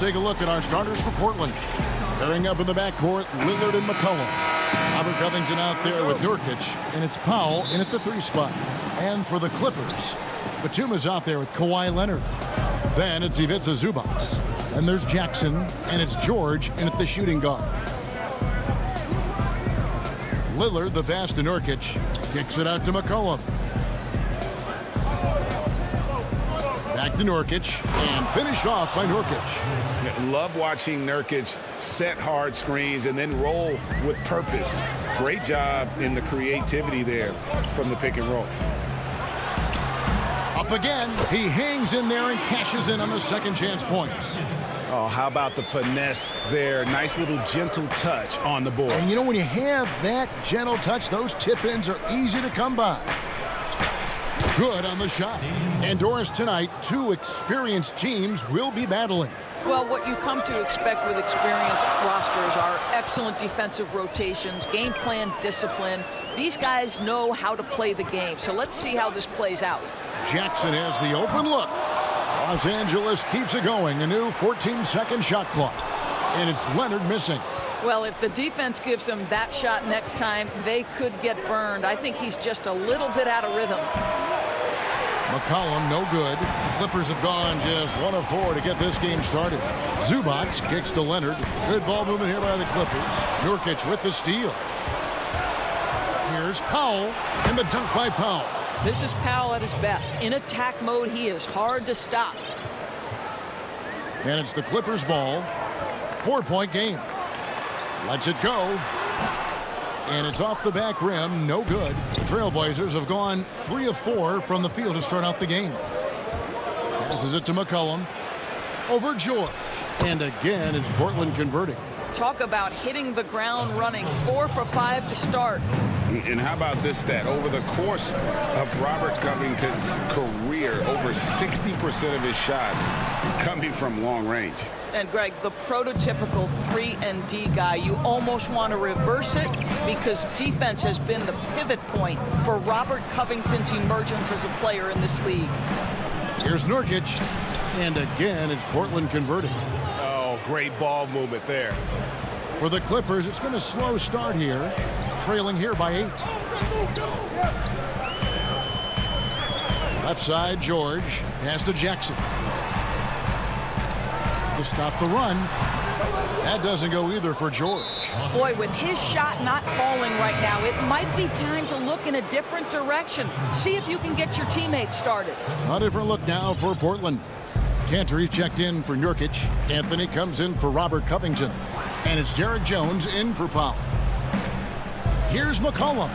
Take a look at our starters for Portland. Pairing up in the backcourt, Lillard and McCollum. Robert Covington out there with Nurkic, and it's Powell in at the 3 spot. And for the Clippers, Batuma's out there with Kawhi Leonard. Then it's Ivica Zubac. And there's Jackson, and it's George in at the shooting guard. Lillard, the pass to Nurkic, kicks it out to McCollum. Back to Nurkic, and finished off by Nurkic. Love watching Nurkic set hard screens and then roll with purpose. Great job in the creativity there from the pick and roll. Up again, he hangs in there and cashes in on the second chance points. Oh, how about the finesse there? Nice little gentle touch on the board. And you know, when you have that gentle touch, those tip-ins are easy to come by. Good on the shot. And Doris, tonight, 2 experienced teams will be battling. Well, what you come to expect with experienced rosters are excellent defensive rotations, game plan discipline. These guys know how to play the game. So let's see how this plays out. Jackson has the open look. Los Angeles keeps it going. A new 14-second shot clock. And it's Leonard missing. Well, if the defense gives him that shot next time, they could get burned. I think he's just a little bit out of rhythm. McCollum, no good. The Clippers have gone just 1 of 4 to get this game started. Zubac kicks to Leonard. Good ball movement here by the Clippers. Nurkic with the steal. Here's Powell, and the dunk by Powell. This is Powell at his best. In attack mode, he is hard to stop. And it's the Clippers' ball. 4-point game. Lets it go. And it's off the back rim. No good. The Trailblazers have gone 3 of 4 from the field to start out the game. Passes it to McCollum. Over George. And again, it's Portland converting. Talk about hitting the ground running. 4 for 5 to start. And how about this stat? Over the course of Robert Covington's career, over 60% of his shots coming from long range. And Greg, the prototypical 3-and-D guy, you almost want to reverse it because defense has been the pivot point for Robert Covington's emergence as a player in this league. Here's Nurkic. And again, it's Portland converting. Oh, great ball movement there. For the Clippers, it's been a slow start here. Trailing here by 8. Left side, George. Pass to Jackson. To stop the run. That doesn't go either for George. Boy, with his shot not falling right now, it might be time to look in a different direction. See if you can get your teammates started. A different look now for Portland. Cantor checked in for Nurkic. Anthony comes in for Robert Covington. And it's Derek Jones in for Powell. Here's McCollum.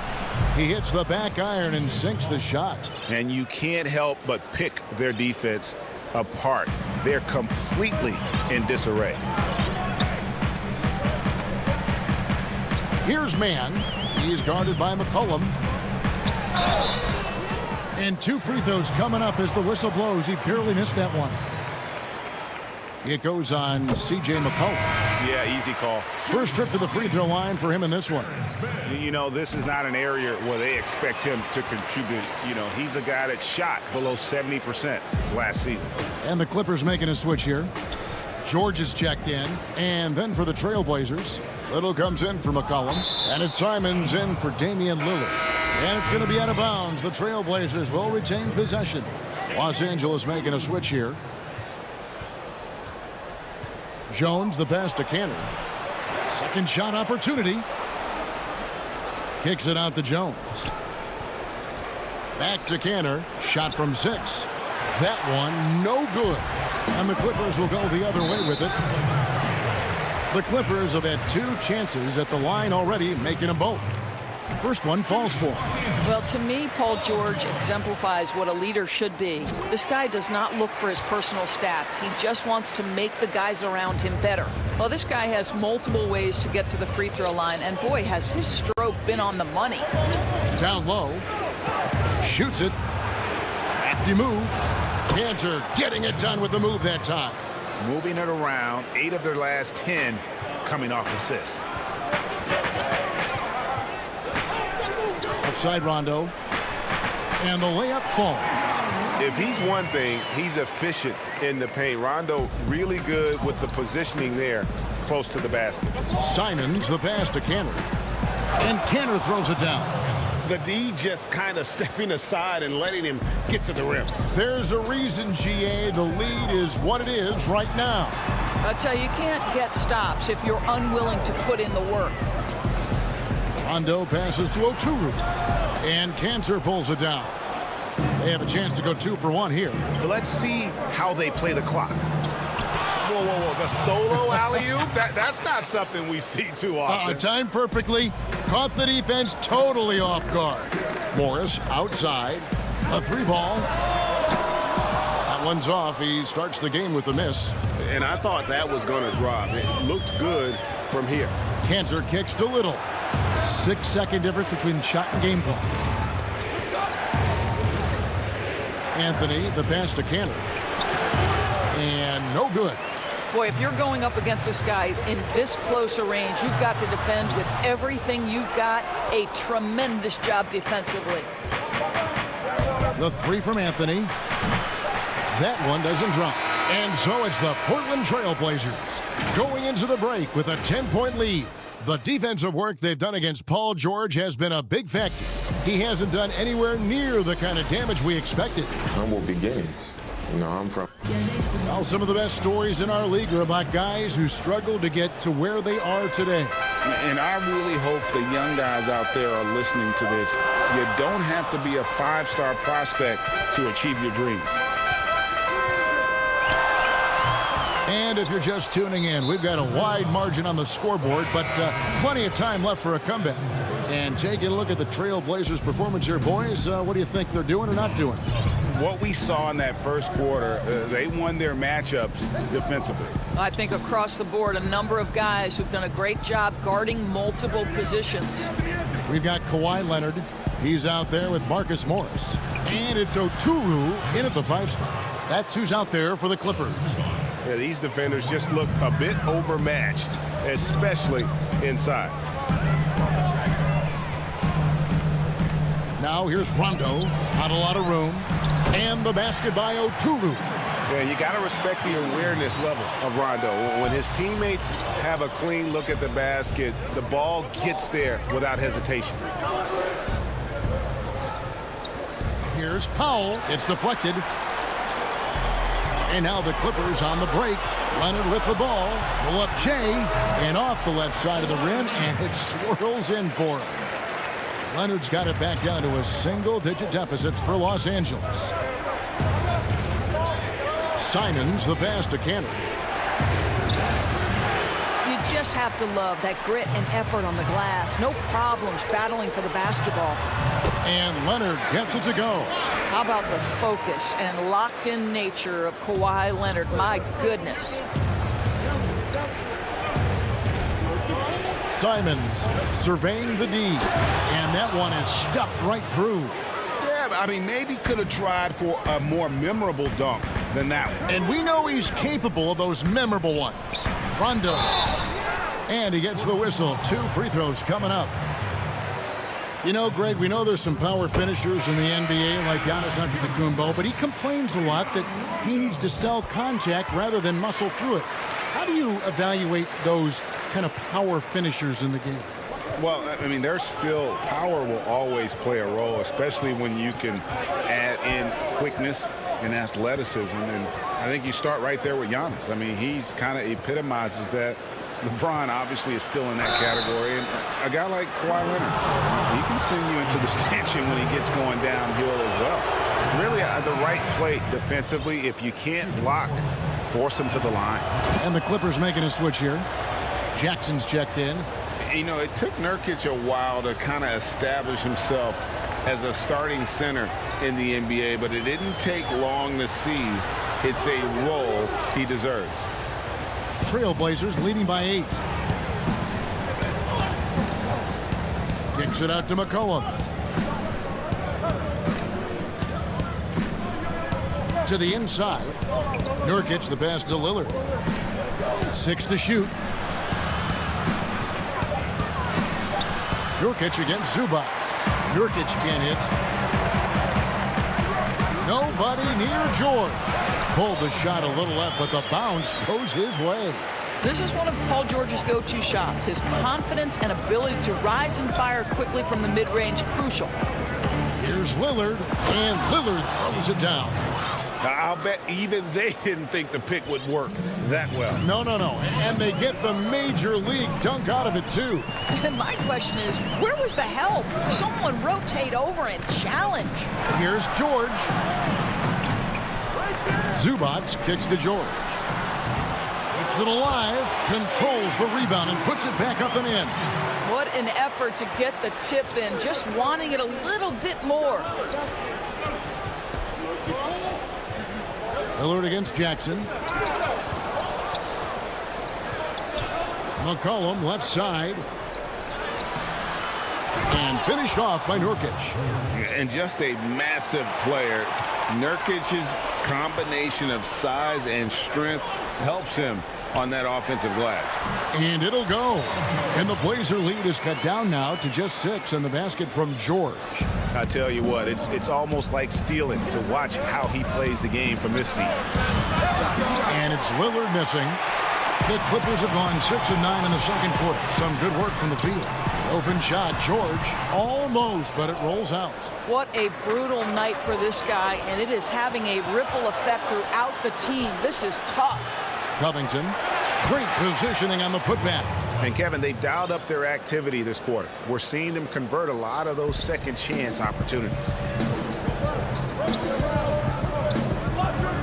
He hits the back iron and sinks the shot. And you can't help but pick their defense apart. They're completely in disarray. Here's Mann. He's guarded by McCollum. And 2 free throws coming up as the whistle blows. He barely missed that one. It goes on C.J. McCollum. Yeah, easy call. First trip to the free throw line for him in this one. You know, this is not an area where they expect him to contribute. You know, he's a guy that shot below 70% last season. And the Clippers making a switch here. George is checked in. And then for the Trailblazers, Little comes in for McCollum. And it's Simons in for Damian Lillard. And it's going to be out of bounds. The Trailblazers will retain possession. Los Angeles making a switch here. Jones, the pass to Cantor. Second shot opportunity. Kicks it out to Jones. Back to Cantor. Shot from 6. That one, no good. And the Clippers will go the other way with it. The Clippers have had 2 chances at the line already, making them both. First one falls for him. Well, to me, Paul George exemplifies what a leader should be. This guy does not look for his personal stats. He just wants to make the guys around him better. Well, this guy has multiple ways to get to the free throw line, and boy, has his stroke been on the money. Down low. Shoots it. Crafty move. Cantor getting it done with the move that time. Moving it around, 8 of their last 10 coming off assists. Outside Rondo. And the layup falls. If he's one thing, he's efficient in the paint. Rondo really good with the positioning there close to the basket. Simons the pass to Canner. And Canner throws it down. The D just kind of stepping aside and letting him get to the rim. There's a reason, GA, the lead is what it is right now. I tell you, you can't get stops if you're unwilling to put in the work. Rondo passes to Oturu. And Cantor pulls it down. They have a chance to go 2 for 1 here. Let's see how they play the clock. Whoa, whoa, whoa. The solo alley-oop? That's not something we see too often. Timed perfectly. Caught the defense totally off guard. Morris outside. A 3-ball. That one's off. He starts the game with a miss. And I thought that was going to drop. It looked good from here. Cantor kicks to Little. 6-second difference between the shot and game clock. Anthony, the pass to Cantor. And no good. Boy, if you're going up against this guy in this close a range, you've got to defend with everything you've got. A tremendous job defensively. The 3 from Anthony. That one doesn't drop. And so it's the Portland Trail Blazers going into the break with a 10-point lead. The defensive work they've done against Paul George has been a big factor. He hasn't done anywhere near the kind of damage we expected. Humble beginnings. You know, I'm from... Well, some of the best stories in our league are about guys who struggled to get to where they are today. And I really hope the young guys out there are listening to this. You don't have to be a 5-star prospect to achieve your dreams. And if you're just tuning in, we've got a wide margin on the scoreboard, but plenty of time left for a comeback. And taking a look at the Trail Blazers' performance here, boys, what do you think they're doing or not doing? What we saw in that first quarter, they won their matchups defensively. I think across the board, a number of guys who've done a great job guarding multiple positions. We've got Kawhi Leonard. He's out there with Marcus Morris. And it's Oturu in at the 5 spot. That's who's out there for the Clippers. Yeah, these defenders just look a bit overmatched, especially inside. Now here's Rondo. Not a lot of room. And the basket by Oturu. Yeah, you got to respect the awareness level of Rondo. When his teammates have a clean look at the basket, the ball gets there without hesitation. Here's Powell. It's deflected. And now the Clippers on the break. Leonard with the ball. Pull up Jay. And off the left side of the rim. And it swirls in for him. Leonard's got it back down to a single-digit deficit for Los Angeles. Simons the pass to Cantor. You just have to love that grit and effort on the glass. No problems battling for the basketball. And Leonard gets it to go. How about the focus and locked-in nature of Kawhi Leonard? My goodness. Simons surveying the D. And that one is stuffed right through. Yeah, I mean, maybe could have tried for a more memorable dunk than that one. And we know he's capable of those memorable ones. Rondo. And he gets the whistle. 2 free throws coming up. You know, Greg, we know there's some power finishers in the NBA like Giannis Antetokounmpo, but he complains a lot that he needs to sell contact rather than muscle through it. How do you evaluate those kind of power finishers in the game? Well, I mean, there's still power will always play a role, especially when you can add in quickness and athleticism. And I think you start right there with Giannis. I mean, he's kind of epitomizes that. LeBron obviously is still in that category. And a guy like Kawhi Leonard, he can send you into the stanchion when he gets going downhill as well. Really, the right play defensively. If you can't block, force him to the line. And the Clippers making a switch here. Jackson's checked in. You know, it took Nurkic a while to kind of establish himself as a starting center in the NBA, but it didn't take long to see it's a role he deserves. Trailblazers leading by 8. Kicks it out to McCollum. To the inside. Nurkic the pass to Lillard. 6 to shoot. Nurkic against Zubac. Nurkic can't hit. Nobody near George. Pulled the shot a little left, but the bounce goes his way. This is one of Paul George's go-to shots. His confidence and ability to rise and fire quickly from the mid-range crucial. Here's Lillard, and Lillard throws it down. I'll bet even they didn't think the pick would work that well. No. And they get the major league dunk out of it, too. And my question is, where was the help? Someone rotate over and challenge. Here's George. Zubac kicks to George. Keeps it alive, controls the rebound, and puts it back up and in. What an effort to get the tip in, just wanting it a little bit more. Lillard against Jackson. McCollum left side. And finished off by Nurkic. And just a massive player. Nurkic's combination of size and strength helps him on that offensive glass. And it'll go. And the Blazer lead is cut down now to just 6 on the basket from George. I tell you what, it's almost like stealing to watch how he plays the game from this seat. And it's Lillard missing. The Clippers have gone 6 of 9 in the second quarter. Some good work from the field. Open shot, George. Almost, but it rolls out. What a brutal night for this guy, and it is having a ripple effect throughout the team. This is tough. Covington, great positioning on the putback. And Kevin, they've dialed up their activity this quarter. We're seeing them convert a lot of those second chance opportunities.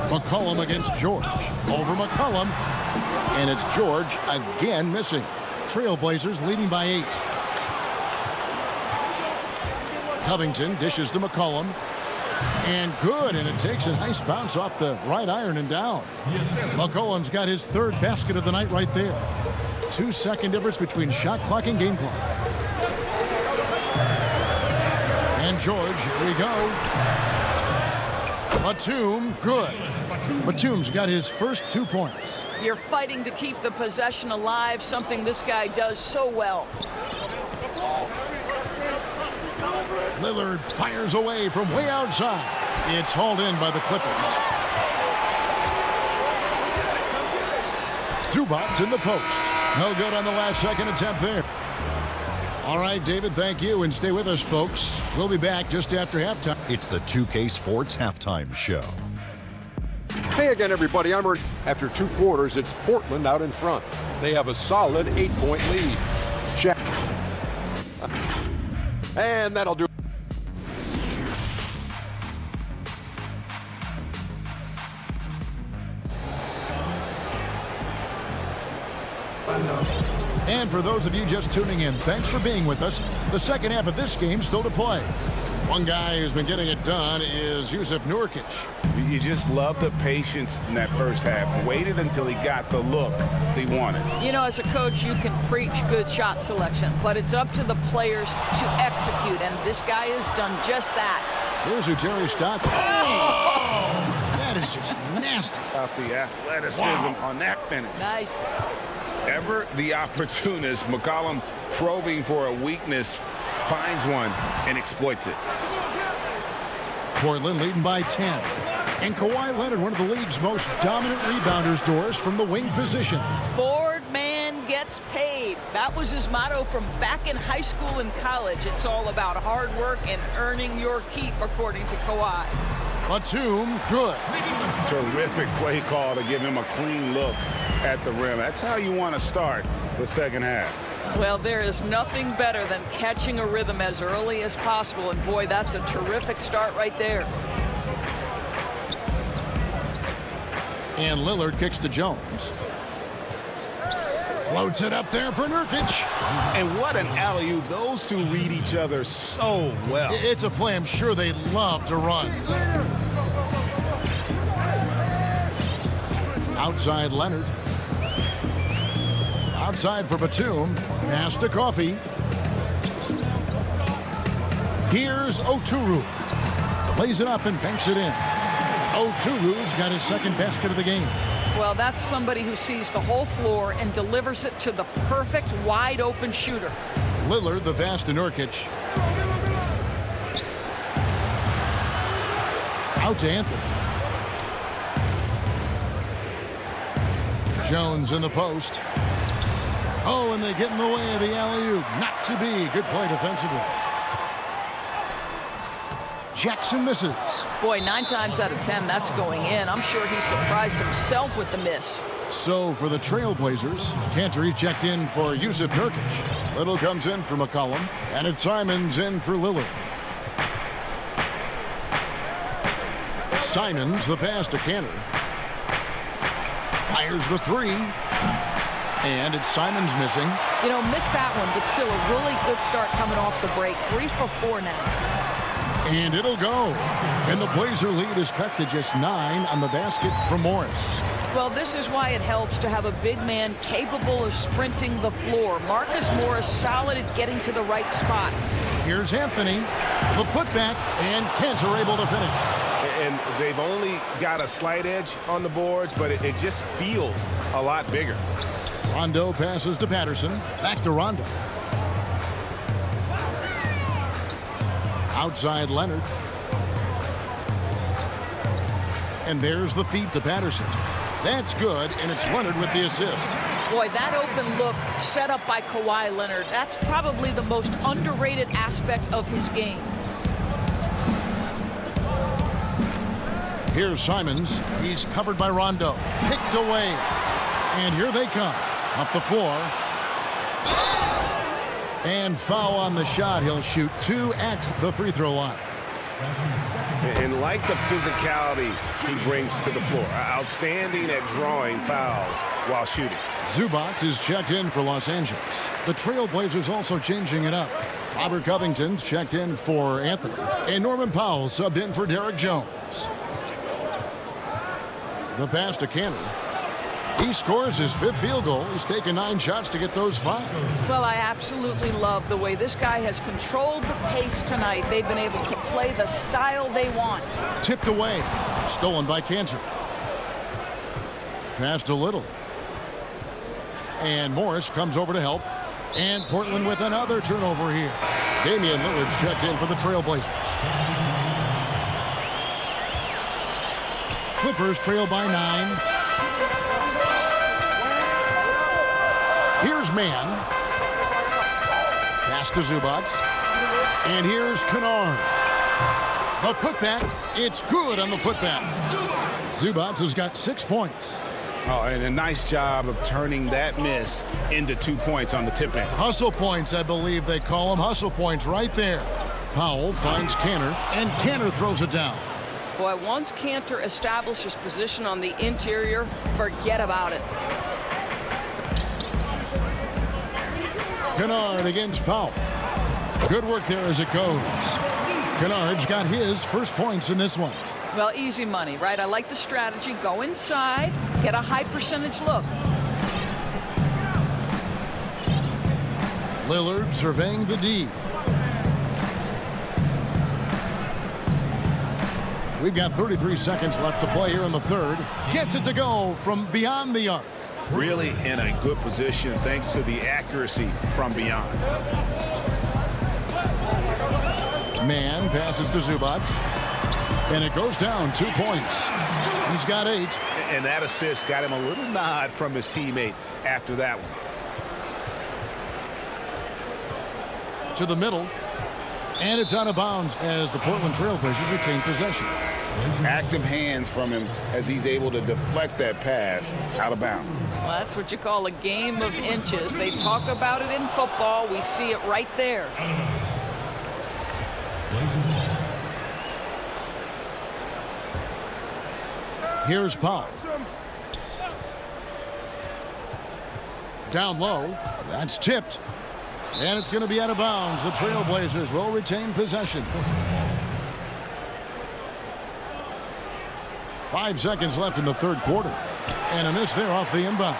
McCollum against George. Over McCollum. And it's George again missing. Trailblazers leading by 8. Covington dishes to McCollum. And good, and it takes a nice bounce off the right iron and down. McCollum's got his 3rd basket of the night right there. 2-second difference between shot clock and game clock. And George, here we go. Batum, good. Batum's got his first 2 points. You're fighting to keep the possession alive, something this guy does so well. Lillard fires away from way outside. It's hauled in by the Clippers. Zubac's in the post. No good on the last second attempt there. All right, David, thank you, and stay with us, folks. We'll be back just after halftime. It's the 2K Sports Halftime Show. Hey again, everybody. I'm Ert. After 2 quarters, it's Portland out in front. They have a solid 8-point lead. Check. And that'll do it. And for those of you just tuning in, thanks for being with us. The second half of this game still to play. One guy who's been getting it done is Yusuf Nurkic. You just love the patience in that first half. Waited until he got the look he wanted. You know, as a coach, you can preach good shot selection, but it's up to the players to execute, and this guy has done just that. Here's who Terry Stotts. Oh! That is just nasty. About the athleticism on that finish. Nice. Ever the opportunist, McCollum probing for a weakness, finds one and exploits it. Portland leading by 10. And Kawhi Leonard, one of the league's most dominant rebounders, Doris, from the wing position. Board man gets paid. That was his motto from back in high school and college. It's all about hard work and earning your keep, according to Kawhi. Batum, good. Terrific play call to give him a clean look at the rim. That's how you want to start the second half. Well, there is nothing better than catching a rhythm as early as possible, and boy, that's a terrific start right there. And Lillard kicks to Jones. Floats it up there for Nurkic. And what an alley-oop. Those two read each other so well. It's a play I'm sure they love to run. Outside Leonard. Outside for Batum. Pass to Coffee. Here's Oturu. Lays it up and banks it in. Oturu's got his second basket of the game. Well, that's somebody who sees the whole floor and delivers it to the perfect wide-open shooter. Lillard, the pass to Nurkic. Out to Anthony. Jones in the post. Oh, and they get in the way of the alley-oop. Not to be. Good play defensively. Jackson misses. Boy, 9 times out of 10, that's going in. I'm sure he surprised himself with the miss. So for the Trailblazers, Cantor checked in for Yusuf Nurkic. Little comes in for McCollum, and it's Simons in for Lillard. Simons, the pass to Cantor. Fires the three. And it's Simons missing. You know, missed that one, but still a really good start coming off the break. 3 for 4 now. And it'll go. And the Blazer lead is cut to just 9 on the basket from Morris. Well, this is why it helps to have a big man capable of sprinting the floor. Marcus Morris solid at getting to the right spots. Here's Anthony. The putback, and Cantor able to finish. And they've only got a slight edge on the boards, but it just feels a lot bigger. Rondo passes to Patterson. Back to Rondo. Outside Leonard. And there's the feed to Patterson. That's good, and it's Leonard with the assist. Boy, that open look set up by Kawhi Leonard, that's probably the most underrated aspect of his game. Here's Simons. He's covered by Rondo. Picked away. And here they come. Up the floor. And foul on the shot. He'll shoot 2 at the free throw line. And like the physicality he brings to the floor, outstanding at drawing fouls while shooting. Zubac is checked in for Los Angeles. The Trailblazers also changing it up. Robert Covington's checked in for Anthony. And Norman Powell subbed in for Derek Jones. The pass to Cantor. He scores his 5th field goal. He's taken 9 shots to get those 5. Well, I absolutely love the way this guy has controlled the pace tonight. They've been able to play the style they want. Tipped away. Stolen by Cantor. Pass to Little. And Morris comes over to help. And Portland with another turnover here. Damian Lillard's checked in for the Trailblazers. Clippers trail by 9. Here's Mann. Pass to Zubac. And here's Kennard. The putback. It's good on the putback. Zubac has got 6 points. Oh, and a nice job of turning that miss into 2 points on the tip in. Hustle points, I believe they call them. Hustle points right there. Powell finds Cantor, and Cantor throws it down. Boy, once Cantor establishes position on the interior, forget about it. Kennard against Powell. Good work there as it goes. Kennard's got his first points in this one. Well, easy money, right? I like the strategy. Go inside, get a high percentage look. Lillard surveying the D. We've got 33 seconds left to play here in the third. Gets it to go from beyond the arc. Really in a good position thanks to the accuracy from beyond. Mann passes to Zubac. And it goes down 2 points. He's got 8. And that assist got him a little nod from his teammate after that one. To the middle. And it's out of bounds as the Portland Trailblazers retain possession. Active hands from him as he's able to deflect that pass out of bounds. Well, that's what you call a game of inches. They talk about it in football. We see it right there. Here's Powell. Down low. That's tipped. And it's going to be out of bounds. The Trailblazers will retain possession. 5 seconds left in the third quarter. And a miss there off the inbound.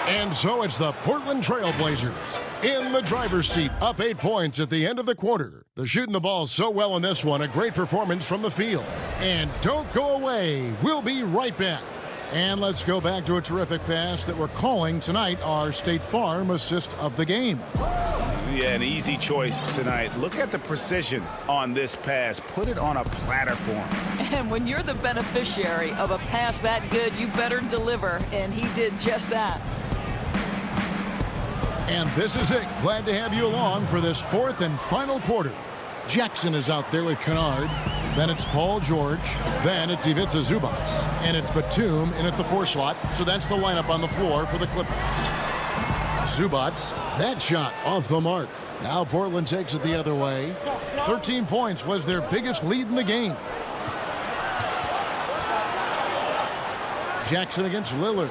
And so it's the Portland Trailblazers in the driver's seat, up 8 points at the end of the quarter. They're shooting the ball so well in this one. A great performance from the field. And don't go away. We'll be right back. And let's go back to a terrific pass that we're calling tonight our State Farm assist of the game. Yeah, an easy choice tonight. Look at the precision on this pass. Put it on a platter for him. And when you're the beneficiary of a pass that good, you better deliver, and he did just that. And this is it. Glad to have you along for this fourth and final quarter. Jackson is out there with Kennard. Then it's Paul George. Then it's Ivica Zubac. And it's Batum in at the 4 slot. So that's the lineup on the floor for the Clippers. Zubac, that shot off the mark. Now Portland takes it the other way. 13 points was their biggest lead in the game. Jackson against Lillard.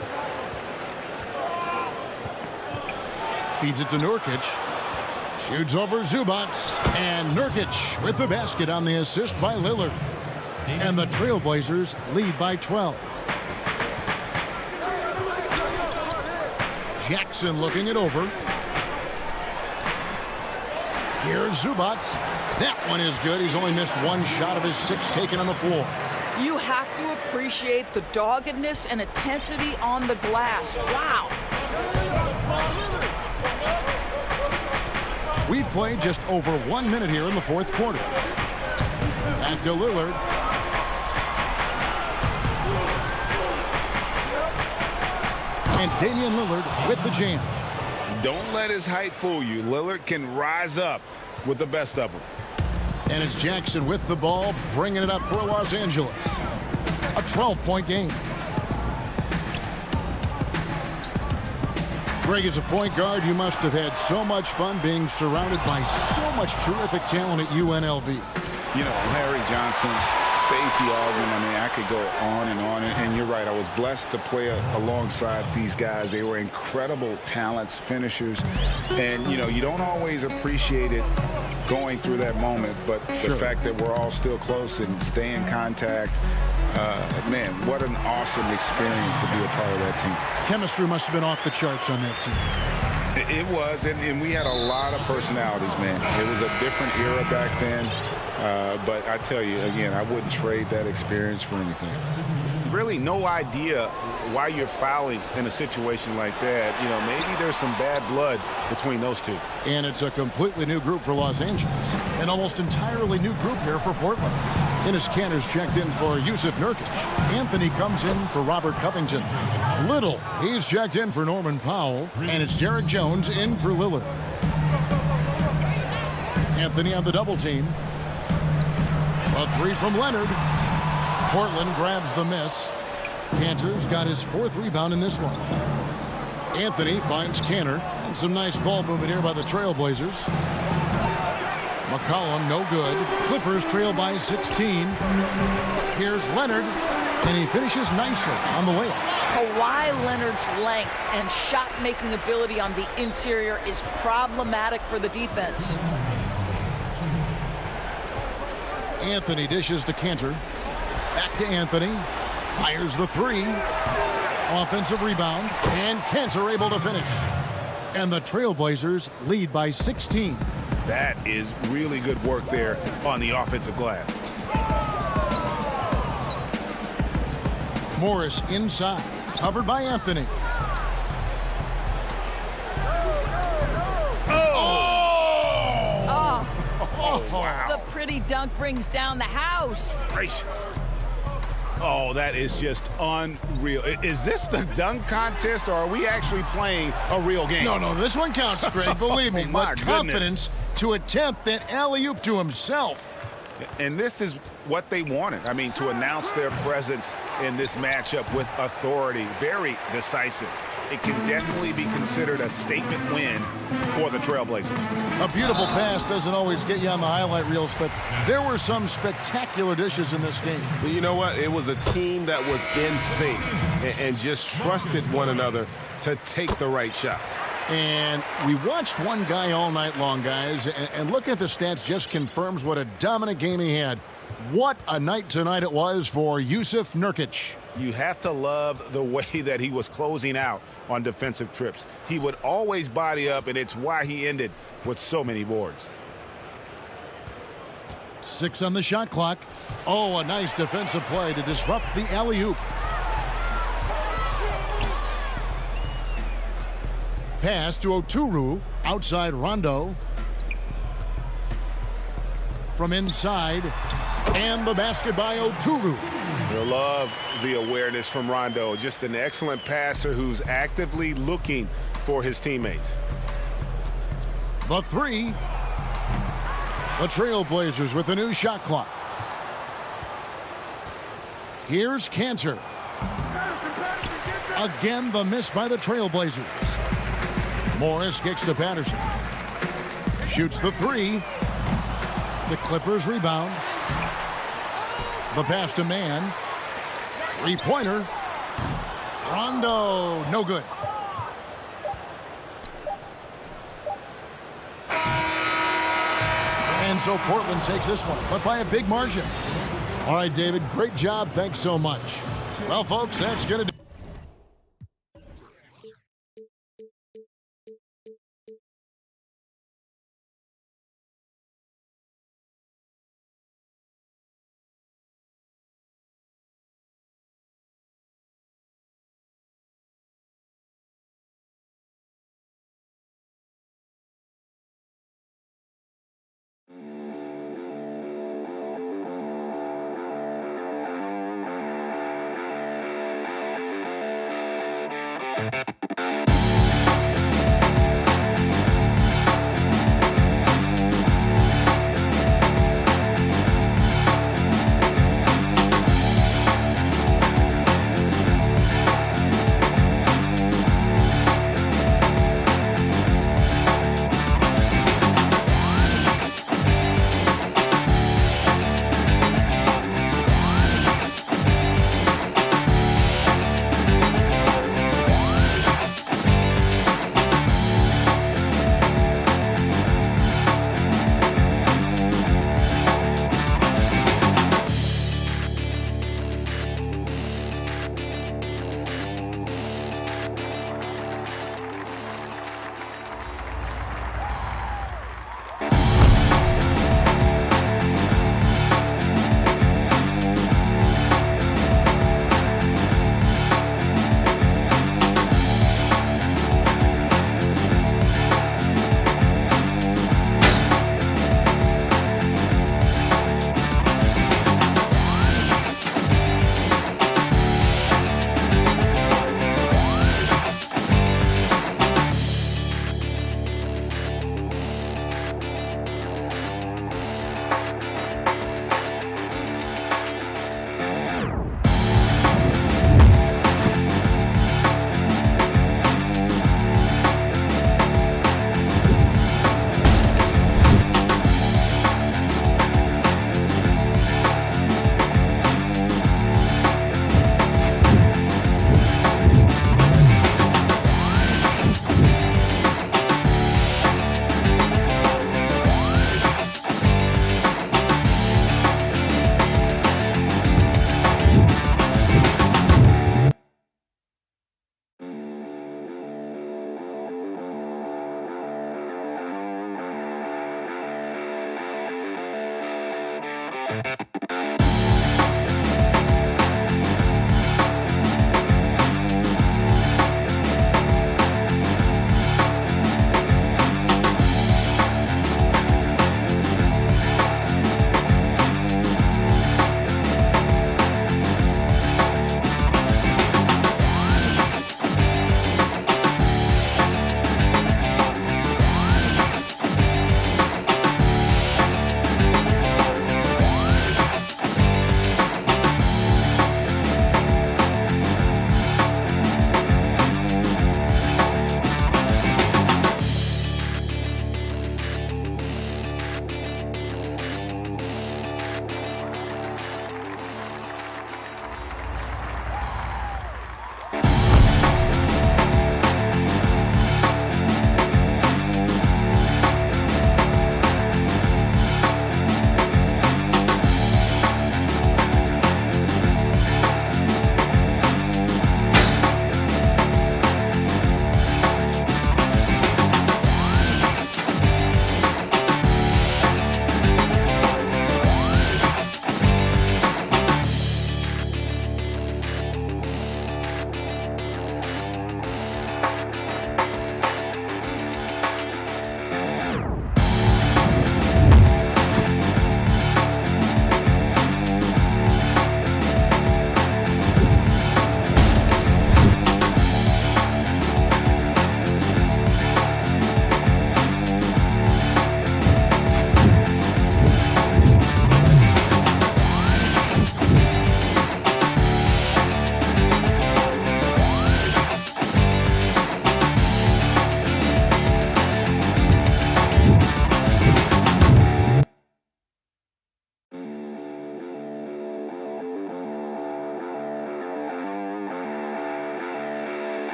Feeds it to Nurkic. Shoots over Zubac. And Nurkic with the basket on the assist by Lillard. And the Trailblazers lead by 12. Jackson looking it over. Here's Zubac. That one is good. He's only missed 1 shot of his 6 taken on the floor. You have to appreciate the doggedness and intensity on the glass. Wow. We played just over 1 minute here in the 4th quarter. Back to Lillard. And Damian Lillard with the jam. Don't let his height fool you. Lillard can rise up with the best of them. And it's Jackson with the ball, bringing it up for Los Angeles. A 12-point game. Greg, as a point guard, you must have had so much fun being surrounded by so much terrific talent at UNLV. You know, Larry Johnson, Stacey Augmon, I mean, I could go on. And you're right, I was blessed to play alongside these guys. They were incredible talents, finishers. And, you know, you don't always appreciate it going through that moment, but the fact that we're all still close and stay in contact, man, what an awesome experience to be a part of that team. Chemistry must have been off the charts on that team. It was, and we had a lot of personalities, man. It was a different era back then. But I tell you, again, I wouldn't trade that experience for anything. Really no idea why you're fouling in a situation like that. You know, maybe there's some bad blood between those two. And it's a completely new group for Los Angeles. An almost entirely new group here for Portland. Enes Kanter's checked in for Yusuf Nurkic. Anthony comes in for Robert Covington. Little, he's checked in for Norman Powell. And it's Derek Jones in for Lillard. Anthony on the double team. A 3 from Leonard. Portland grabs the miss. Kanter's got his 4th rebound in this one. Anthony finds Kanter. And some nice ball movement here by the Trailblazers. McCollum, no good. Clippers trail by 16. Here's Leonard. And he finishes nicely on the layup. Kawhi Leonard's length and shot-making ability on the interior is problematic for the defense. Anthony dishes to Kanter. Back to Anthony. Fires the 3. Offensive rebound. And Kanter able to finish. And the Trailblazers lead by 16. That is really good work there on the offensive glass. Morris inside. Covered by Anthony. Wow. The pretty dunk brings down the house. Gracious. Oh, that is just unreal. Is this the dunk contest, or are we actually playing a real game? No, this one counts, Greg. Believe me. My With confidence to attempt that alley-oop to himself. And this is what they wanted. I mean, to announce their presence in this matchup with authority. Very decisive. It can definitely be considered a statement win for the Trailblazers. A beautiful pass doesn't always get you on the highlight reels, but there were some spectacular dishes in this game. You know what? It was a team that was in sync and just trusted one another to take the right shots. And we watched one guy all night long, guys, and looking at the stats just confirms what a dominant game he had. What a night tonight it was for Yusuf Nurkic. You have to love the way that he was closing out on defensive trips. He would always body up, and it's why he ended with so many boards. 6 on the shot clock. Oh, a nice defensive play to disrupt the alley-oop. pass to Oturu. Outside Rondo. From inside. And the basket by Oturu. You'll love the awareness from Rondo. Just an excellent passer who's actively looking for his teammates. The three. The Trailblazers with a new shot clock. Here's Cantor. Again, the miss by the Trailblazers. Morris kicks to Patterson. Shoots the three. The Clippers rebound. The pass to Mann. Three-pointer. Rondo, no good. And so Portland takes this one, but by a big margin. All right, David, great job. Thanks so much. Well, folks, that's going to do.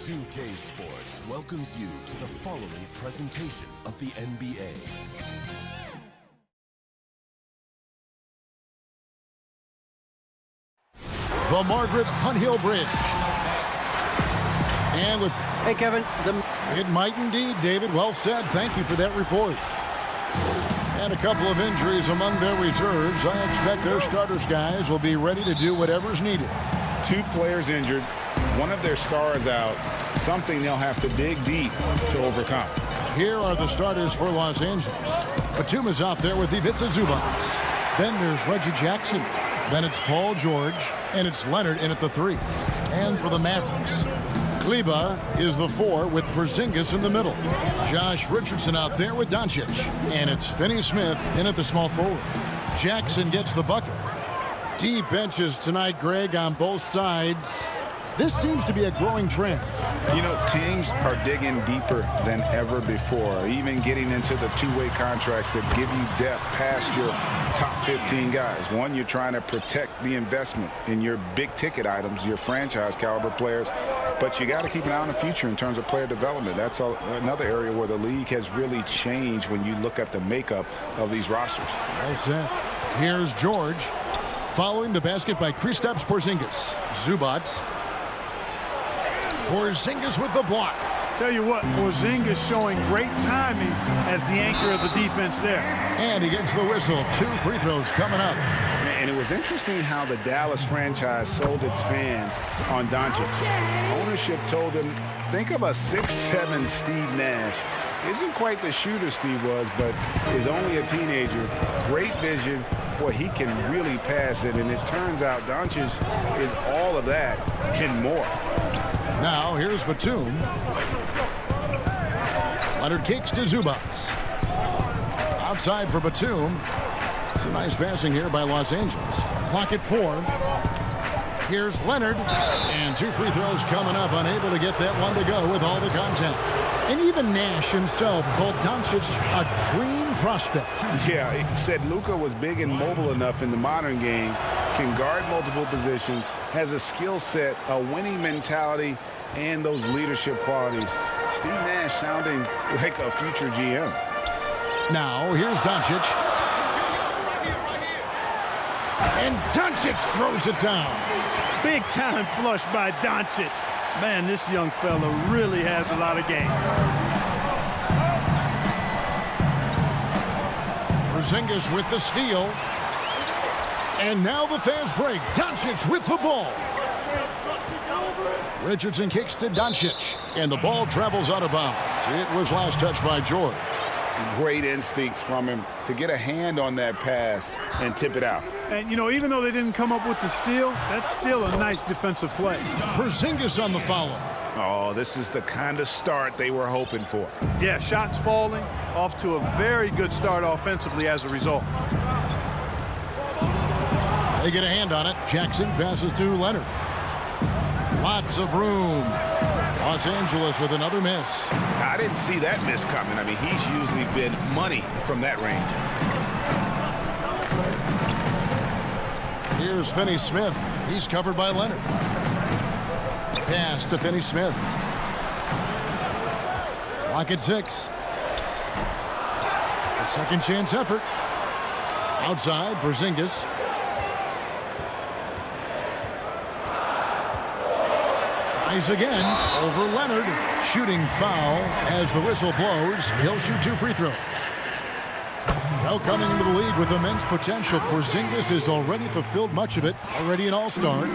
2K Sports welcomes you to the following presentation of the NBA. The Margaret Hunt-Hill Bridge. And with... Hey, Kevin. It might indeed, David. Well said. Thank you for that report. And a couple of injuries among their reserves. I expect their starters guys will be ready to do whatever's needed. 2 players injured, one of their stars out, something they'll have to dig deep to overcome. Here are the starters for Los Angeles. Batum is out there with Ivica Zubac. Then there's Reggie Jackson. Then it's Paul George, and it's Leonard in at the 3. And for the Mavericks, Kleba is the 4 with Porzingis in the middle. Josh Richardson out there with Doncic. And it's Finney-Smith in at the small forward. Jackson gets the bucket. Deep benches tonight, Greg, on both sides. This seems to be a growing trend. You know, teams are digging deeper than ever before, even getting into the two-way contracts that give you depth past your top 15 guys. One, you're trying to protect the investment in your big-ticket items, your franchise-caliber players, but you got to keep an eye on the future in terms of player development. That's another area where the league has really changed when you look at the makeup of these rosters. Well said. Here's George. Following the basket by Kristaps Porzingis. Zubac. Porzingis with the block. Tell you what, Porzingis showing great timing as the anchor of the defense there. And he gets the whistle. 2 free throws coming up. And it was interesting how the Dallas franchise sold its fans on Doncic. Ownership told them, think of a 6'7" Steve Nash. Isn't quite the shooter Steve was, but is only a teenager. Great vision. Boy, he can really pass it. And it turns out Doncic is all of that and more. Now, here's Batum. Leonard kicks to Zubac. Outside for Batum. Some nice passing here by Los Angeles. Clock at 4. Here's Leonard. And 2 free throws coming up. Unable to get that one to go with all the contact. And even Nash himself called Doncic a dream prospect. Yeah, he said Luka was big and mobile enough in the modern game, can guard multiple positions, has a skill set, a winning mentality, and those leadership qualities. Steve Nash sounding like a future GM. Now, here's Doncic. And Doncic throws it down. Big time flush by Doncic. Man, this young fella really has a lot of game. Porzingis with the steal. And now the fast break. Doncic with the ball. Richardson kicks to Doncic. And the ball travels out of bounds. It was last touched by George. Great instincts from him to get a hand on that pass and tip it out. And, you know, even though they didn't come up with the steal, that's still a nice defensive play. Porzingis on the foul. Oh, this is the kind of start they were hoping for. Yeah, shots falling, off to a very good start offensively as a result. They get a hand on it. Jackson passes to Leonard. Lots of room. Los Angeles with another miss. I didn't see that miss coming. I mean, he's usually been money from that range. Here's Finney-Smith. He's covered by Leonard. Pass to Finney-Smith. Clock at 6. A second chance effort. Outside, Porzingis. Tries again over Leonard. Shooting foul as the whistle blows. He'll shoot 2 free throws. Well, coming into the league with immense potential, Porzingis has already fulfilled much of it, already an all-star.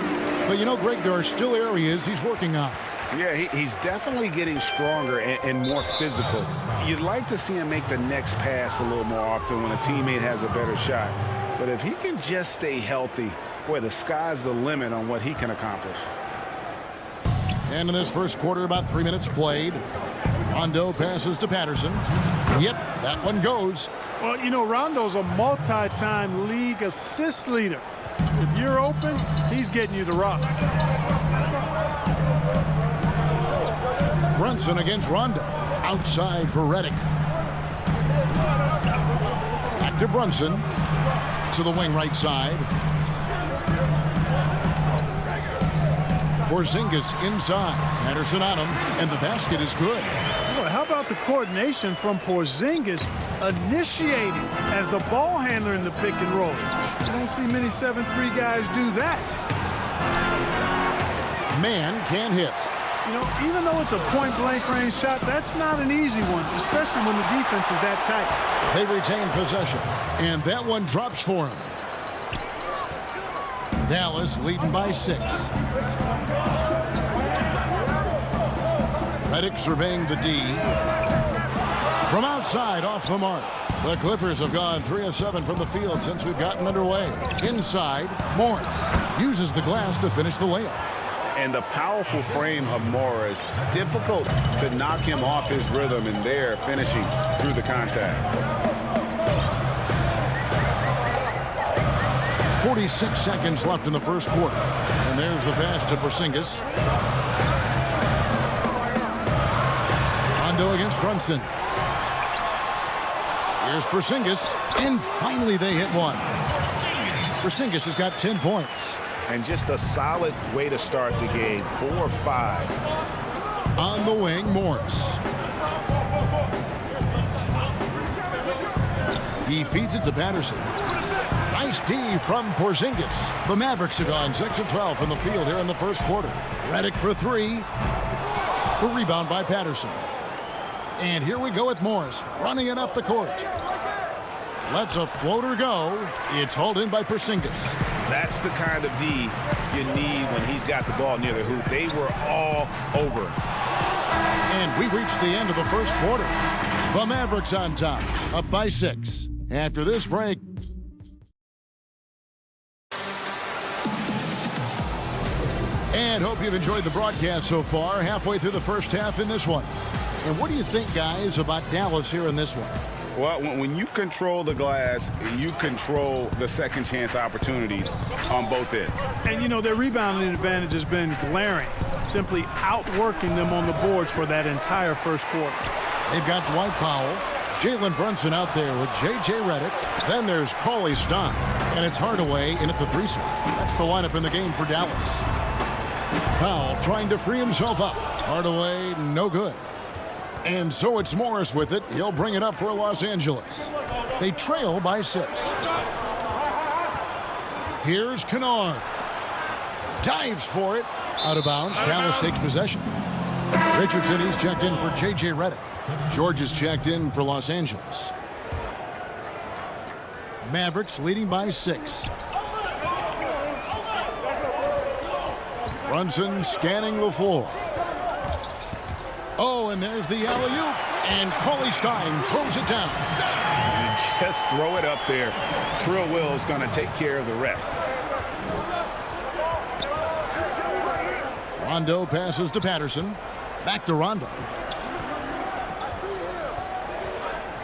But, you know, Greg, there are still areas he's working on. Yeah, he's definitely getting stronger and more physical. You'd like to see him make the next pass a little more often when a teammate has a better shot. But if he can just stay healthy, boy, the sky's the limit on what he can accomplish. And in this first quarter, about 3 minutes played. Rondo passes to Patterson. Yep, that one goes. Well, you know, Rondo's a multi-time league assist leader. If you're open, he's getting you to rock. Brunson against Rondo. Outside for Redick. Back to Brunson. To the wing right side. Porzingis inside. Patterson on him, and the basket is good. Boy, how about the coordination from Porzingis initiating as the ball handler in the pick and roll? You don't see many 7-3 guys do that. Man can't hit. You know, even though it's a point-blank range shot, that's not an easy one, especially when the defense is that tight. They retain possession, and that one drops for him. Dallas leading by 6. Redick surveying the D. From outside, off the mark. The Clippers have gone 3 of 7 from the field since we've gotten underway. Inside, Morris uses the glass to finish the layup. And the powerful frame of Morris, difficult to knock him off his rhythm, and there finishing through the contact. 46 seconds left in the first quarter. And there's the pass to Porzingis. Rondo against Brunson. Here's Porzingis, and finally they hit one. Porzingis has got 10 points. And just a solid way to start the game. 4-5. On the wing, Morris. He feeds it to Patterson. Nice D from Porzingis. The Mavericks have gone 6 of 12 from the field here in the first quarter. Redick for 3. The rebound by Patterson. And here we go with Morris running it up the court. Lets a floater go. It's hauled in by Porzingis. That's the kind of D you need when he's got the ball near the hoop. They were all over. And we reached the end of the first quarter. The Mavericks on top, up by 6. After this break. And hope you've enjoyed the broadcast so far. Halfway through the first half in this one. And what do you think, guys, about Dallas here in this one? Well, when you control the glass, you control the second chance opportunities on both ends. And, you know, their rebounding advantage has been glaring, simply outworking them on the boards for that entire first quarter. They've got Dwight Powell, Jalen Brunson out there with J.J. Redick. Then there's Cauley Stein, and it's Hardaway in at the 3 spot. That's the lineup in the game for Dallas. Powell trying to free himself up. Hardaway, no good. And so it's Morris with it. He'll bring it up for Los Angeles. They trail by 6. Here's Kennard. Dives for it. Out of bounds. Dallas takes possession. Richardson, he's checked in for J.J. Redick. George is checked in for Los Angeles. Mavericks leading by 6. Brunson scanning the floor. Oh, and there's the alley-oop. And Cauley Stein throws it down. You just throw it up there. Trill Will's going to take care of the rest. Rondo passes to Patterson. Back to Rondo.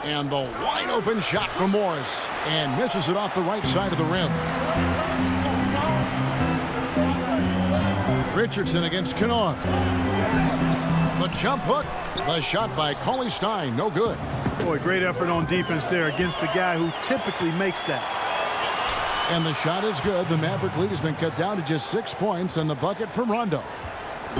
And the wide open shot from Morris. And misses it off the right side of the rim. Richardson against Kennard. The jump hook. The shot by Cauley Stein. No good. Boy, great effort on defense there against a guy who typically makes that. And the shot is good. The Maverick lead has been cut down to just 6 points, and the bucket from Rondo.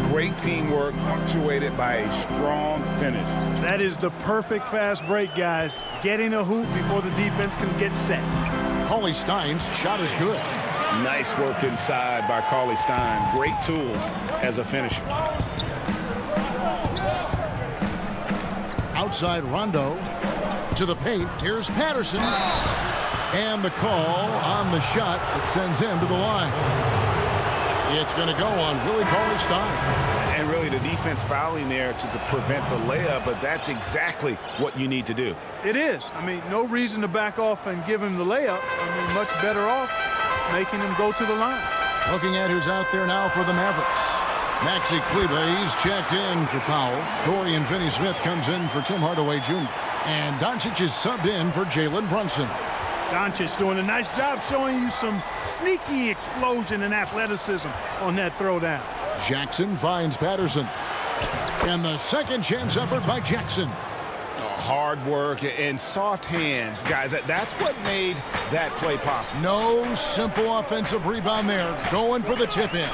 Great teamwork punctuated by a strong finish. That is the perfect fast break, guys. Getting a hoop before the defense can get set. Cauley Stein's shot is good. Nice work inside by Cauley Stein. Great tools as a finisher. Outside Rondo to the paint. Here's Patterson. And the call on the shot that sends him to the line. It's going to go on Willie Cauley Stein. And really the defense fouling there to prevent the layup, but that's exactly what you need to do. It is. I mean, no reason to back off and give him the layup. I mean, much better off making him go to the line. Looking at who's out there now for the Mavericks. Maxi Kleber, he's checked in for Powell. Dorian Finney-Smith comes in for Tim Hardaway Jr. And Doncic is subbed in for Jalen Brunson. Doncic doing a nice job showing you some sneaky explosion and athleticism on that throwdown. Jackson finds Patterson. And the second chance effort by Jackson. Hard work and soft hands, guys. That's what made that play possible. No simple offensive rebound there. Going for the tip in.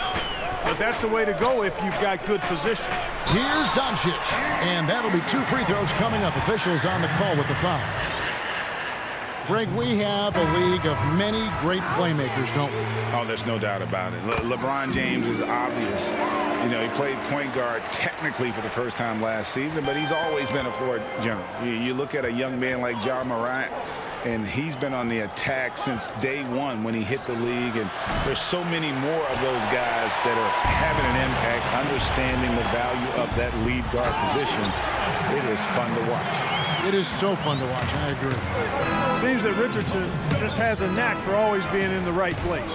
The but that's the way to go if you've got good position. Here's Doncic, and that'll be 2 free throws coming up. Officials on the call with the foul. Greg, we have a league of many great playmakers, don't we? Oh, there's no doubt about it. LeBron James is obvious. You know, he played point guard technically for the first time last season, but he's always been a floor general. You look at a young man like Ja Morant, and he's been on the attack since day one when he hit the league. And there's so many more of those guys that are having an impact, understanding the value of that lead guard position. It is fun to watch. It is so fun to watch. I agree. Seems that Richardson just has a knack for always being in the right place.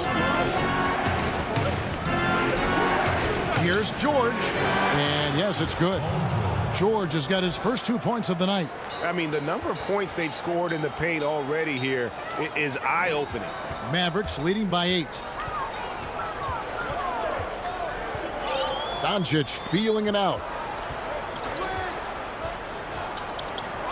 Here's George, and yes, it's good. George has got his first 2 points of the night. I mean, the number of points they've scored in the paint already here is eye-opening. Mavericks leading by 8. Doncic feeling it out.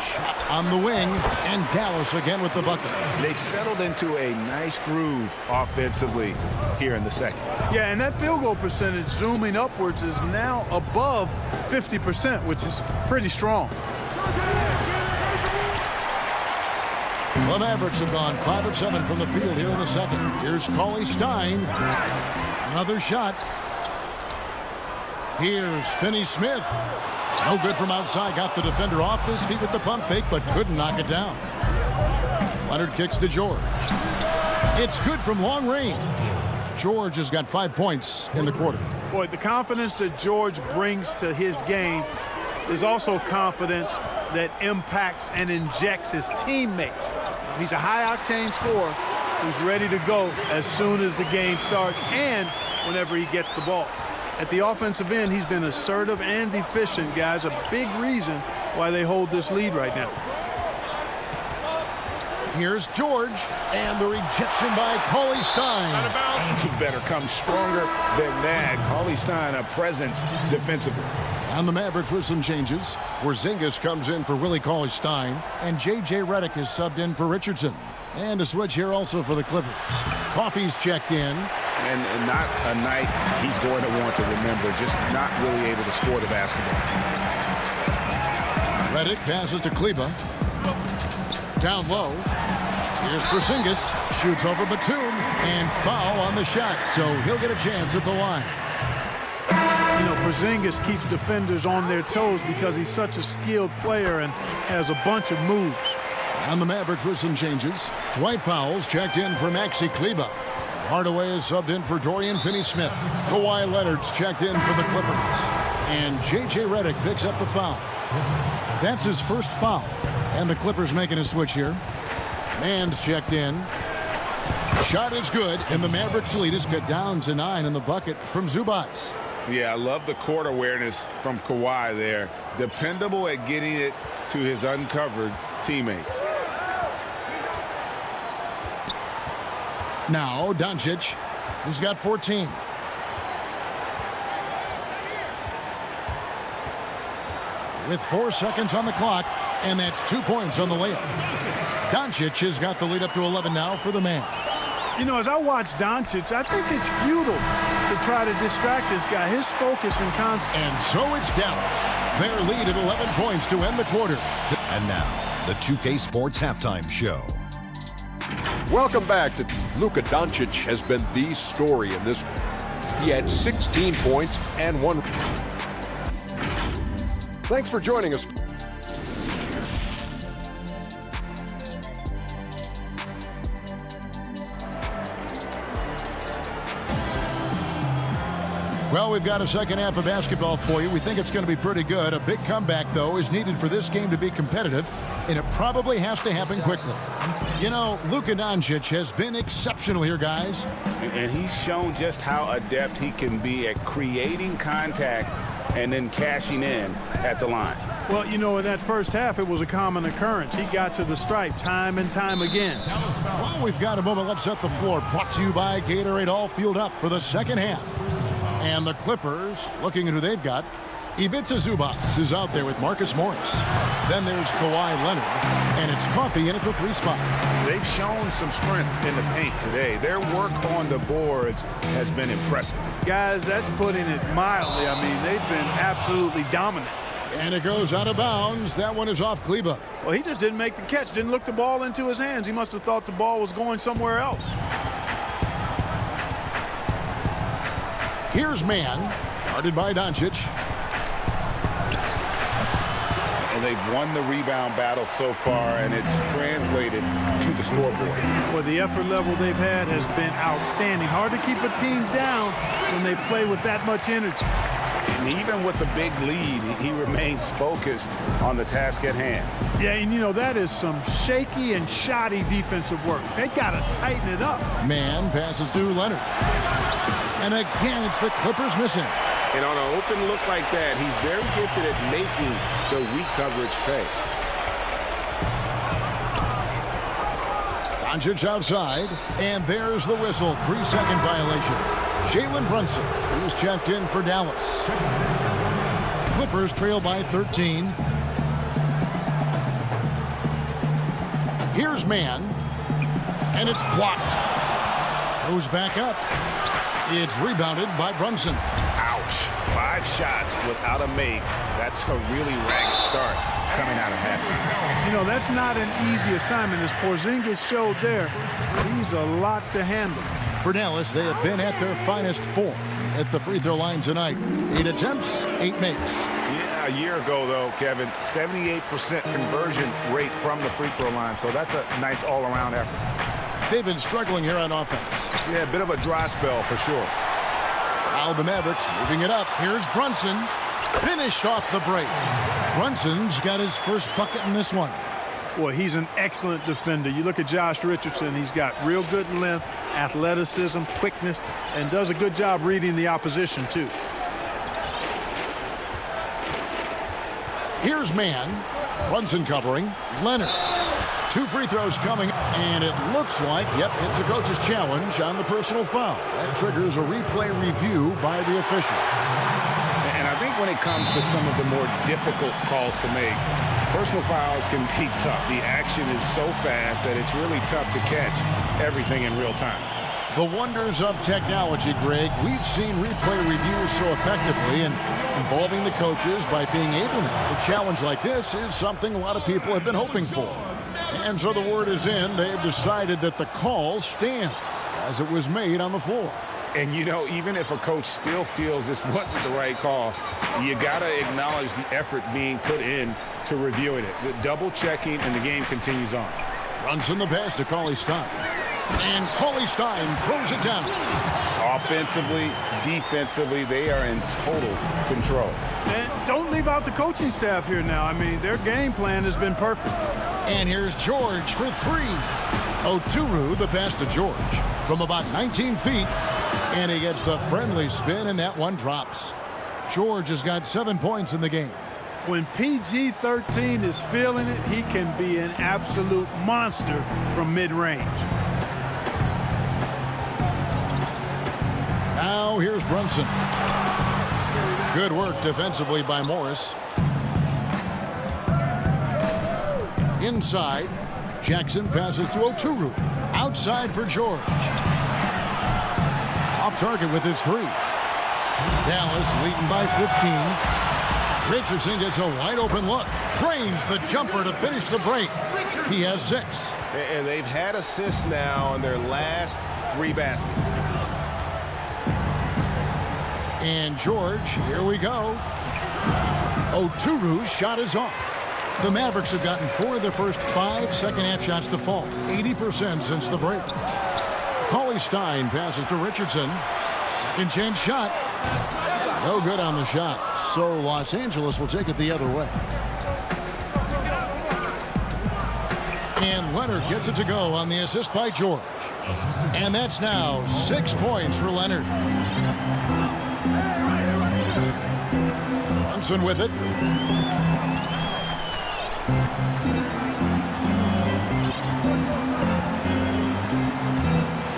Shot on the wing, and Dallas again with the bucket. They've settled into a nice groove offensively here in the second. Yeah, and that field goal percentage zooming upwards is now above 50%, which is pretty strong. The Mavericks have gone 5 of 7 from the field here in the second. Here's CLA Stein. Another shot. Here's Finney Smith. No good from outside. Got the defender off his feet with the pump fake, but couldn't knock it down. Leonard kicks to George. It's good from long range. George has got 5 points in the quarter. Boy, the confidence that George brings to his game is also confidence that impacts and injects his teammates. He's a high-octane scorer who's ready to go as soon as the game starts and whenever he gets the ball. At the offensive end, he's been assertive and efficient, guys. A big reason why they hold this lead right now. Here's George, and the rejection by CLA Stein. Out of bounds. You better come stronger than that. CLA Stein, a presence defensively. And the Mavericks with some changes. Porzingis comes in for Willie CLA Stein, and J.J. Redick is subbed in for Richardson. And a switch here also for the Clippers. Coffey's checked in. And not a night he's going to want to remember, just not really able to score the basketball. Redick passes to Kleba. Down low. Here's Porzingis. Shoots over Batum. And foul on the shot, so he'll get a chance at the line. You know, Porzingis keeps defenders on their toes because he's such a skilled player and has a bunch of moves. And the Mavericks with some changes. Dwight Powell's checked in for Maxi Kleba. Hardaway is subbed in for Dorian Finney-Smith. Kawhi Leonard's checked in for the Clippers. And J.J. Redick picks up the foul. That's his first foul. And the Clippers making a switch here. Mann's checked in. Shot is good, and the Mavericks lead is cut down to 9 in the bucket from Zubac. Yeah, I love the court awareness from Kawhi there. Dependable at getting it to his uncovered teammates. Now, Doncic, he's got 14. With 4 seconds on the clock, and that's 2 points on the layup. Doncic has got the lead up to 11 now for the Mavs. You know, as I watch Doncic, I think it's futile to try to distract this guy. His focus and concept. And so it's Dallas. Their lead at 11 points to end the quarter. And now, the 2K Sports Halftime Show. Welcome back. Luka Doncic has been the story in this one. He had 16 points and 1. Thanks for joining us. Well, we've got a second half of basketball for you. We think it's going to be pretty good. A big comeback, though, is needed for this game to be competitive, and it probably has to happen quickly. You know, Luka Doncic has been exceptional here, guys. And he's shown just how adept he can be at creating contact and then cashing in at the line. Well, you know, in that first half, it was a common occurrence. He got to the stripe time and time again. Well, we've got a moment. Let's set the floor. Brought to you by Gatorade, all fueled up for the second half. And the Clippers, looking at who they've got. Ivica Zubac is out there with Marcus Morris. Then there's Kawhi Leonard, and it's Coffey in at the 3 spot. They've shown some strength in the paint today. Their work on the boards has been impressive. Guys, that's putting it mildly. I mean, they've been absolutely dominant. And it goes out of bounds. That one is off Kleba. Well, he just didn't make the catch, didn't look the ball into his hands. He must have thought the ball was going somewhere else. Here's Mann, guarded by Doncic. And they've won the rebound battle so far, and it's translated to the scoreboard. Well, the effort level they've had has been outstanding. Hard to keep a team down when they play with that much energy. And even with the big lead, he remains focused on the task at hand. Yeah, and you know, that is some shaky and shoddy defensive work. They got to tighten it up. Mann passes to Leonard. And again, it's the Clippers missing. And on an open look like that, he's very gifted at making the weak coverage pay. Doncic outside, and there's the whistle. 3-second violation. Jalen Brunson, who's checked in for Dallas. Clippers trail by 13. Here's Mann, and it's blocked. Goes back up. It's rebounded by Brunson. Ouch. 5 shots without a make. That's a really ragged start coming out of halftime. You know, that's not an easy assignment. As Porzingis showed there, he's a lot to handle. For Dallas, they have been at their finest 4 at the free throw line tonight. 8 attempts, 8 makes. Yeah, a year ago, though, Kevin, 78% conversion rate from the free throw line. So that's a nice all-around effort. They've been struggling here on offense. Yeah, a bit of a dry spell for sure. Now the Mavericks moving it up. Here's Brunson. Finished off the break. Brunson's got his first bucket in this one. Boy, he's an excellent defender. You look at Josh Richardson, he's got real good length, athleticism, quickness, and does a good job reading the opposition, too. Here's Mann. Brunson covering. Leonard. 2 free throws coming, and it looks like, yep, it's a coach's challenge on the personal foul. That triggers a replay review by the official. And I think when it comes to some of the more difficult calls to make, personal fouls can be tough. The action is so fast that it's really tough to catch everything in real time. The wonders of technology, Greg. We've seen replay reviews so effectively, and involving the coaches by being able to. A challenge like this is something a lot of people have been hoping for. And so the word is in. They've decided that the call stands as it was made on the floor. And, you know, even if a coach still feels this wasn't the right call, you got to acknowledge the effort being put in to reviewing it. The double checking, and the game continues on. Runs in the pass to Cauley Stein. And Cauley Stein throws it down. Offensively, defensively, they are in total control. And don't leave out the coaching staff here now. I mean, their game plan has been perfect. And here's George for 3. Oturu, the pass to George from about 19 feet. And he gets the friendly spin, and that one drops. George has got 7 points in the game. When PG-13 is feeling it, he can be an absolute monster from mid-range. Now here's Brunson. Good work defensively by Morris. Inside, Jackson passes to Oturu. Outside for George. Off target with his 3. Dallas leading by 15. Richardson gets a wide open look. Drains the jumper to finish the break. He has 6. And they've had assists now in their last 3 baskets. And George, here we go. Oturu's shot is off. The Mavericks have gotten 4 of their first 5 second-half shots to fall. 80% since the break. Cauley Stein passes to Richardson. Second chance shot. No good on the shot. So Los Angeles will take it the other way. And Leonard gets it to go on the assist by George. And that's now 6 points for Leonard. Brunson with it.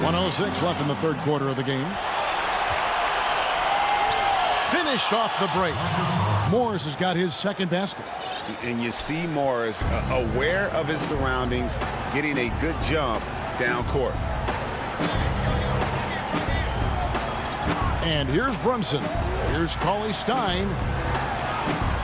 .106 left in the third quarter of the game. finished off the break. Morris has got his second basket. And you see Morris aware of his surroundings, getting a good jump down court. And here's Brunson. Here's Cauley Stein.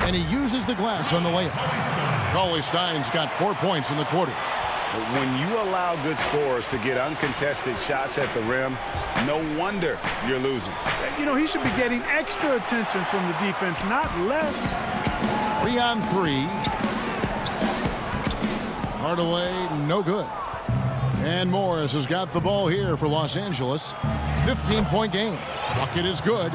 And he uses the glass on the layup. Cauley Stein's got 4 points in the quarter. When you allow good scorers to get uncontested shots at the rim, no wonder you're losing. You know, he should be getting extra attention from the defense, not less. 3 on 3. Hardaway, no good. And Morris has got the ball here for Los Angeles. 15-point game. Bucket is good.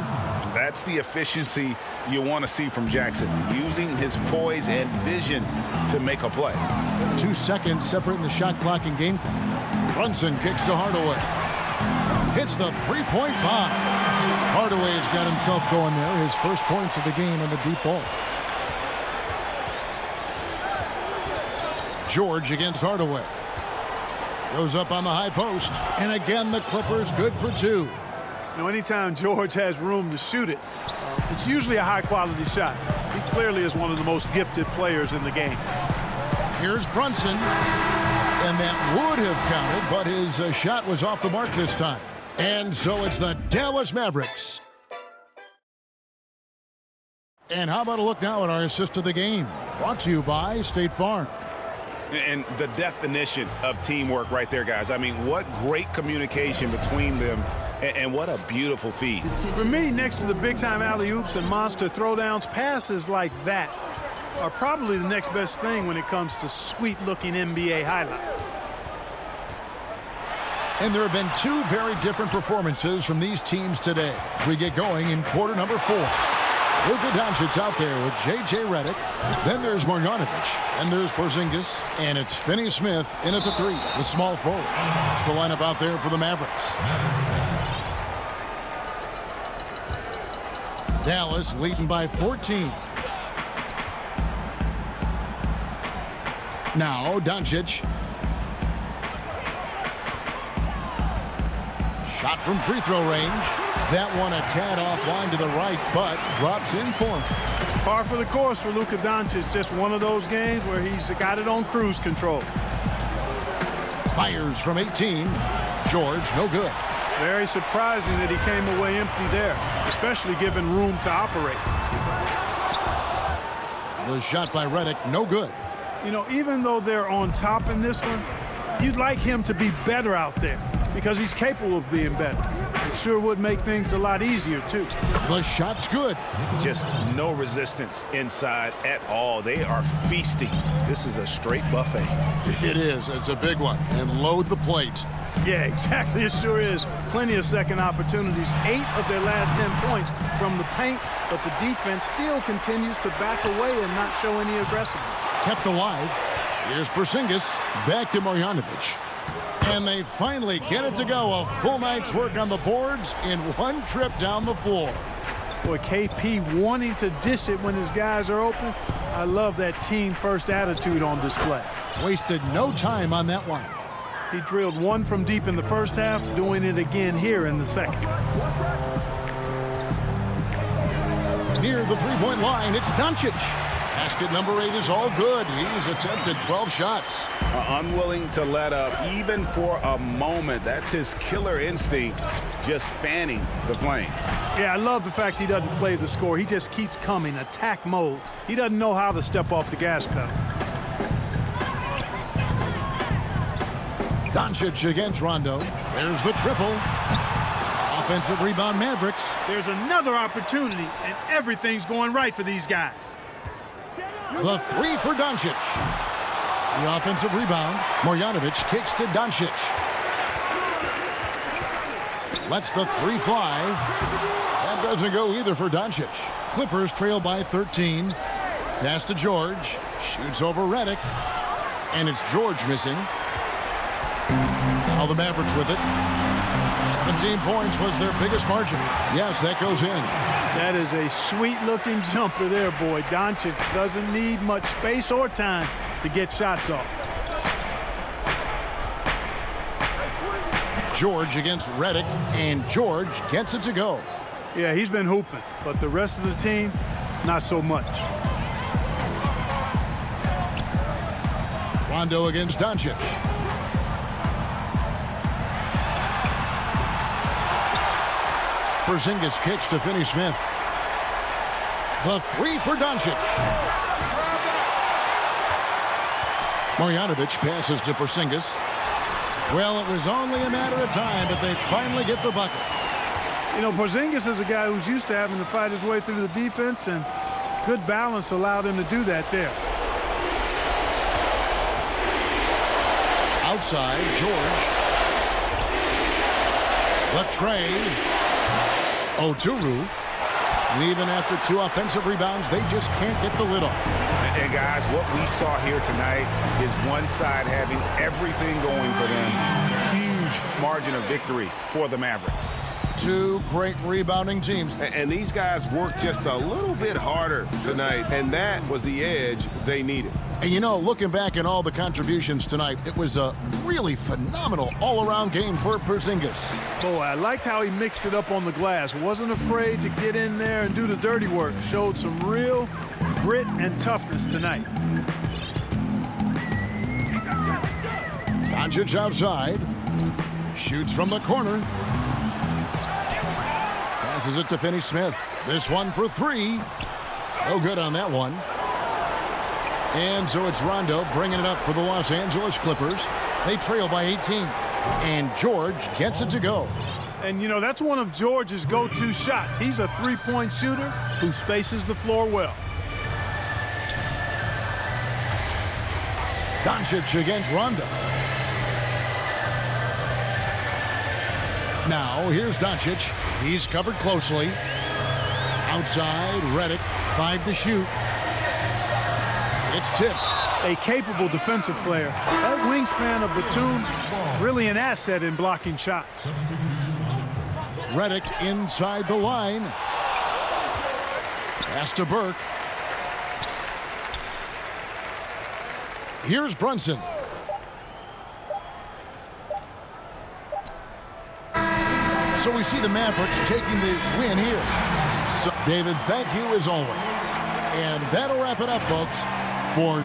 That's the efficiency you want to see from Jackson, using his poise and vision to make a play. 2 seconds separating the shot clock and game clock. Brunson kicks to Hardaway. Hits the three-point bomb. Hardaway has got himself going there. His first points of the game on the deep ball. George against Hardaway. Goes up on the high post. And again, the Clippers good for 2. You know, anytime George has room to shoot it, it's usually a high-quality shot. He clearly is one of the most gifted players in the game. Here's Brunson. And that would have counted, but his shot was off the mark this time. And so it's the Dallas Mavericks. And how about a look now at our assist of the game? Brought to you by State Farm. And the definition of teamwork right there, guys. I mean, what great communication between them, and what a beautiful feed. For me, next to the big-time alley-oops and monster throwdowns, passes like that are probably the next best thing when it comes to sweet-looking NBA highlights. And there have been 2 very different performances from these teams today as we get going in quarter number 4. Luka Doncic out there with J.J. Redick. Then there's Marjanovic. And there's Porzingis. And it's Finney-Smith in at the 3, the small forward. That's the lineup out there for the Mavericks. Dallas leading by 14. Now Doncic. Shot from free throw range. That one a tad offline to the right, but drops in for him. Par for the course for Luka Doncic. Just one of those games where he's got it on cruise control. Fires from 18. George, no good. Very surprising that he came away empty there, especially given room to operate. The shot by Redick, no good. You know, even though they're on top in this one, you'd like him to be better out there because he's capable of being better. It sure would make things a lot easier, too. The shot's good. Just no resistance inside at all. They are feasting. This is a straight buffet. It is. It's a big one. And load the plate. Yeah, exactly. It sure is. Plenty of second opportunities. 8 of their last 10 points from the paint, but the defense still continues to back away and not show any aggressiveness. Kept alive. Here's Porzingis. Back to Marjanovic. And they finally get it to go. A full night's work on the boards in one trip down the floor. Boy, KP wanting to dish it when his guys are open. I love that team-first attitude on display. Wasted no time on that one. He drilled one from deep in the first half, doing it again here in the second. Near the three-point line, it's Doncic. Basket number 8 is all good. He's attempted 12 shots. Unwilling to let up even for a moment. That's his killer instinct, just fanning the flame. Yeah, I love the fact he doesn't play the score. He just keeps coming, attack mode. He doesn't know how to step off the gas pedal. Doncic against Rondo. There's the triple. Offensive rebound, Mavericks. There's another opportunity, and everything's going right for these guys. The 3 for Doncic. The offensive rebound. Marjanovic kicks to Doncic. Lets the 3 fly. That doesn't go either for Doncic. Clippers trail by 13. Pass to George. Shoots over Redick. And it's George missing. Now the Mavericks with it. 17 points was their biggest margin. Yes, that goes in. That is a sweet-looking jumper there, boy. Doncic doesn't need much space or time to get shots off. George against Redick, and George gets it to go. Yeah, he's been hooping, but the rest of the team, not so much. Rondo against Doncic. Porzingis kicks to Finney Smith. The three for Doncic. Marjanovic passes to Porzingis. Well, it was only a matter of time, but they finally get the bucket. You know, Porzingis is a guy who's used to having to fight his way through the defense, and good balance allowed him to do that there. Outside, George. Latrey. Oturu. And even after 2 offensive rebounds, they just can't get the lid off. And guys, what we saw here tonight is one side having everything going for them. Huge margin of victory for the Mavericks. 2 great rebounding teams. And these guys worked just a little bit harder tonight, and that was the edge they needed. And you know, looking back at all the contributions tonight, it was a really phenomenal all-around game for Porzingis. Boy, I liked how he mixed it up on the glass. Wasn't afraid to get in there and do the dirty work. Showed some real grit and toughness tonight. Doncic outside. Shoots from the corner. Passes it to Finney Smith. This one for 3. No good on that one. And so it's Rondo bringing it up for the Los Angeles Clippers. They trail by 18. And George gets it to go. And, you know, that's one of George's go-to shots. He's a three-point shooter who spaces the floor well. Doncic against Rondo. Now, here's Doncic. He's covered closely. Outside, Redick, 5 to shoot. It's tipped. A capable defensive player. That wingspan of Batum, really an asset in blocking shots. Redick inside the line. Pass to Burke. Here's Brunson. So we see the Mavericks taking the win here. So, David, thank you as always. And that'll wrap it up, folks, for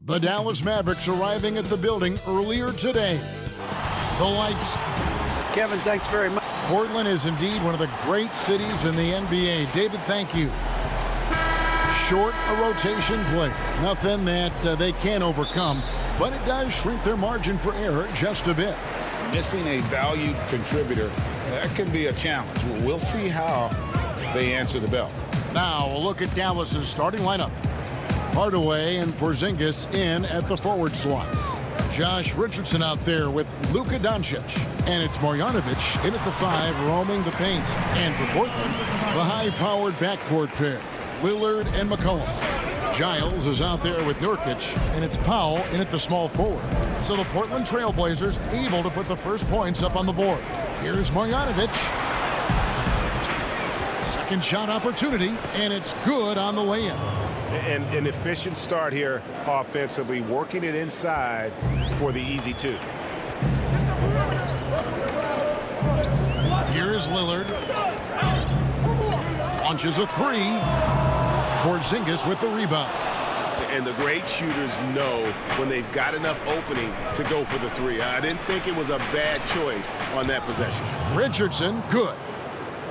The Dallas Mavericks arriving at the building earlier today. The lights. Kevin, thanks very much. Portland is indeed one of the great cities in the NBA. David, thank you. Short a rotation play. Nothing that they can't overcome, but it does shrink their margin for error just a bit. Missing a valued contributor, that can be a challenge. We'll see how they answer the bell. Now a look at Dallas's starting lineup. Hardaway and Porzingis in at the forward slots. Josh Richardson out there with Luka Doncic. And it's Marjanovic in at the 5, roaming the paint. And for Portland, the high-powered backcourt pair, Lillard and McCollum. Giles is out there with Nurkic, and it's Powell in at the small forward. So the Portland Trailblazers able to put the first points up on the board. Here's Marjanovic. Second shot opportunity, and it's good on the way-in. An efficient start here offensively, working it inside for the easy two. Here is Lillard. Launches a three. Porzingis with the rebound. And the great shooters know when they've got enough opening to go for the three. I didn't think it was a bad choice on that possession. Richardson, good.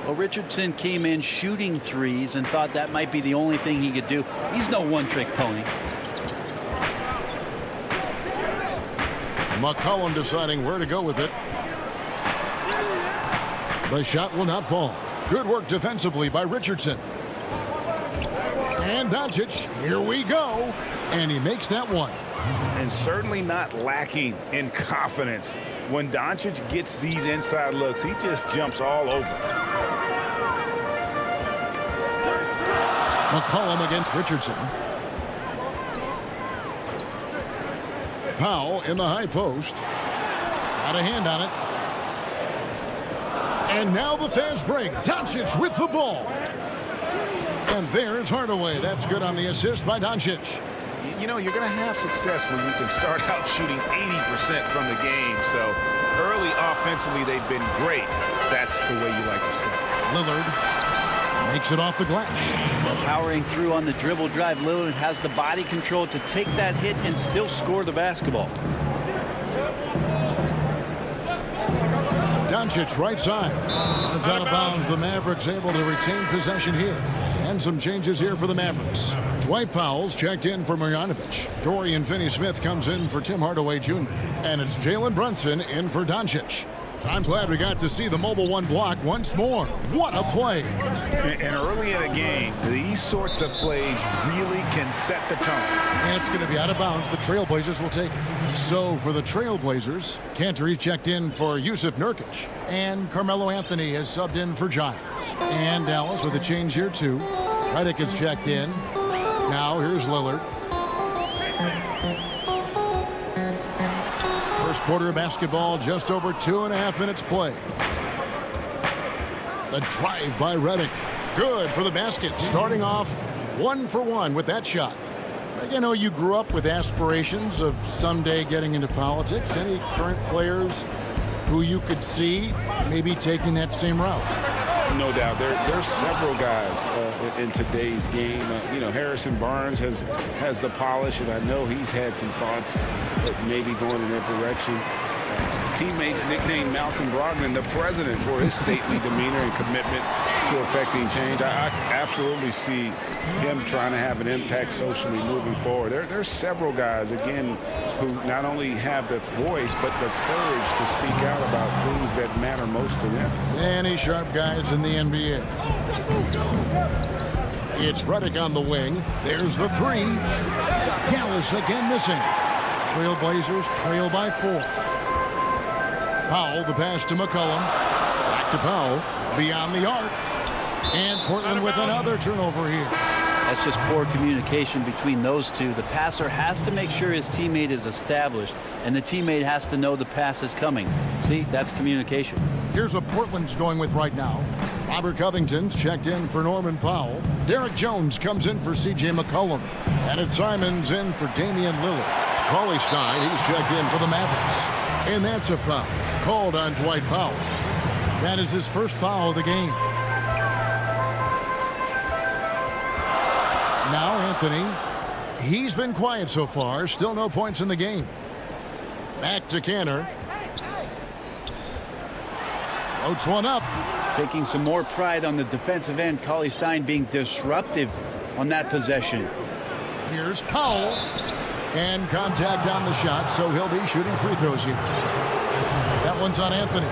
Well, Richardson came in shooting threes and thought that might be the only thing he could do. He's no one-trick pony. McCollum deciding where to go with it. The shot will not fall. Good work defensively by Richardson. And Doncic, here we go. And he makes that one. And certainly not lacking in confidence. When Doncic gets these inside looks, he just jumps all over. McCollum against Richardson. Powell in the high post. Got a hand on it. And now the fast break. Doncic with the ball. And there's Hardaway. That's good on the assist by Doncic. You know, you're going to have success when you can start out shooting 80% from the game. So early offensively, they've been great. That's the way you like to start. Lillard makes it off the glass. Well, powering through on the dribble drive, Lillard has the body control to take that hit and still score the basketball. Doncic right side. It's out of bounds. The Mavericks able to retain possession here. And some changes here for the Mavericks. Dwight Powell's checked in for Marjanovic. Dorian Finney-Smith comes in for Tim Hardaway Jr. And it's Jalen Brunson in for Doncic. I'm glad we got to see the mobile one block once more. What a play. And early in a game, these sorts of plays really can set the tone. And it's going to be out of bounds. The Trailblazers will take it. So for the Trailblazers, Cantor checked in for Yusuf Nurkic. And Carmelo Anthony has subbed in for Giles. And Dallas with a change here too. Redick has checked in. Now here's Lillard. First quarter of basketball, just over 2.5 minutes play. The drive by Redick. Good for the basket. Starting off 1 for 1 with that shot. You know, you grew up with aspirations of someday getting into politics. Any current players who you could see maybe taking that same route? No doubt. There's several guys in today's game. You know, Harrison Barnes has the polish, and I know he's had some thoughts that maybe going in that direction. Teammates nicknamed Malcolm Brogdon the president for his stately demeanor and commitment to affecting change. I absolutely see him trying to have an impact socially moving forward. There's several guys, again, who not only have the voice, but the courage to speak out about things that matter most to them. Any sharp guys in the NBA. It's Redick on the wing. There's the three. Dallas again missing. Trailblazers trail by 4. Powell, the pass to McCollum. Back to Powell. Beyond the arc. And Portland with another turnover here. That's just poor communication between those two. The passer has to make sure his teammate is established, and the teammate has to know the pass is coming. See, that's communication. Here's what Portland's going with right now. Robert Covington's checked in for Norman Powell. Derek Jones comes in for C.J. McCollum. And it's Simons in for Damian Lillard. Cauley Stein, he's checked in for the Mavericks. And that's a foul called on Dwight Powell. That is his first foul of the game. Now Anthony, he's been quiet so far. Still no points in the game. Back to Cantor. Floats one up. Taking some more pride on the defensive end. Cauley Stein being disruptive on that possession. Here's Powell. And contact on the shot, so he'll be shooting free throws here. That one's on Anthony.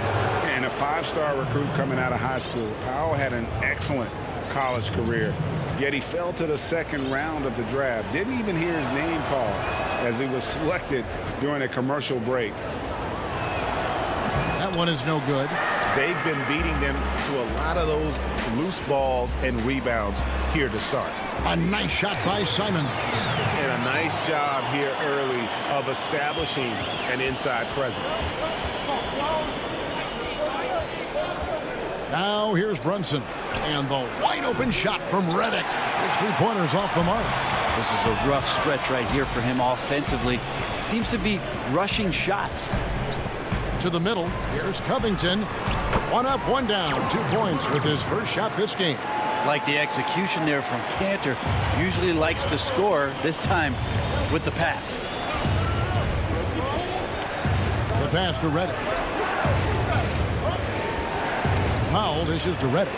And a 5-star recruit coming out of high school. Powell had an excellent college career, yet he fell to the second round of the draft. Didn't even hear his name called as he was selected during a commercial break. That one is no good. They've been beating them to a lot of those loose balls and rebounds here to start. A nice shot by Simons. And a nice job here early of establishing an inside presence. Now here's Brunson. And the wide open shot from Redick. His 3-pointers off the mark. This is a rough stretch right here for him offensively. Seems to be rushing shots. To the middle, here's Covington. 1 up, 1 down. 2 points with his first shot this game. Like the execution there from Cantor. Usually likes to score, this time with the pass. The pass to Redick. Powell dishes to Redick.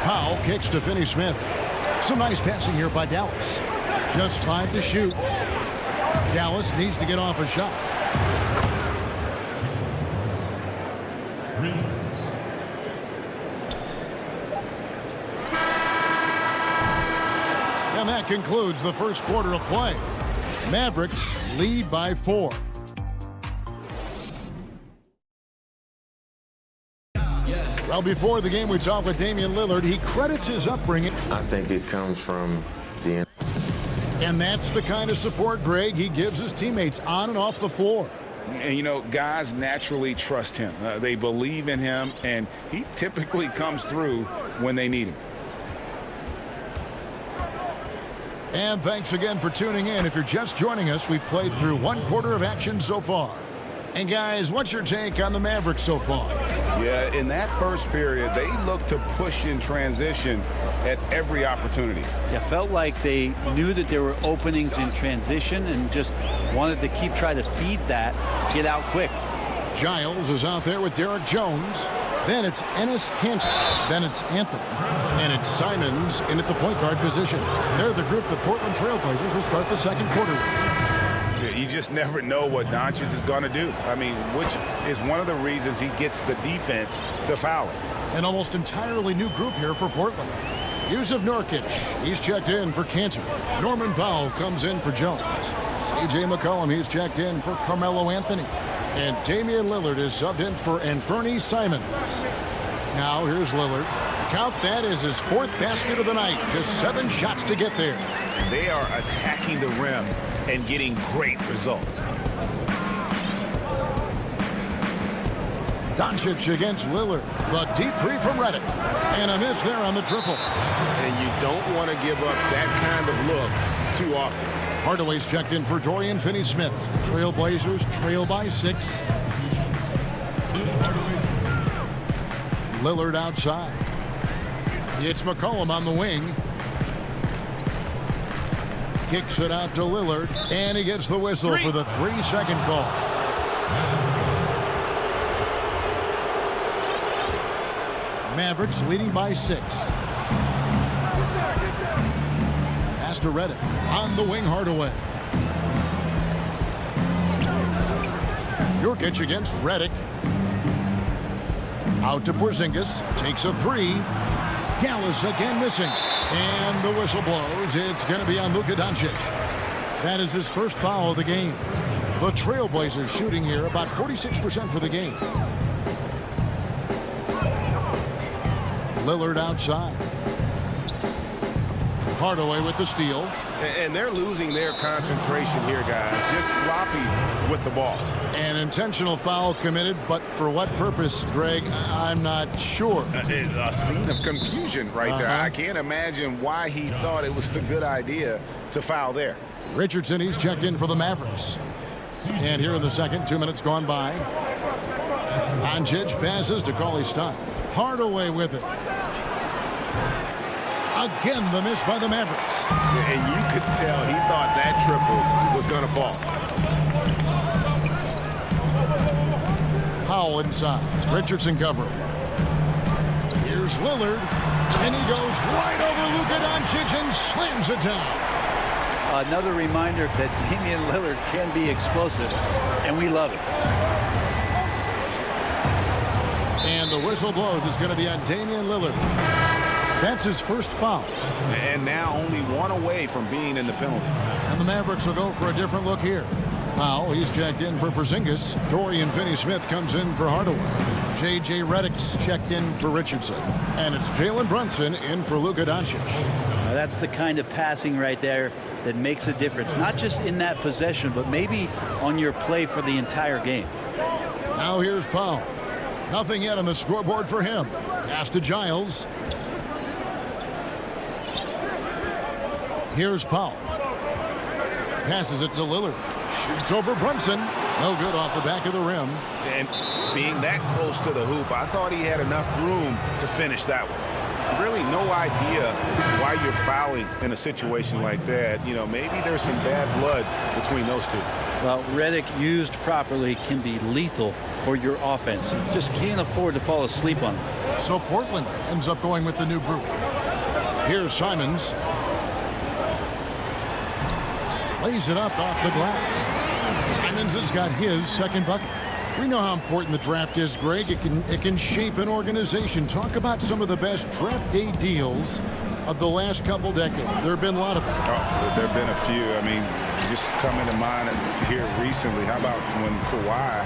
Powell kicks to Finney-Smith. Some nice passing here by Dallas. Just 5 to shoot. Dallas needs to get off a shot. And that concludes the first quarter of play. Mavericks lead by 4. Well, before the game, we talked with Damian Lillard. He credits his upbringing. I think it comes from the... And that's the kind of support, Greg, he gives his teammates on and off the floor. And, you know, guys naturally trust him. They believe in him, and he typically comes through when they need him. And thanks again for tuning in. If you're just joining us, we've played through 1 quarter of action so far. And guys, what's your take on the Mavericks so far? Yeah, in that first period, they looked to push in transition at every opportunity. Yeah, felt like they knew that there were openings in transition and just wanted to keep trying to feed that, get out quick. Giles is out there with Derek Jones. Then it's Enes Kanter. Then it's Anthony. And it's Simons in at the point guard position. They're the group the Portland Trailblazers will start the second quarter with. You just never know what Doncic is going to do. I mean, which is one of the reasons he gets the defense to foul him. An almost entirely new group here for Portland. Yusuf Nurkic, he's checked in for Cantor. Norman Powell comes in for Jones. C.J. McCollum, he's checked in for Carmelo Anthony. And Damian Lillard is subbed in for Anthony Simons. Now here's Lillard. Count that as his 4th basket of the night. Just 7 shots to get there. They are attacking the rim and getting great results. Doncic against Lillard. The deep three from Redick. And a miss there on the triple. And you don't want to give up that kind of look too often. Hardaway's checked in for Dorian Finney-Smith. Trailblazers trail by 6. Lillard outside. It's McCollum on the wing. Kicks it out to Lillard, and he gets the whistle for the 3-second call. Mavericks leading by 6. Pass to Redick. On the wing, Hardaway. Nurkic against Redick. Out to Porzingis. Takes a 3. Dallas again missing. And the whistle blows. It's going to be on Luka Doncic. That is his first foul of the game. The Trailblazers shooting here about 46% for the game. Lillard outside. Hardaway with the steal. And they're losing their concentration here, guys. Just sloppy with the ball. An intentional foul committed, but for what purpose, Greg, I'm not sure. A scene of confusion right there. I can't imagine why he thought it was a good idea to foul there. Richardson, he's checked in for the Mavericks. And here in the second, 2 minutes gone by. Doncic passes to Cauley Stein. Hardaway with it. Again, the miss by the Mavericks. And you could tell he thought that triple was going to fall. Powell inside. Richardson covering. Here's Lillard. And he goes right over Luka Doncic and slams it down. Another reminder that Damian Lillard can be explosive, and we love it. And the whistle blows. It's going to be on Damian Lillard. That's his first foul. And now only 1 away from being in the penalty. And the Mavericks will go for a different look here. Powell, he's checked in for Porzingis. Dorian Finney-Smith comes in for Hardaway. J.J. Redick's checked in for Richardson. And it's Jalen Brunson in for Luka Doncic. That's the kind of passing right there that makes a difference. Not just in that possession, but maybe on your play for the entire game. Now here's Powell. Nothing yet on the scoreboard for him. Pass to Giles. Here's Powell. Passes it to Lillard. Shoots over Brunson. No good off the back of the rim. And being that close to the hoop, I thought he had enough room to finish that one. Really no idea why you're fouling in a situation like that. You know, maybe there's some bad blood between those two. Well, Redick used properly can be lethal for your offense. You just can't afford to fall asleep on him. So Portland ends up going with the new group. Here's Simons. Lays it up off the glass. Simons has got his second bucket. We know how important the draft is, Greg. It can shape an organization. Talk about some of the best draft day deals of the last couple decades. There have been a lot of them. Oh, there have been a few. I mean, just coming to mind here recently. How about when Kawhi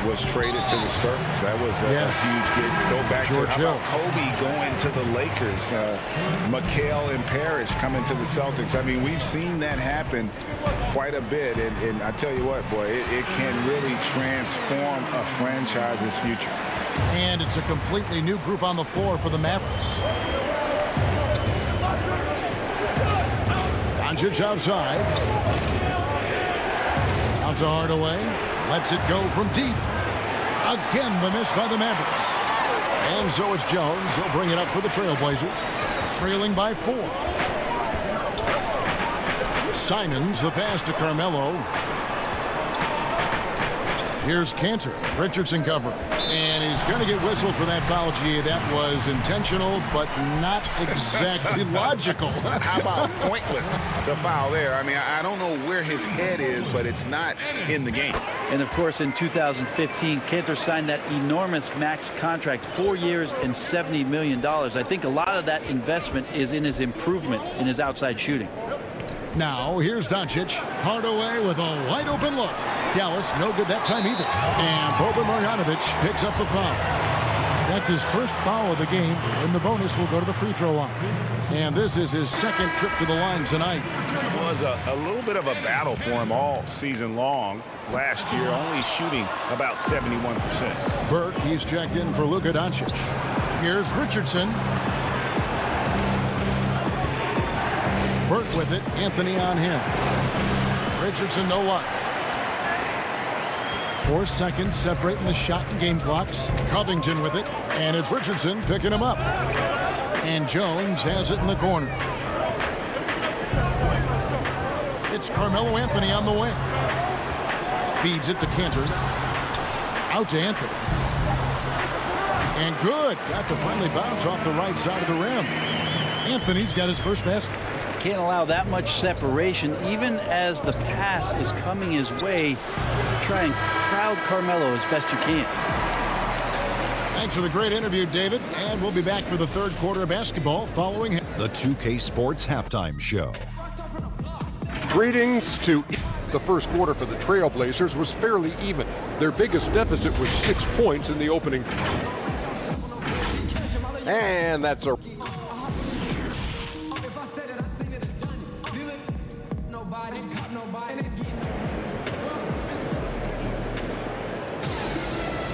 was traded to the Spurs? That was a huge get. Go back George to Hill. Kobe going to the Lakers. McHale and Parrish coming to the Celtics. I mean, we've seen that happen quite a bit. And I tell you what, boy, it can really transform a franchise's future. And it's a completely new group on the floor for the Mavericks. Doncic outside. Out to Hardaway. Lets it go from deep. Again, the miss by the Mavericks. And so it's Jones. He'll bring it up for the Trailblazers. Trailing by 4. Simons, the pass to Carmelo. Here's Cantor. Richardson covering. And he's going to get whistled for that foul, G. That was intentional, but not exactly logical. How about pointless to foul there? I mean, I don't know where his head is, but it's not in the game. And, of course, in 2015, Cantor signed that enormous max contract, 4 years and $70 million. I think a lot of that investment is in his improvement in his outside shooting. Now, here's Doncic. Hardaway with a wide-open look. Dallas, no good that time either. And Boban Marjanovic picks up the foul. That's his first foul of the game, and the bonus will go to the free throw line. And this is his second trip to the line tonight. It was a little bit of a battle for him all season long. Last year, only shooting about 71%. Burke, he's checked in for Luka Doncic. Here's Richardson. Burke with it. Anthony on him. Richardson, no luck. 4 seconds separating the shot and game clocks. Covington with it. And it's Richardson picking him up. And Jones has it in the corner. It's Carmelo Anthony on the wing. Feeds it to Cantor. Out to Anthony. And good. Got to finally bounce off the right side of the rim. Anthony's got his first basket. Can't allow that much separation, even as the pass is coming his way. Try and crowd Carmelo as best you can. Thanks for the great interview, David. And we'll be back for the third quarter of basketball following The 2K Sports Halftime Show. Greetings to the first quarter for the Trailblazers was fairly even. Their biggest deficit was 6 points in the opening. And that's a...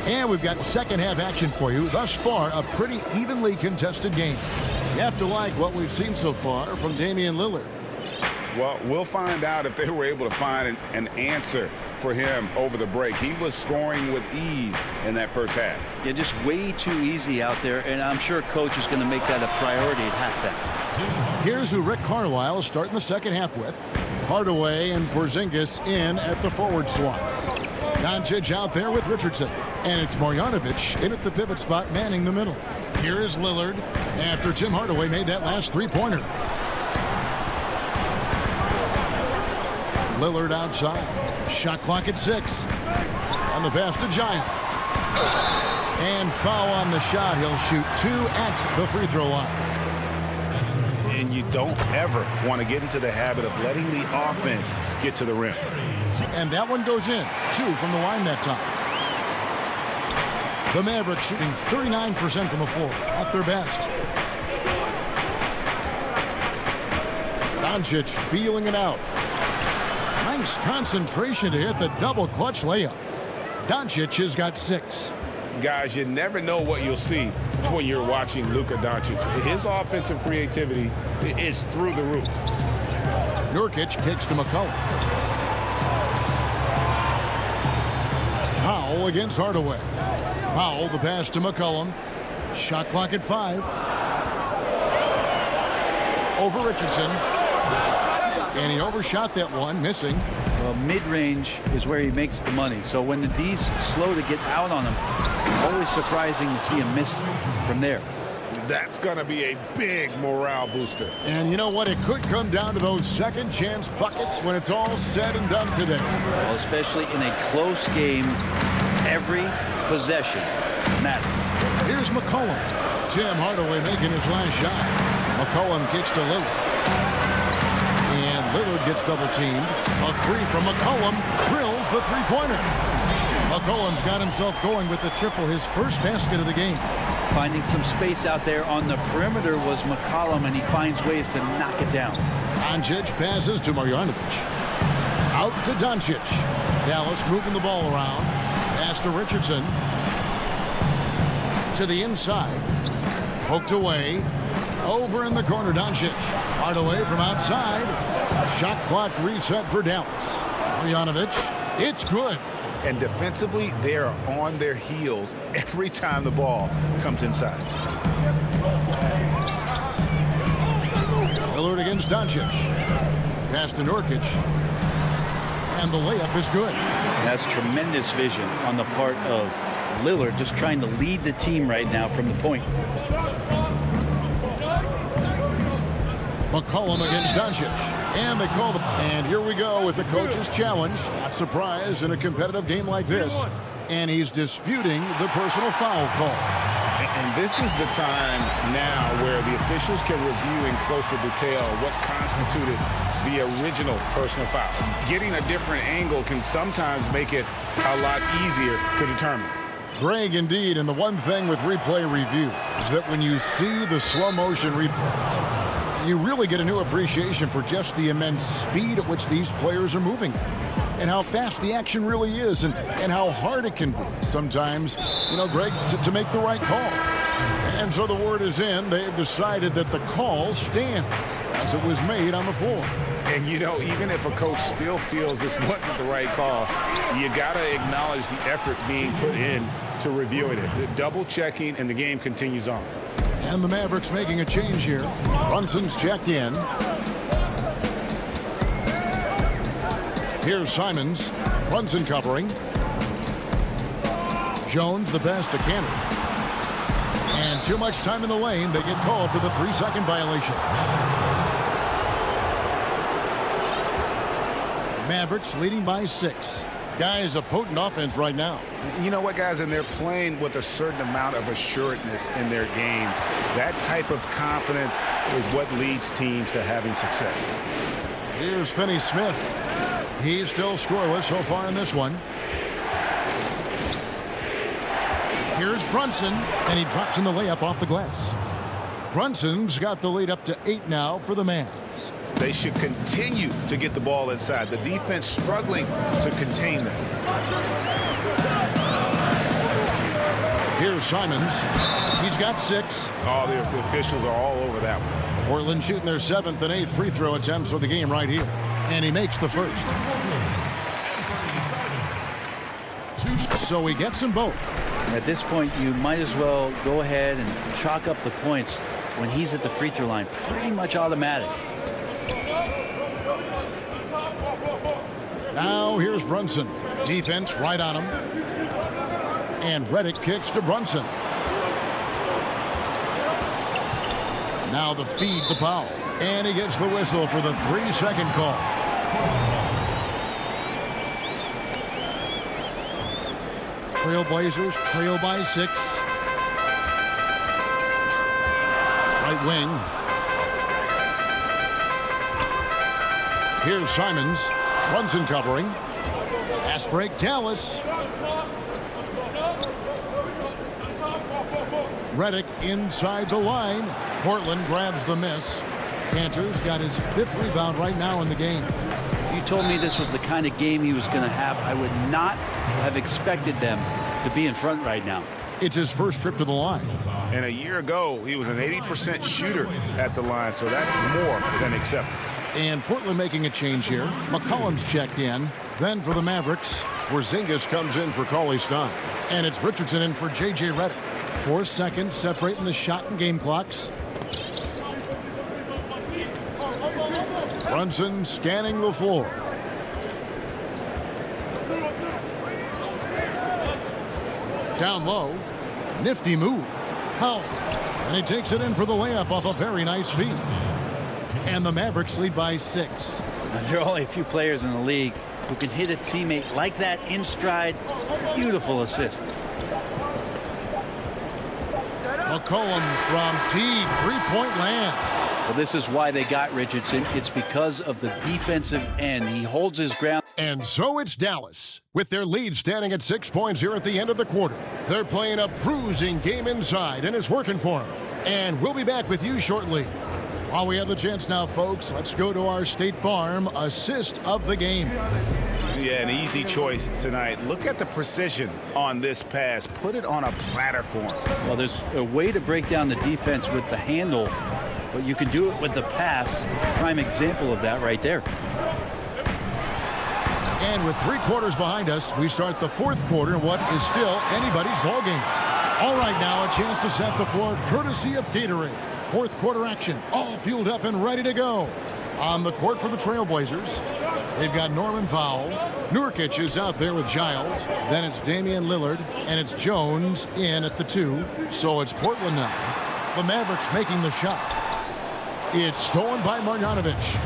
And we've got second half action for you. Thus far, a pretty evenly contested game. You have to like what we've seen so far from Damian Lillard. Well, we'll find out if they were able to find an answer for him over the break. He was scoring with ease in that first half. Yeah, just way too easy out there, and I'm sure coach is going to make that a priority at halftime. Here's who Rick Carlisle is starting the second half with. Hardaway and Porzingis in at the forward slots. Doncic out there with Richardson. And it's Marjanovic in at the pivot spot, manning the middle. Here is Lillard after Tim Hardaway made that last three-pointer. Lillard outside. Shot clock at 6. On the pass to Giant. And foul on the shot. He'll shoot 2 at the free throw line. And you don't ever want to get into the habit of letting the offense get to the rim. And that one goes in. 2 from the line that time. The Mavericks shooting 39% from the floor. At their best. Doncic feeling it out. Nice concentration to hit the double clutch layup. Doncic has got 6. guys, you never know what you'll see when you're watching Luka Doncic. His offensive creativity is through the roof. Nurkic kicks to McCollum. Powell against Hardaway. Powell, the pass to McCollum. Shot clock at 5. Over Richardson. And he overshot that one, missing. Well, mid-range is where he makes the money. So when the D's slow to get out on him, always surprising to see him miss from there. That's going to be a big morale booster. And you know what? It could come down to those second chance buckets when it's all said and done today. Well, especially in a close game, every possession matters. Here's McCollum. Tim Hardaway making his last shot. McCollum kicks to Lillard. And Lillard gets double teamed. A 3 from McCollum drills the three-pointer. McCollum's got himself going with the triple, his first basket of the game. Finding some space out there on the perimeter was McCollum, and he finds ways to knock it down. Doncic passes to Marjanovic. Out to Doncic. Dallas moving the ball around. Pass to Richardson. To the inside. Poked away. Over in the corner, Doncic. Hardaway from outside. Shot clock reset for Dallas. Marjanovic. It's good. And defensively, they are on their heels every time the ball comes inside. Lillard against Doncic. Pass to Nurkic. And the layup is good. That's tremendous vision on the part of Lillard, just trying to lead the team right now from the point. McCollum against Doncic. And they call the... And here we go with the coach's challenge. Not surprised in a competitive game like this. And he's disputing the personal foul call. And this is the time now where the officials can review in closer detail what constituted the original personal foul. Getting a different angle can sometimes make it a lot easier to determine. Greg, indeed, and the one thing with replay review is that when you see the slow motion replay, you really get a new appreciation for just the immense speed at which these players are moving and how fast the action really is and how hard it can be sometimes, you know, Greg, to make the right call. And so the word is in. They've decided that the call stands as it was made on the floor. And, you know, even if a coach still feels this wasn't the right call, you got to acknowledge the effort being put in to reviewing it. The double checking, and the game continues on. And the Mavericks making a change here. Brunson's checked in. Here's Simons. Brunson covering. Jones the pass to Cannon. And too much time in the lane. They get called for the 3-second violation. Mavericks leading by 6. Guys, a potent offense right now. You know what, guys? And they're playing with a certain amount of assuredness in their game. That type of confidence is what leads teams to having success. Here's Finney-Smith. He's still scoreless so far in this one. Here's Brunson, and he drops in the layup off the glass. Brunson's got the lead up to 8 now for the Mavs. They should continue to get the ball inside. The defense struggling to contain them. Here's Simons. He's got 6. Oh, the officials are all over that one. Portland shooting their 7th and 8th free throw attempts for the game right here. And he makes the first. So he gets them both. At this point, you might as well go ahead and chalk up the points when he's at the free throw line. Pretty much automatic. Now here's Brunson. Defense right on him. And Redick kicks to Brunson. Now the feed to Powell. And he gets the whistle for the 3-second call. Trailblazers trail by 6. Right wing. Here's Simons. Brunson covering. Pass break, Dallas. Redick inside the line. Portland grabs the miss. Cantor's got his 5th rebound right now in the game. If you told me this was the kind of game he was going to have, I would not have expected them to be in front right now. It's his first trip to the line. And a year ago, he was an 80% shooter at the line, so that's more than acceptable. And Portland making a change here. McCollum's checked in. Then for the Mavericks, Porzingis comes in for Cauley Stein. And it's Richardson in for J.J. Redick. 4 seconds separating the shot and game clocks. Brunson scanning the floor. Down low. Nifty move. Powell. And he takes it in for the layup off a very nice feed. And the Mavericks lead by 6. Now, there are only a few players in the league who can hit a teammate like that in stride. Beautiful assist. McCollum from deep three-point land. Well, this is why they got Richardson. It's because of the defensive end. He holds his ground. And so it's Dallas, with their lead standing at 6 points here at the end of the quarter. They're playing a bruising game inside, and it's working for them. And we'll be back with you shortly. While we have the chance now, folks, let's go to our State Farm assist of the game. Yeah, an easy choice tonight. Look at the precision on this pass. Put it on a platter for him. Well, there's a way to break down the defense with the handle, but you can do it with the pass. Prime example of that right there. And with 3 quarters behind us, we start the 4th quarter in what is still anybody's ballgame. All right, now a chance to set the floor courtesy of Gatorade. 4th quarter action, all fueled up and ready to go. On the court for the Trailblazers, they've got Norman Powell. Nurkic is out there with Giles. Then it's Damian Lillard, and it's Jones in at the 2. So it's Portland now. The Mavericks making the shot. It's stolen by Marjanovic.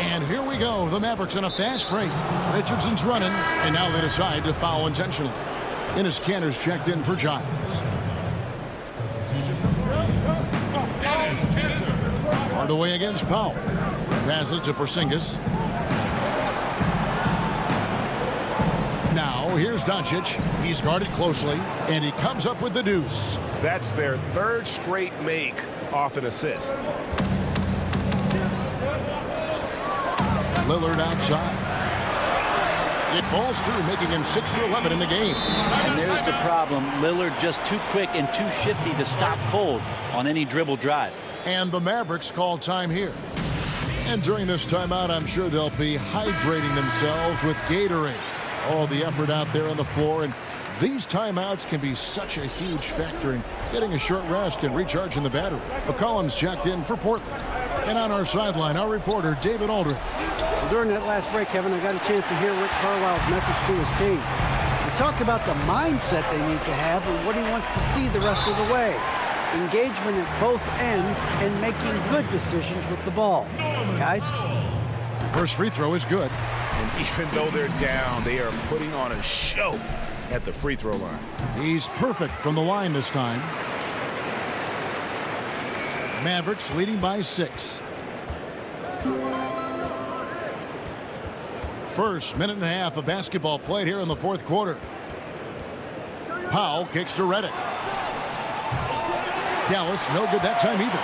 And here we go. The Mavericks in a fast break. Richardson's running, and now they decide to foul intentionally. Enes Kanter's checked in for Giles. Hardaway against Powell. Passes to Porzingis. Now here's Doncic. He's guarded closely, and he comes up with the deuce. That's their 3rd straight make off an assist. Lillard outside. It falls through, making him 6 for 11 in the game. And there's the problem. Lillard just too quick and too shifty to stop cold on any dribble drive. And the Mavericks call time here. And during this timeout, I'm sure they'll be hydrating themselves with Gatorade. All the effort out there on the floor. And these timeouts can be such a huge factor in getting a short rest and recharging the battery. McCollum's checked in for Portland. And on our sideline, our reporter, David Aldridge. During that last break, Kevin, I got a chance to hear Rick Carlisle's message to his team. He talked about the mindset they need to have and what he wants to see the rest of the way. Engagement at both ends and making good decisions with the ball. Guys? First free throw is good. And even though they're down, they are putting on a show at the free throw line. He's perfect from the line this time. Mavericks leading by 6. First minute and a half of basketball played here in the 4th quarter. Powell kicks to Redick. Dallas no good that time either.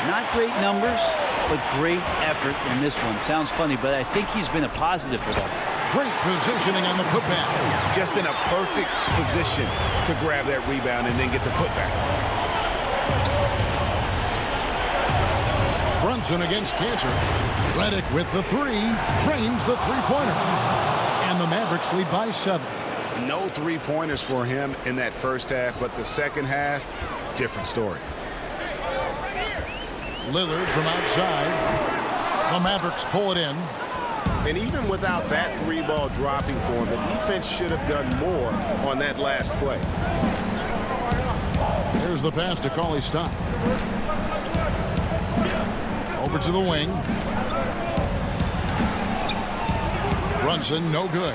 Not great numbers, but great effort in this one. Sounds funny, but I think he's been a positive for them. Great positioning on the putback. Just in a perfect position to grab that rebound and then get the putback. Brunson against Kanter. Redick with the 3. Drains the three-pointer. And the Mavericks lead by 7. No three-pointers for him in that first half, but the second half, different story. Lillard from outside. The Mavericks pull it in. And even without that 3-ball dropping for him, the defense should have done more on that last play. Here's the pass to Cauley Stein. Over to the wing. Brunson, no good.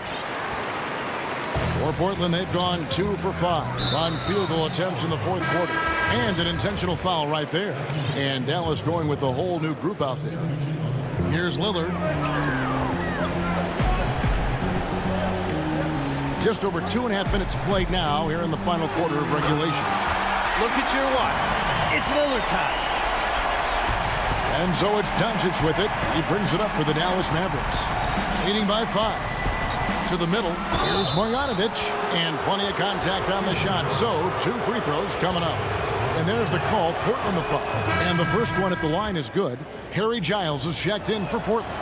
For Portland, they've gone 2 for 5 on field goal attempts in the 4th quarter. And an intentional foul right there. And Dallas going with a whole new group out there. Here's Lillard. Just over 2.5 minutes played now here in the final quarter of regulation. Look at your watch. It's Lillard time. And so it's Doncic with it. He brings it up for the Dallas Mavericks. Leading by 5. To the middle. Here's Marjanovic. And plenty of contact on the shot. So 2 free throws coming up. And there's the call. Portland the foul. And the first one at the line is good. Harry Giles is checked in for Portland.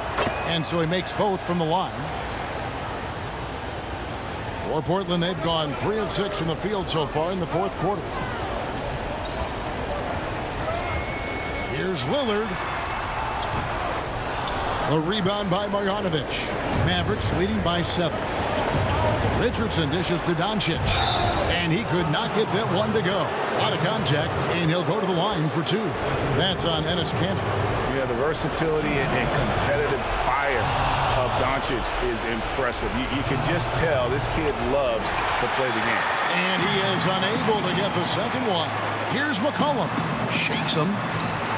And so he makes both from the line. For Portland, they've gone 3 of 6 from the field so far in the fourth quarter. Here's Lillard. The rebound by Marjanovic. Mavericks leading by 7. Richardson dishes to Doncic. And he could not get that one to go. Out of contact, and he'll go to the line for 2. That's on Enes Kanter. Yeah, the versatility and competitive fire of Doncic is impressive. You can just tell this kid loves to play the game. And he is unable to get the second one. Here's McCollum. Shakes him.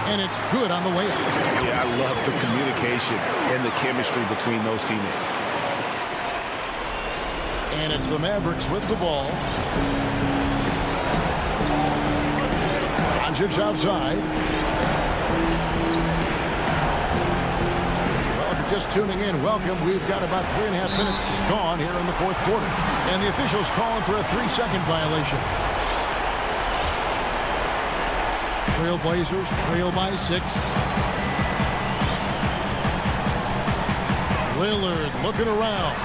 And it's good on the way up. Yeah, I love the communication and the chemistry between those teammates. And it's the Mavericks with the ball. Doncic outside. Well, if you're just tuning in, welcome. We've got about 3.5 minutes gone here in the fourth quarter. And the officials calling for a 3-second violation. Trailblazers trail by 6. Lillard looking around.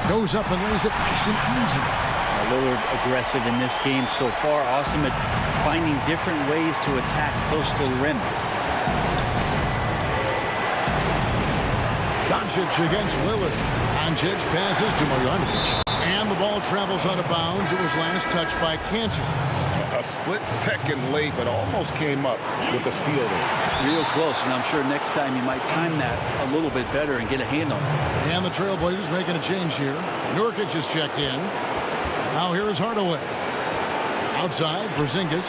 Goes up and lays it nice and easy. Lillard aggressive in this game so far. Awesome at finding different ways to attack close to the rim. Doncic against Lillard. Doncic passes to Marjanovic. And the ball travels out of bounds. It was last touched by Kanter. A split second late, but almost came up with a steal there. Real close, and I'm sure next time you might time that a little bit better and get a hand on it. And the Trailblazers making a change here. Nurkic is checked in. Now here is Hardaway. Outside, Porzingis.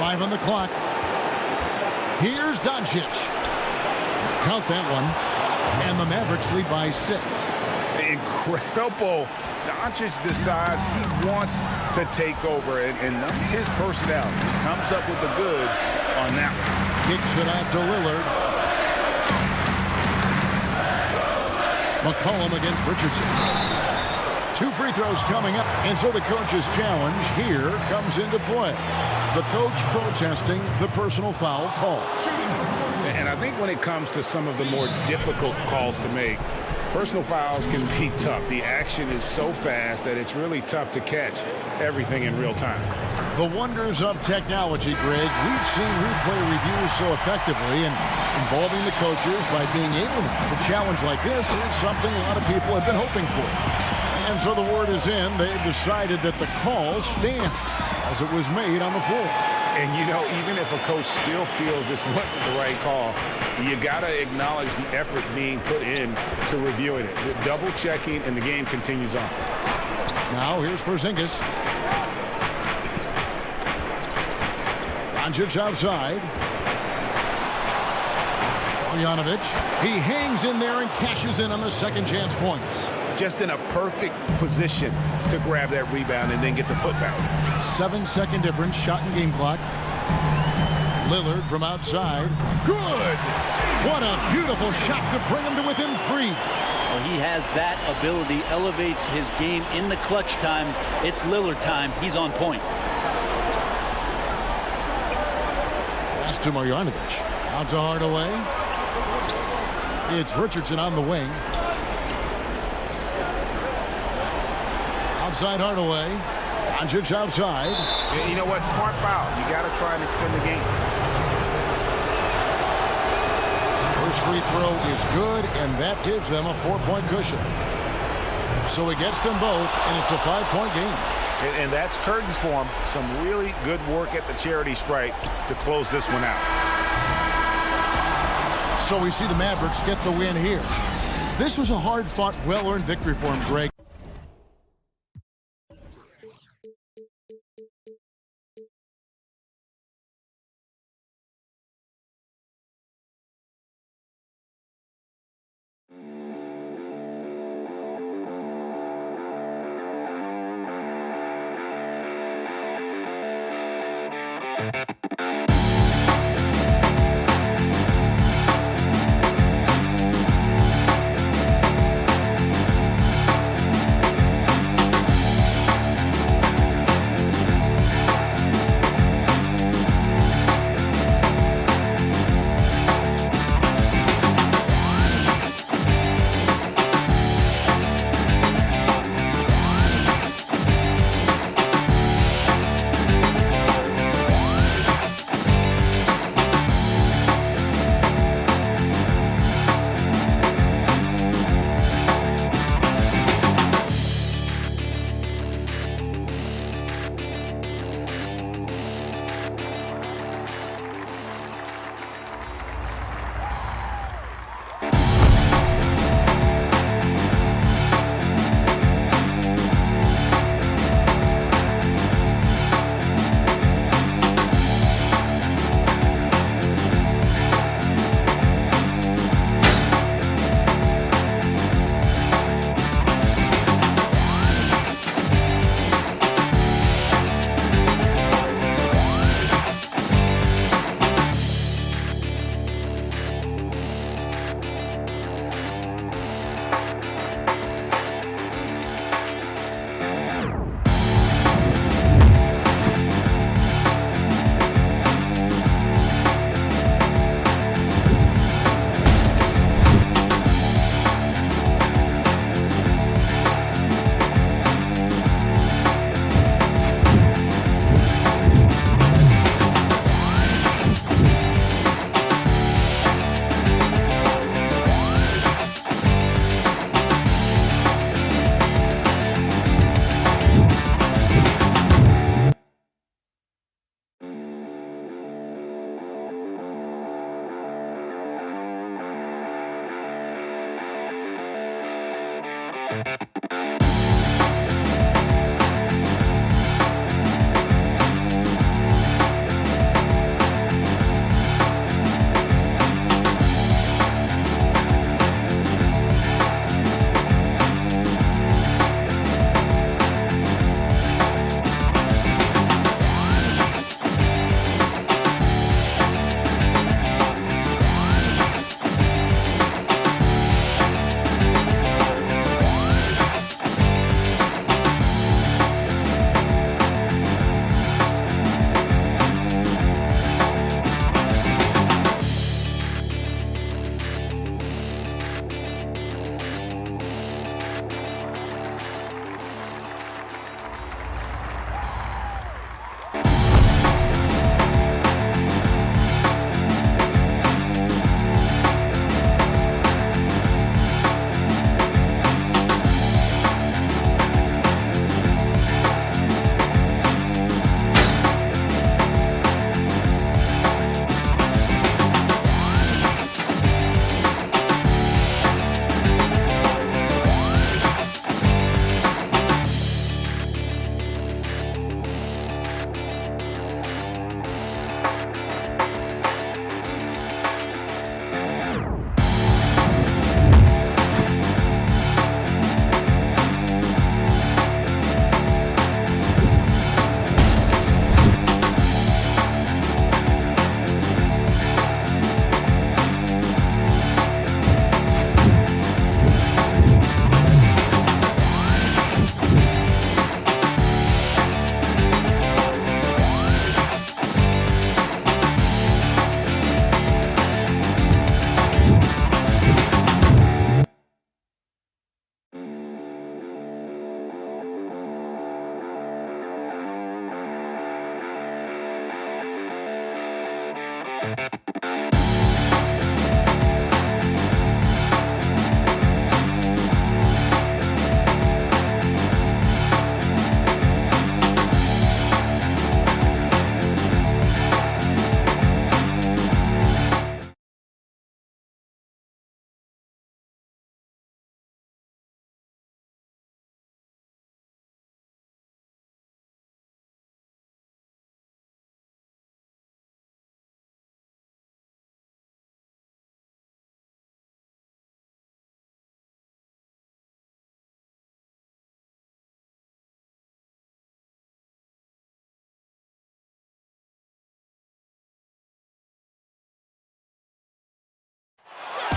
5 on the clock. Here's Doncic. Count that one. And the Mavericks lead by 6. Incredible. Doncic decides he wants to take over, and that's his personality. He comes up with the goods on that one. Kicks it out to Lillard. McCollum against Richardson. 2 free throws coming up, and so the coach's challenge here comes into play. The coach protesting the personal foul call. And I think when it comes to some of the more difficult calls to make, personal fouls can be tough. The action is so fast that it's really tough to catch everything in real time. The wonders of technology, Greg. We've seen replay reviews so effectively, and involving the coaches by being able to challenge like this is something a lot of people have been hoping for. And so the word is in. They've decided that the call stands as it was made on the floor. And, you know, even if a coach still feels this wasn't the right call, you got to acknowledge the effort being put in to reviewing it. Double checking, and the game continues on. Now here's Porzingis. Doncic outside. Marjanovic. He hangs in there and cashes in on the second chance points. Just in a perfect position to grab that rebound and then get the putback. 7-second difference, shot and game clock. Lillard from outside. Good! What a beautiful shot to bring him to within 3. Well, he has that ability, elevates his game in the clutch time. It's Lillard time. He's on point. Pass to Marjanovic. Out to Hardaway. It's Richardson on the wing. Outside Hardaway. Doncic outside. You know what? Smart foul. You got to try and extend the game. First free throw is good, and that gives them a 4-point cushion. So it gets them both, and it's a 5-point game. And that's curtains for them. Some really good work at the charity stripe to close this one out. So we see the Mavericks get the win here. This was a hard-fought, well-earned victory for him, Greg.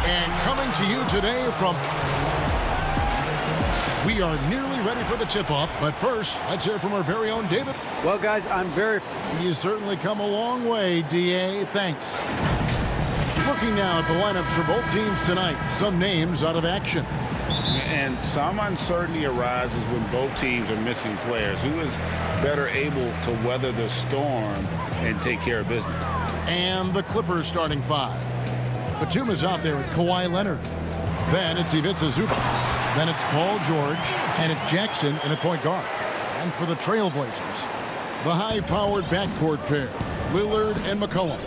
And coming to you today from... We are nearly ready for the tip-off, but first, let's hear from our very own David. Well, guys, You certainly come a long way, D.A. Thanks. Looking now at the lineups for both teams tonight, some names out of action. And some uncertainty arises when both teams are missing players. Who is better able to weather the storm and take care of business? And the Clippers starting five. Batuma's out there with Kawhi Leonard. Then it's Ivica Zubac. Then it's Paul George. And it's Jackson in a point guard. And for the Trailblazers, the high-powered backcourt pair, Lillard and McCollum.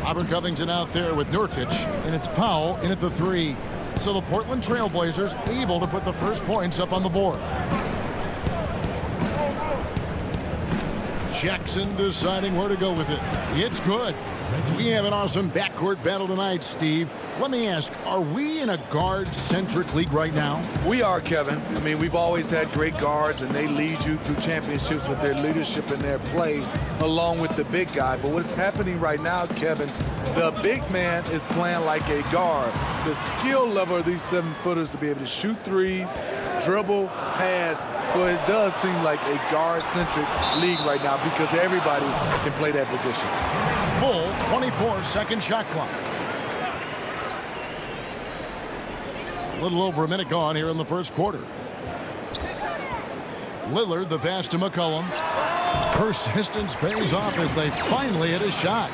Robert Covington out there with Nurkic. And it's Powell in at the three. So the Portland Trailblazers able to put the first points up on the board. Jackson deciding where to go with it. It's good. We have an awesome backcourt battle tonight, Steve. Let me ask, are we in a guard-centric league right now? We are, Kevin. I mean, we've always had great guards, and they lead you through championships with their leadership and their play, along with the big guy. But what's happening right now, Kevin, the big man is playing like a guard. The skill level of these 7-footers to be able to shoot threes, dribble, pass. So it does seem like a guard-centric league right now because everybody can play that position. Full 24-second shot clock. A little over a minute gone here in the first quarter. Lillard, the pass to McCollum. Persistence pays off as they finally hit a shot.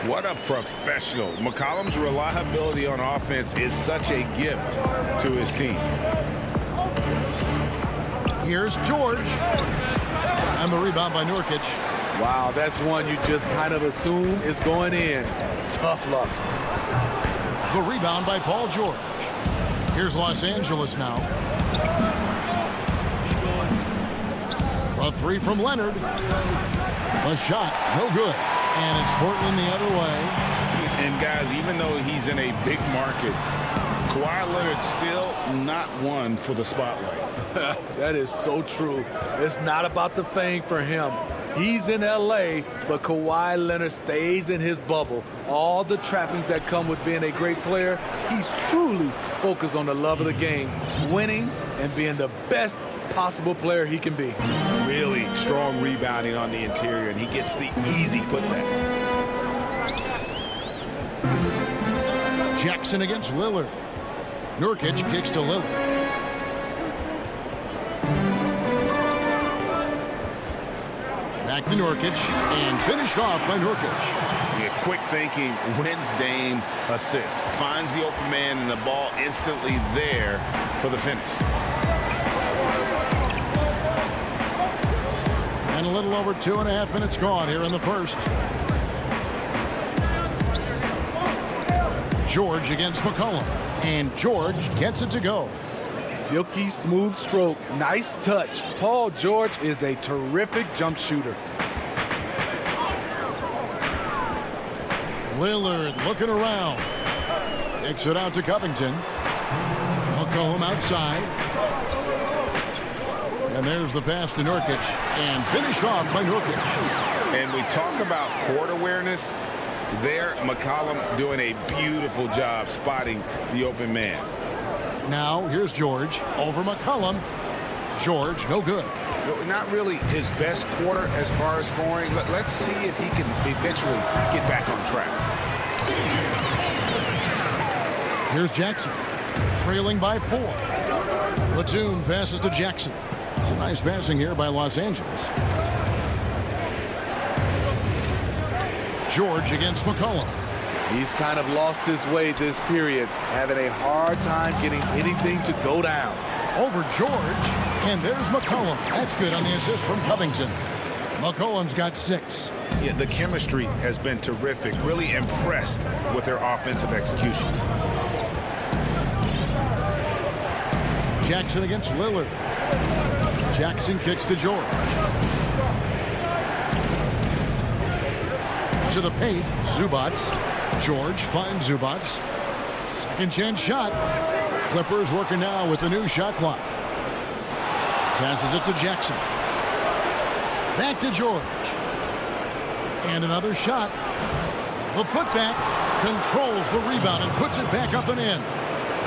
What a professional. McCollum's reliability on offense is such a gift to his team. Here's George. And the rebound by Nurkic. Wow, that's one you just kind of assume is going in. Tough luck. The rebound by Paul George. Here's Los Angeles now. A three from Leonard. A shot, no good. And it's Portland the other way. And guys, even though he's in a big market, Kawhi Leonard's still not one for the spotlight. That is so true. It's not about the fame for him. He's in L.A., but Kawhi Leonard stays in his bubble. All the trappings that come with being a great player, he's truly focused on the love of the game, winning and being the best possible player he can be. Really strong rebounding on the interior, and he gets the easy putback. Jackson against Lillard. Nurkic kicks to Lillard. Back to Nurkic, and finished off by Nurkic. Yeah, quick thinking, wins Dame, assist. Finds the open man, and the ball instantly there for the finish. And a little over 2.5 minutes gone here in the first. George against McCollum, and George gets it to go. Silky smooth stroke, nice touch. Paul George is a terrific jump shooter. Lillard looking around. Kicks it out to Covington. McCollum outside. And there's the pass to Nurkic, and finished off by Nurkic. And we talk about court awareness. There, McCollum doing a beautiful job spotting the open man. Now, here's George over McCollum. George, no good. Not really his best quarter as far as scoring. Let's see if he can eventually get back on track. Here's Jackson, trailing by 4. Platoon passes to Jackson. Some nice passing here by Los Angeles. George against McCollum. He's kind of lost his way this period, having a hard time getting anything to go down. Over George, and there's McCollum. That's good on the assist from Covington. McCollum's got 6. Yeah, the chemistry has been terrific. Really impressed with their offensive execution. Jackson against Lillard. Jackson kicks to George. To the paint, Zubats. George finds Zubats. Second chance shot. Clippers working now with the new shot clock. Passes it to Jackson. Back to George. And another shot. The putback controls the rebound and puts it back up and in.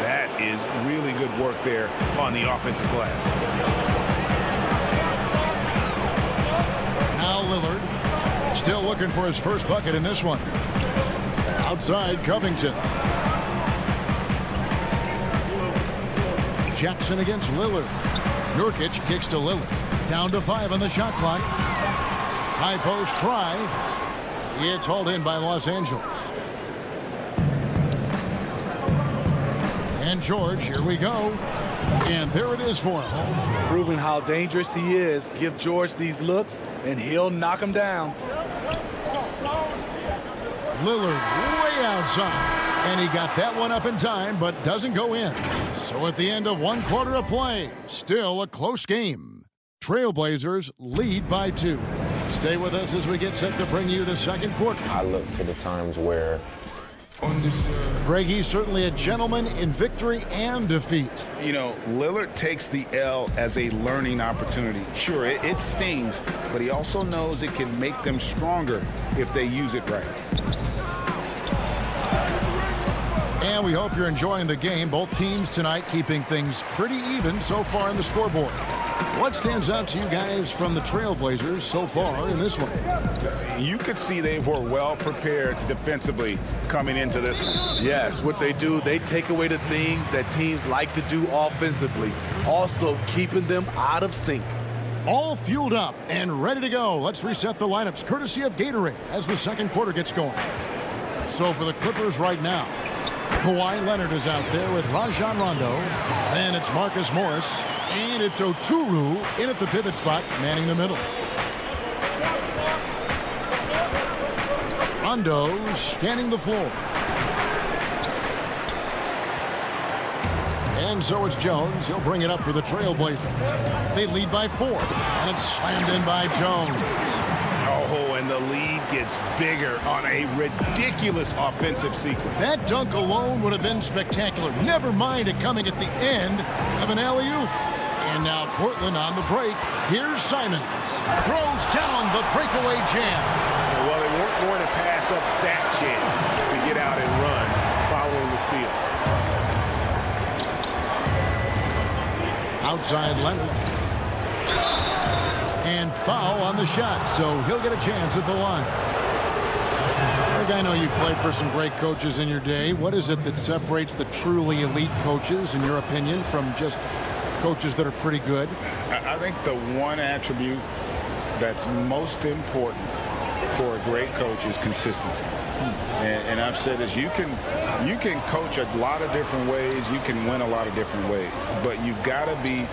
That is really good work there on the offensive glass. Now Lillard. Still looking for his first bucket in this one. Outside Covington. Jackson against Lillard. Nurkic kicks to Lillard. Down to 5 on the shot clock. High post try. It's hauled in by Los Angeles. And George, here we go. And there it is for him. Proving how dangerous he is. Give George these looks, and he'll knock him down. Lillard way outside, and he got that one up in time, but doesn't go in. So at the end of 1 quarter of play, still a close game. Trailblazers lead by 2. Stay with us as we get set to bring you the second quarter. I look to the times where Greg, he's certainly a gentleman in victory and defeat. You know, Lillard takes the L as a learning opportunity. Sure, it stings, but he also knows it can make them stronger if they use it right. And we hope you're enjoying the game. Both teams tonight keeping things pretty even so far in the scoreboard. What stands out to you guys from the Trailblazers so far in this one? You could see they were well prepared defensively coming into this one. Yes, what they do, they take away the things that teams like to do offensively, also keeping them out of sync. All fueled up and ready to go. Let's reset the lineups courtesy of Gatorade as the second quarter gets going. So for the Clippers right now, Kawhi Leonard is out there with Rajon Rondo. Then it's Marcus Morris. And it's Oturu in at the pivot spot, manning the middle. Rondo scanning the floor. And so it's Jones. He'll bring it up for the Trailblazers. They lead by 4. And it's slammed in by Jones. Oh, and the lead gets bigger on a ridiculous offensive sequence. That dunk alone would have been spectacular. Never mind it coming at the end of an alley-oop. And now Portland on the break. Here's Simons. Throws down the breakaway jam. Well, they weren't going to pass up that chance to get out and run following the steal. Outside Leonard. And foul on the shot, so he'll get a chance at the line. Greg, I know you've played for some great coaches in your day. What is it that separates the truly elite coaches, in your opinion, from just coaches that are pretty good? I think the one attribute that's most important for a great coach is consistency. And I've said this, you can coach a lot of different ways, you can win a lot of different ways, but you've got to be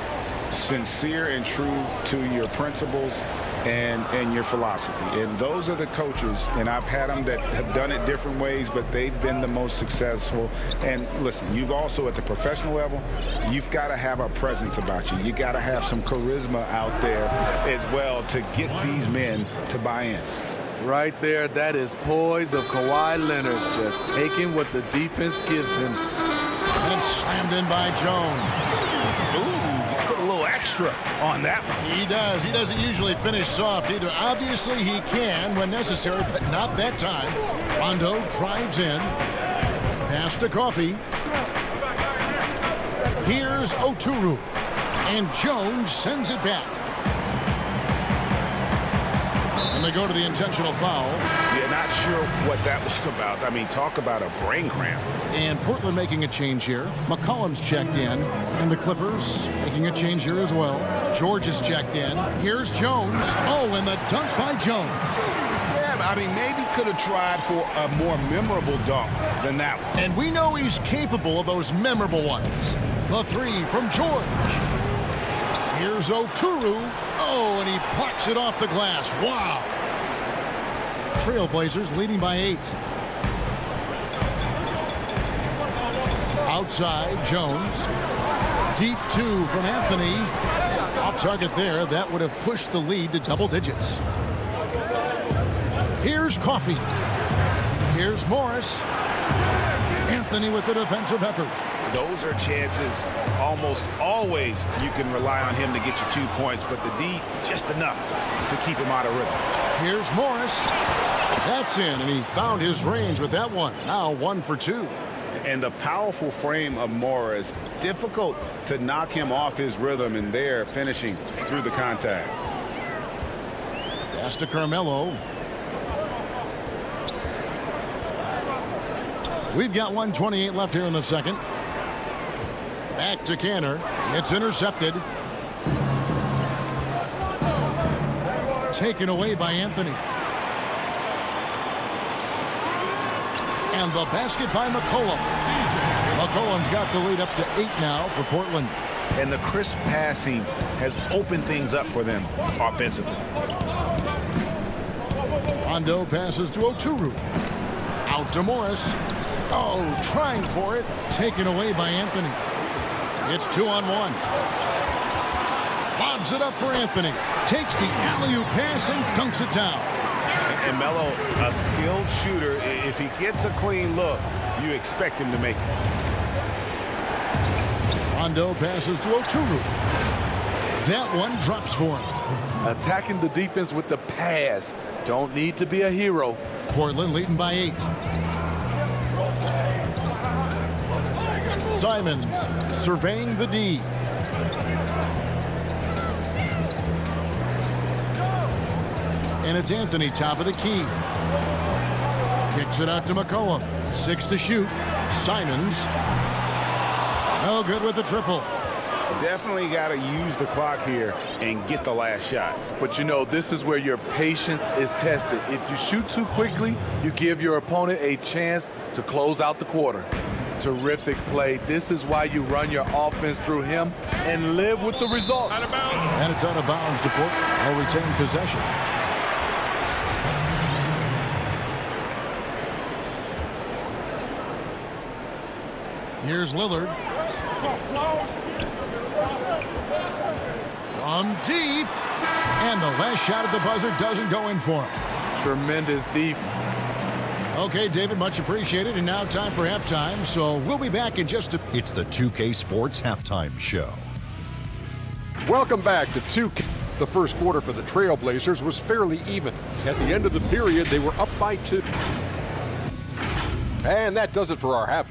sincere and true to your principles and your philosophy. And those are the coaches, and I've had them that have done it different ways, but they've been the most successful. And listen, you've also at the professional level, you've got to have a presence about you. You got to have some charisma out there as well to get these men to buy in. Right there, that is poise of Kawhi Leonard, just taking what the defense gives him. And it's slammed in by Jones. Ooh, put a little extra on that one. He does. He doesn't usually finish soft either. Obviously, he can when necessary, but not that time. Rondo drives in. Pass to Coffee. Here's Oturu. And Jones sends it back. And they go to the intentional foul. Yeah, not sure what that was about. I mean, talk about a brain cramp. And Portland making a change here. McCollum's checked in. And the Clippers making a change here as well. George is checked in. Here's Jones. Oh, and the dunk by Jones. Yeah, but I mean, maybe could have tried for a more memorable dunk than that one. And we know he's capable of those memorable ones. The three from George. Here's Oturu. Oh, and he plucks it off the glass. Wow. Trailblazers leading by 8. Outside, Jones. Deep 2 from Anthony. Off target there. That would have pushed the lead to double digits. Here's Coffee. Here's Morris. Anthony with the defensive effort. Those are chances almost always you can rely on him to get you 2 points, but the D just enough to keep him out of rhythm. Here's Morris. That's in, and he found his range with that one. Now 1 for 2. And the powerful frame of Morris, difficult to knock him off his rhythm, and there finishing through the contact. Pass to Carmelo. We've got 1:28 left here in the second. Back to Canner. It's intercepted. Taken away by Anthony. And the basket by McCollum. McCollum's got the lead up to 8 now for Portland. And the crisp passing has opened things up for them offensively. Rondo passes to Oturu. Out to Morris. Oh, trying for it. Taken away by Anthony. It's 2-on-1. Lobs it up for Anthony. Takes the alley-oop pass and dunks it down. And Melo, a skilled shooter. If he gets a clean look, you expect him to make it. Rondo passes to Oturu. That one drops for him. Attacking the defense with the pass. Don't need to be a hero. Portland leading by 8. Simons surveying the D. And it's Anthony, top of the key. Kicks it out to McCollum. 6 to shoot. Simons. No good with the triple. Definitely got to use the clock here and get the last shot. But you know, this is where your patience is tested. If you shoot too quickly, you give your opponent a chance to close out the quarter. Terrific play. This is why you run your offense through him and live with the results. Out of bounds. And it's out of bounds to Portland. They'll retain possession. Here's Lillard. From deep. And the last shot at the buzzer doesn't go in for him. Tremendous deep. Okay, David, much appreciated. And now time for halftime. So we'll be back in just a... It's the 2K Sports Halftime Show. Welcome back to 2K. The first quarter for the Trailblazers was fairly even. At the end of the period, they were up by 2. And that does it for our half.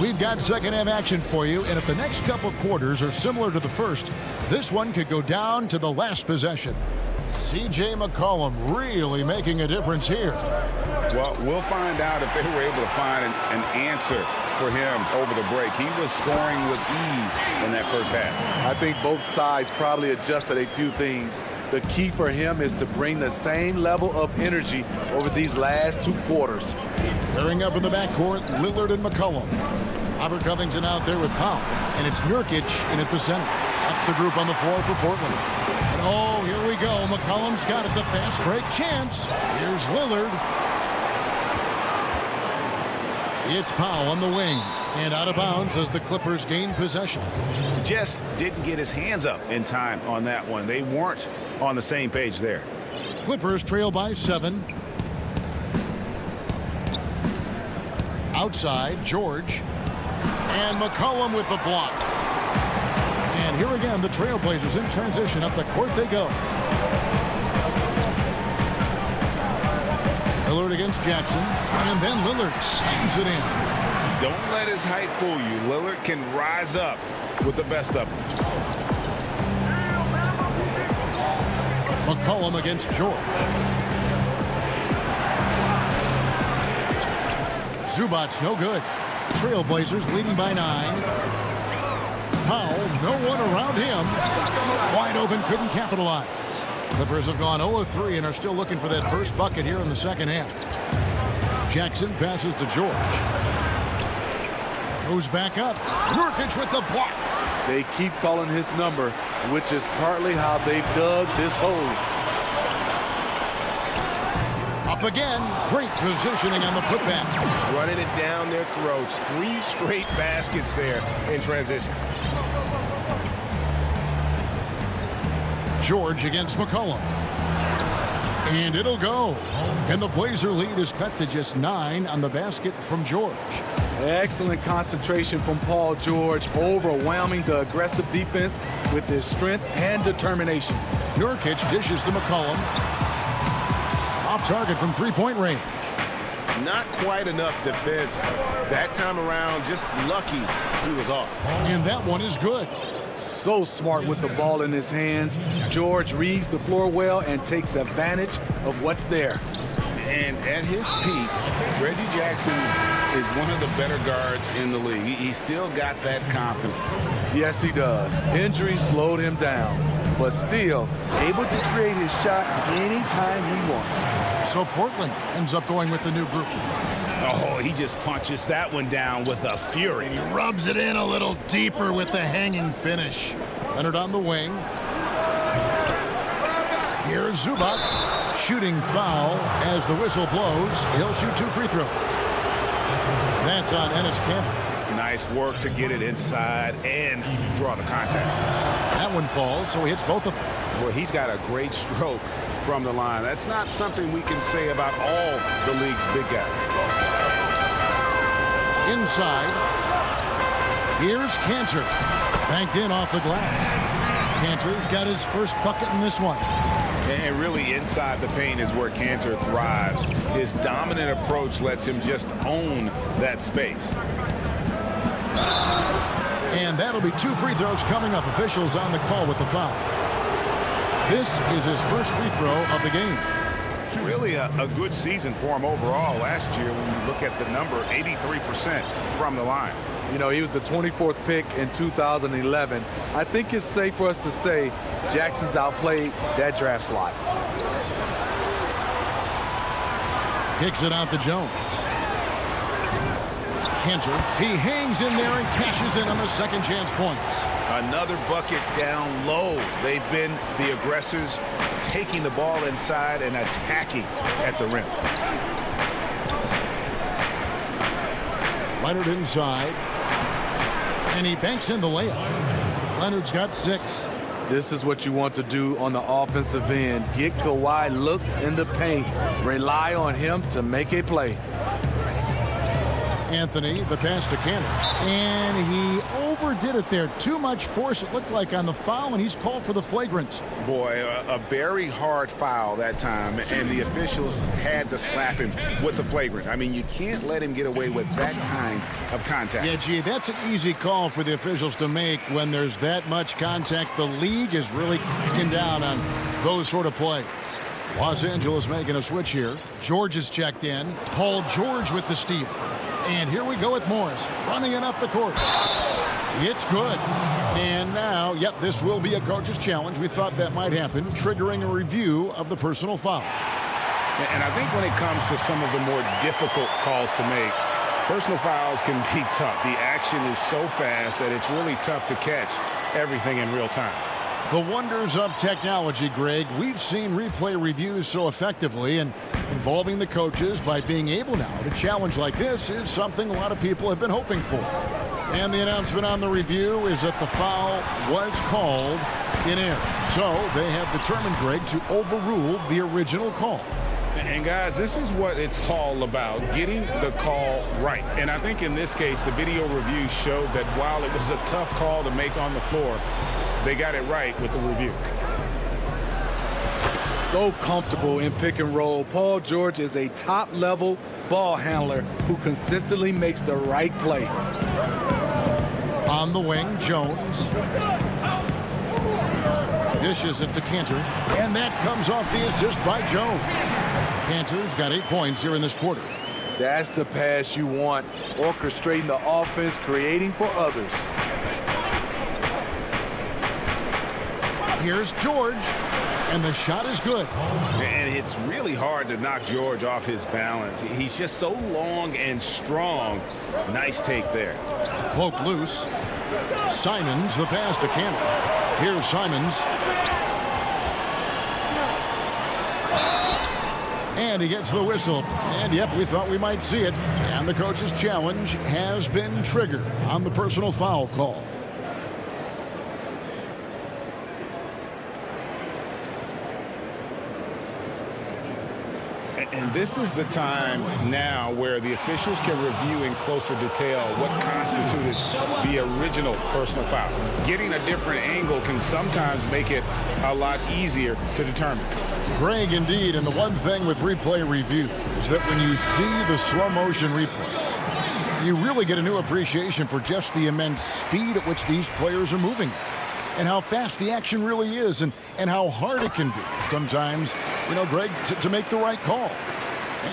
We've got second half action for you, and if the next couple quarters are similar to the first, this one could go down to the last possession. C.J. McCollum really making a difference here. Well, we'll find out if they were able to find an answer for him over the break. He was scoring with ease in that first half. I think both sides probably adjusted a few things. The key for him is to bring the same level of energy over these last 2 quarters. Pairing up in the backcourt, Lillard and McCollum. Robert Covington out there with Powell, and it's Nurkic in at the center. That's the group on the floor for Portland. And oh, here we go. McCollum's got it, the fast break chance. Here's Lillard. It's Powell on the wing, and out of bounds as the Clippers gain possession. Just didn't get his hands up in time on that one. They weren't on the same page there. Clippers trail by 7. Outside, George. And McCollum with the block. And here again, the Trailblazers in transition. Up the court they go. Lillard against Jackson. And then Lillard slams it in. Don't let his height fool you. Lillard can rise up with the best of them. McCollum against George. Zubac's no good. Trailblazers leading by 9. Powell, no one around him. Wide open, couldn't capitalize. Clippers have gone 0-3 and are still looking for that first bucket here in the second half. Jackson passes to George. Goes back up. Nurkic with the block. They keep calling his number, which is partly how they've dug this hole. Up again. Great positioning on the putback. Running it down their throats. 3 straight baskets there in transition. George against McCollum. And it'll go. And the Blazer lead is cut to just 9 on the basket from George. Excellent concentration from Paul George, overwhelming the aggressive defense with his strength and determination. Nurkic dishes to McCollum. Off target from three-point range. Not quite enough defense that time around. Just lucky he was off. And that one is good. So smart with the ball in his hands. George reads the floor well and takes advantage of what's there. And at his peak, Reggie Jackson is one of the better guards in the league. He's still got that confidence. Yes, he does. Injury slowed him down, but still able to create his shot anytime he wants. So Portland ends up going with the new group. Oh, he just punches that one down with a fury. And he rubs it in a little deeper with the hanging finish. Leonard on the wing. Here's Zubac. Shooting foul as the whistle blows. He'll shoot 2 free throws. That's on Enes Kanter. Nice work to get it inside and draw the contact. That one falls, so he hits both of them. Well, he's got a great stroke from the line. That's not something we can say about all the league's big guys. Inside. Here's Kanter. Banked in off the glass. Kanter's got his first bucket in this one. And really inside the paint is where Kanter thrives. His dominant approach lets him just own that space. And that'll be 2 free throws coming up. Officials on the call with the foul. This is his first free throw of the game. Really a good season for him overall last year when you look at the number, 83% from the line. You know, he was the 24th pick in 2011. I think it's safe for us to say Jackson's outplayed that draft slot. Kicks it out to Jones. Cantor, he hangs in there and cashes in on the second chance points. Another bucket down low. They've been the aggressors, taking the ball inside and attacking at the rim. Leonard inside, and he banks in the layup. Leonard's got 6. This is what you want to do on the offensive end. Get Kawhi looks in the paint. Rely on him to make a play. Anthony, the pass to Cantor, and he overdid it there. Too much force, it looked like, on the foul, and he's called for the flagrant. Boy, a very hard foul that time, and the officials had to slap him with the flagrant. I mean, you can't let him get away with that kind of contact. Yeah, gee, that's an easy call for the officials to make when there's that much contact. The league is really cracking down on those sort of plays. Los Angeles making a switch here. George is checked in. Paul George with the steal. And here we go with Morris, running it up the court. It's good. And now, yep, this will be a coach's challenge. We thought that might happen, triggering a review of the personal foul. And I think when it comes to some of the more difficult calls to make, personal fouls can be tough. The action is so fast that it's really tough to catch everything in real time. The wonders of technology, Greg. We've seen replay reviews so effectively, and involving the coaches by being able now to challenge like this is something a lot of people have been hoping for. And the announcement on the review is that the foul was called in error. So they have determined, Greg, to overrule the original call. And guys, this is what it's all about, getting the call right. And I think in this case, the video review showed that while it was a tough call to make on the floor, they got it right with the review. So comfortable in pick and roll. Paul George is a top-level ball handler who consistently makes the right play. On the wing, Jones dishes it to Cantor, and that comes off the assist by Jones. Cantor's got 8 points here in this quarter. That's the pass you want, orchestrating the offense, creating for others. Here's George, and the shot is good. And it's really hard to knock George off his balance. He's just so long and strong. Nice take there. Cloak loose. Simons, the pass to Cantor. Here's Simons. And he gets the whistle. And, yep, we thought we might see it. And the coach's challenge has been triggered on the personal foul call. And this is the time now where the officials can review in closer detail what constituted the original personal foul. Getting a different angle can sometimes make it a lot easier to determine. Greg, indeed, and the one thing with replay review is that when you see the slow motion replay, you really get a new appreciation for just the immense speed at which these players are moving, and how fast the action really is, and how hard it can be sometimes, you know, Greg, to make the right call.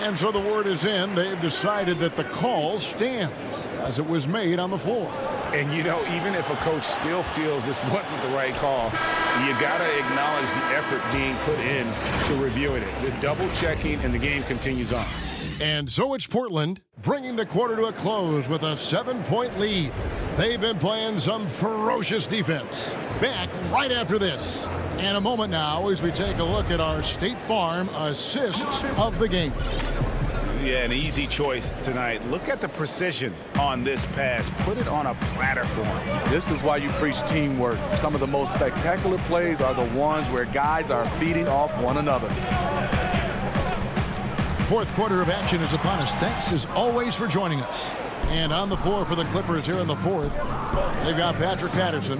And so the word is in. They've decided that the call stands as it was made on the floor. And, you know, even if a coach still feels this wasn't the right call, you got to acknowledge the effort being put in to reviewing it. The double checking, and the game continues on. And so it's Portland bringing the quarter to a close with a 7-point lead. They've been playing some ferocious defense. Back right after this. And a moment now as we take a look at our State Farm assists of the game. Yeah, an easy choice tonight. Look at the precision on this pass. Put it on a platter for him. This is why you preach teamwork. Some of the most spectacular plays are the ones where guys are feeding off one another. Fourth quarter of action is upon us. Thanks as always for joining us. And on the floor for the Clippers here in the fourth, they've got Patrick Patterson,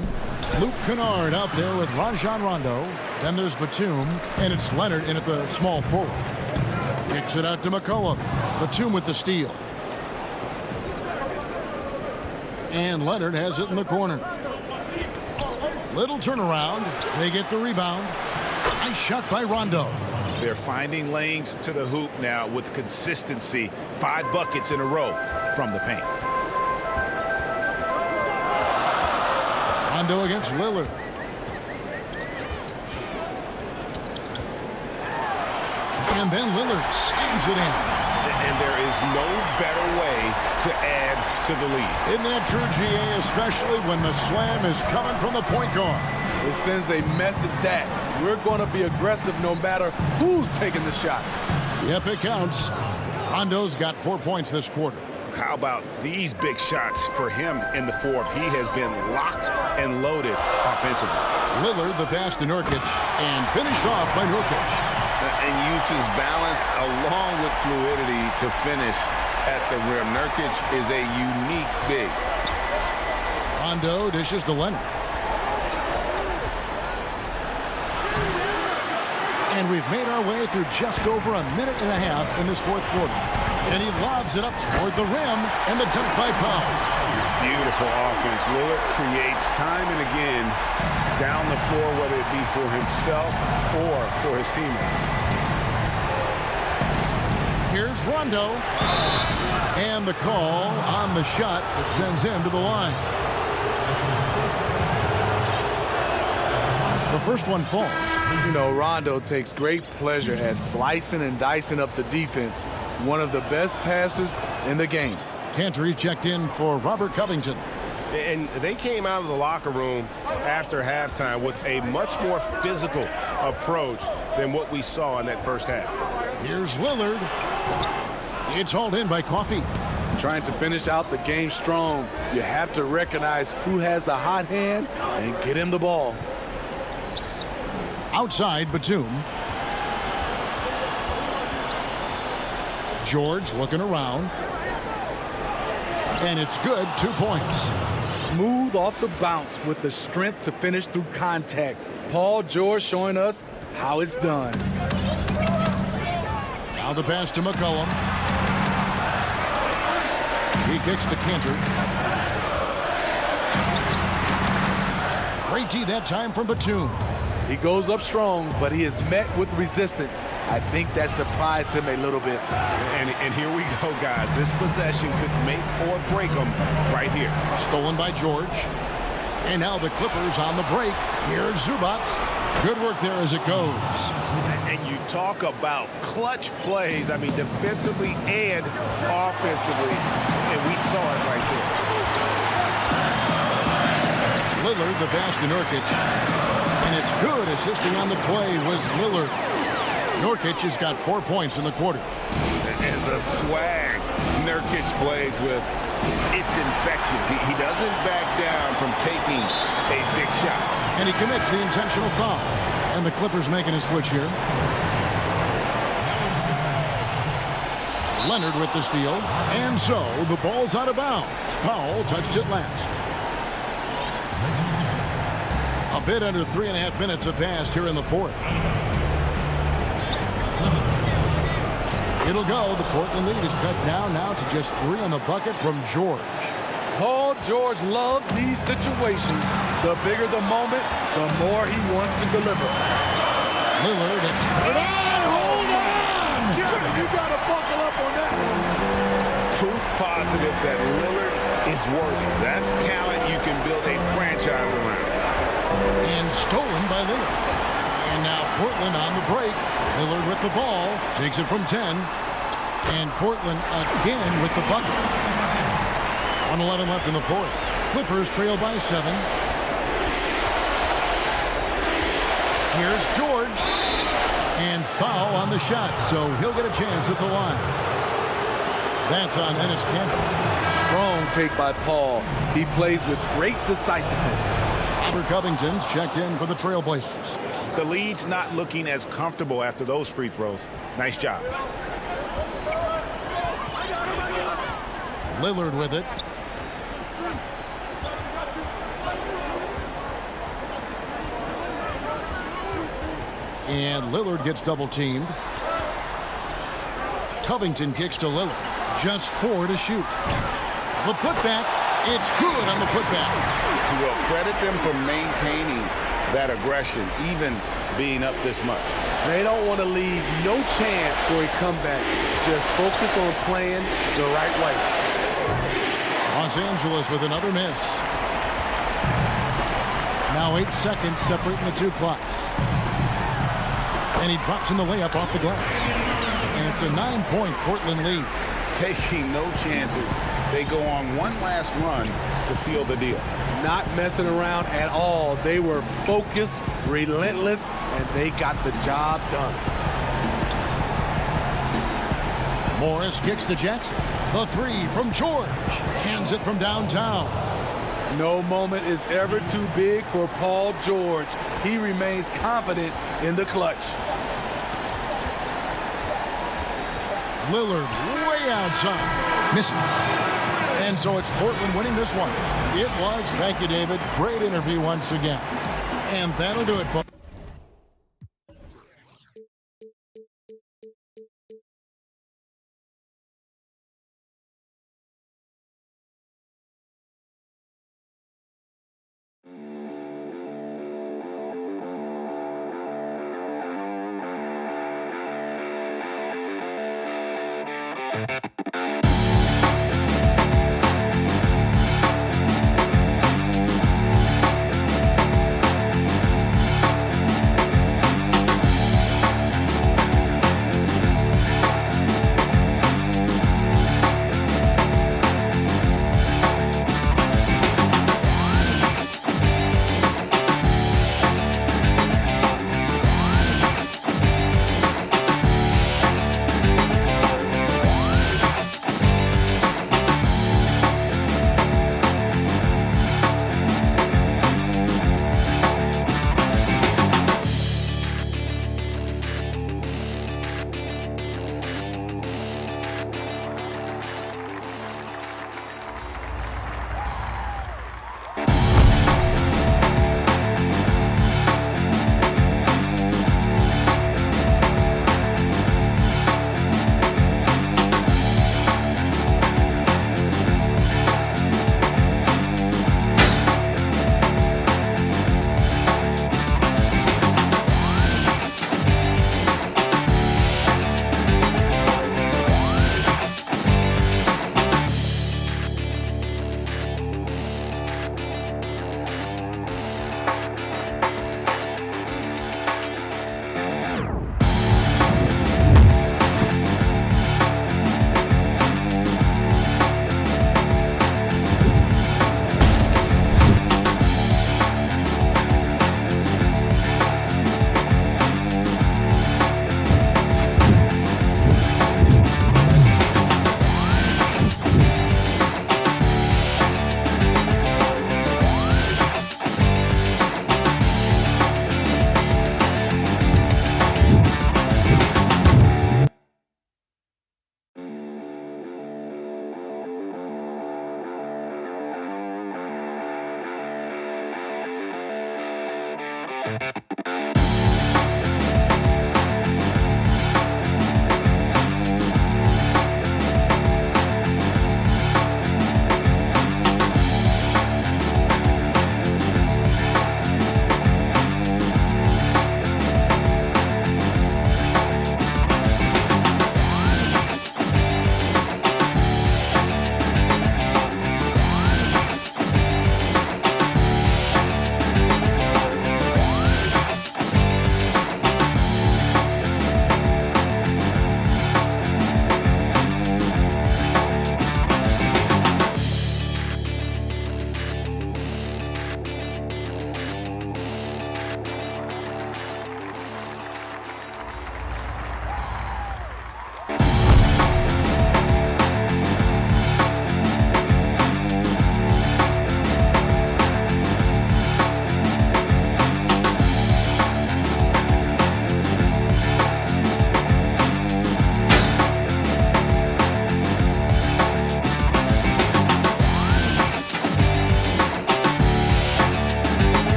Luke Kennard out there with Rajon Rondo. Then there's Batum, and it's Leonard in at the small forward. Kicks it out to McCollum. Batum with the steal. And Leonard has it in the corner. Little turnaround. They get the rebound. Nice shot by Rondo. They're finding lanes to the hoop now with consistency. 5 buckets in a row from the paint. Rondo against Lillard. And then Lillard slams it in. and there is no better way to add to the lead. Isn't that true, GA, especially when the slam is coming from the point guard? It sends a message that we're going to be aggressive no matter who's taking the shot. Yep, it counts. Rondo's got 4 points this quarter. How about these big shots for him in the fourth? He has been locked and loaded offensively. Lillard, the pass to Nurkic, and finished off by Nurkic. And uses balance along with fluidity to finish at the rim. Nurkic is a unique big. Rondo dishes to Leonard. And we've made our way through just over a minute and a half in this fourth quarter. And he lobs it up toward the rim, and the dunk by Powell. Beautiful offense. Lillard creates time and again down the floor, whether it be for himself or for his teammates. Here's Rondo. And the call on the shot that sends him to the line. The first one falls. You know, Rondo takes great pleasure at slicing and dicing up the defense. One of the best passers in the game. Cantor checked in for Robert Covington. And they came out of the locker room after halftime with a much more physical approach than what we saw in that first half. Here's Lillard. It's hauled in by Coffey. Trying to finish out the game strong, you have to recognize who has the hot hand and get him the ball. Outside, Batum. George looking around. And it's good, 2 points. Smooth off the bounce with the strength to finish through contact. Paul George showing us how it's done. Now the pass to McCollum. He kicks to Cantor. Great D that time from Batum. He goes up strong, but he is met with resistance. I think that surprised him a little bit. And here we go, guys. This possession could make or break them right here. Stolen by George. And now the Clippers on the break. Here's Zubac. Good work there as it goes. And you talk about clutch plays, I mean, defensively and offensively. And we saw it right there. Lillard, the pass to Nurkic. And it's good. Assisting on the play was Lillard. Nurkic has got 4 points in the quarter. And the swag Nurkic plays with, it's infectious. He doesn't back down from taking a big shot. And he commits the intentional foul. And the Clippers making a switch here. Leonard with the steal. And so the ball's out of bounds. Powell touched it last. A bit under 3.5 minutes have passed here in the fourth. It'll go. The Portland lead is cut down now to just 3 on the bucket from George. Paul George loves these situations. The bigger the moment, the more he wants to deliver. Lillard, hold on! You got to buckle up on that one. Proof positive that Lillard is worthy. That's talent you can build a franchise around. And stolen by Lillard. And now Portland on the break. Lillard with the ball. Takes it from 10. And Portland again with the bucket. 1:11 left in the fourth. Clippers trail by 7. Here's George. And foul on the shot. So he'll get a chance at the line. That's on Enes Kanter. Strong take by Paul. He plays with great decisiveness. Robert Covington's checked in for the Trailblazers. The lead's not looking as comfortable after those free throws. Nice job. Lillard with it. And Lillard gets double teamed. Covington kicks to Lillard. Just 4 to shoot. The putback. It's good on the putback. We'll credit them for maintaining that aggression, even being up this much. They don't want to leave no chance for a comeback. Just focus on playing the right way. Los Angeles with another miss. Now 8 seconds separating the two clocks. And he drops in the layup off the glass. And it's a 9-point Portland lead. Taking no chances. They go on one last run to seal the deal. Not messing around at all. They were focused, relentless, and they got the job done. Morris kicks to Jackson. The three from George. Cans it from downtown. No moment is ever too big for Paul George. He remains confident in the clutch. Lillard way outside. Misses. And so it's Portland winning this one. It was. Thank you, David. Great interview once again. And that'll do it, folks.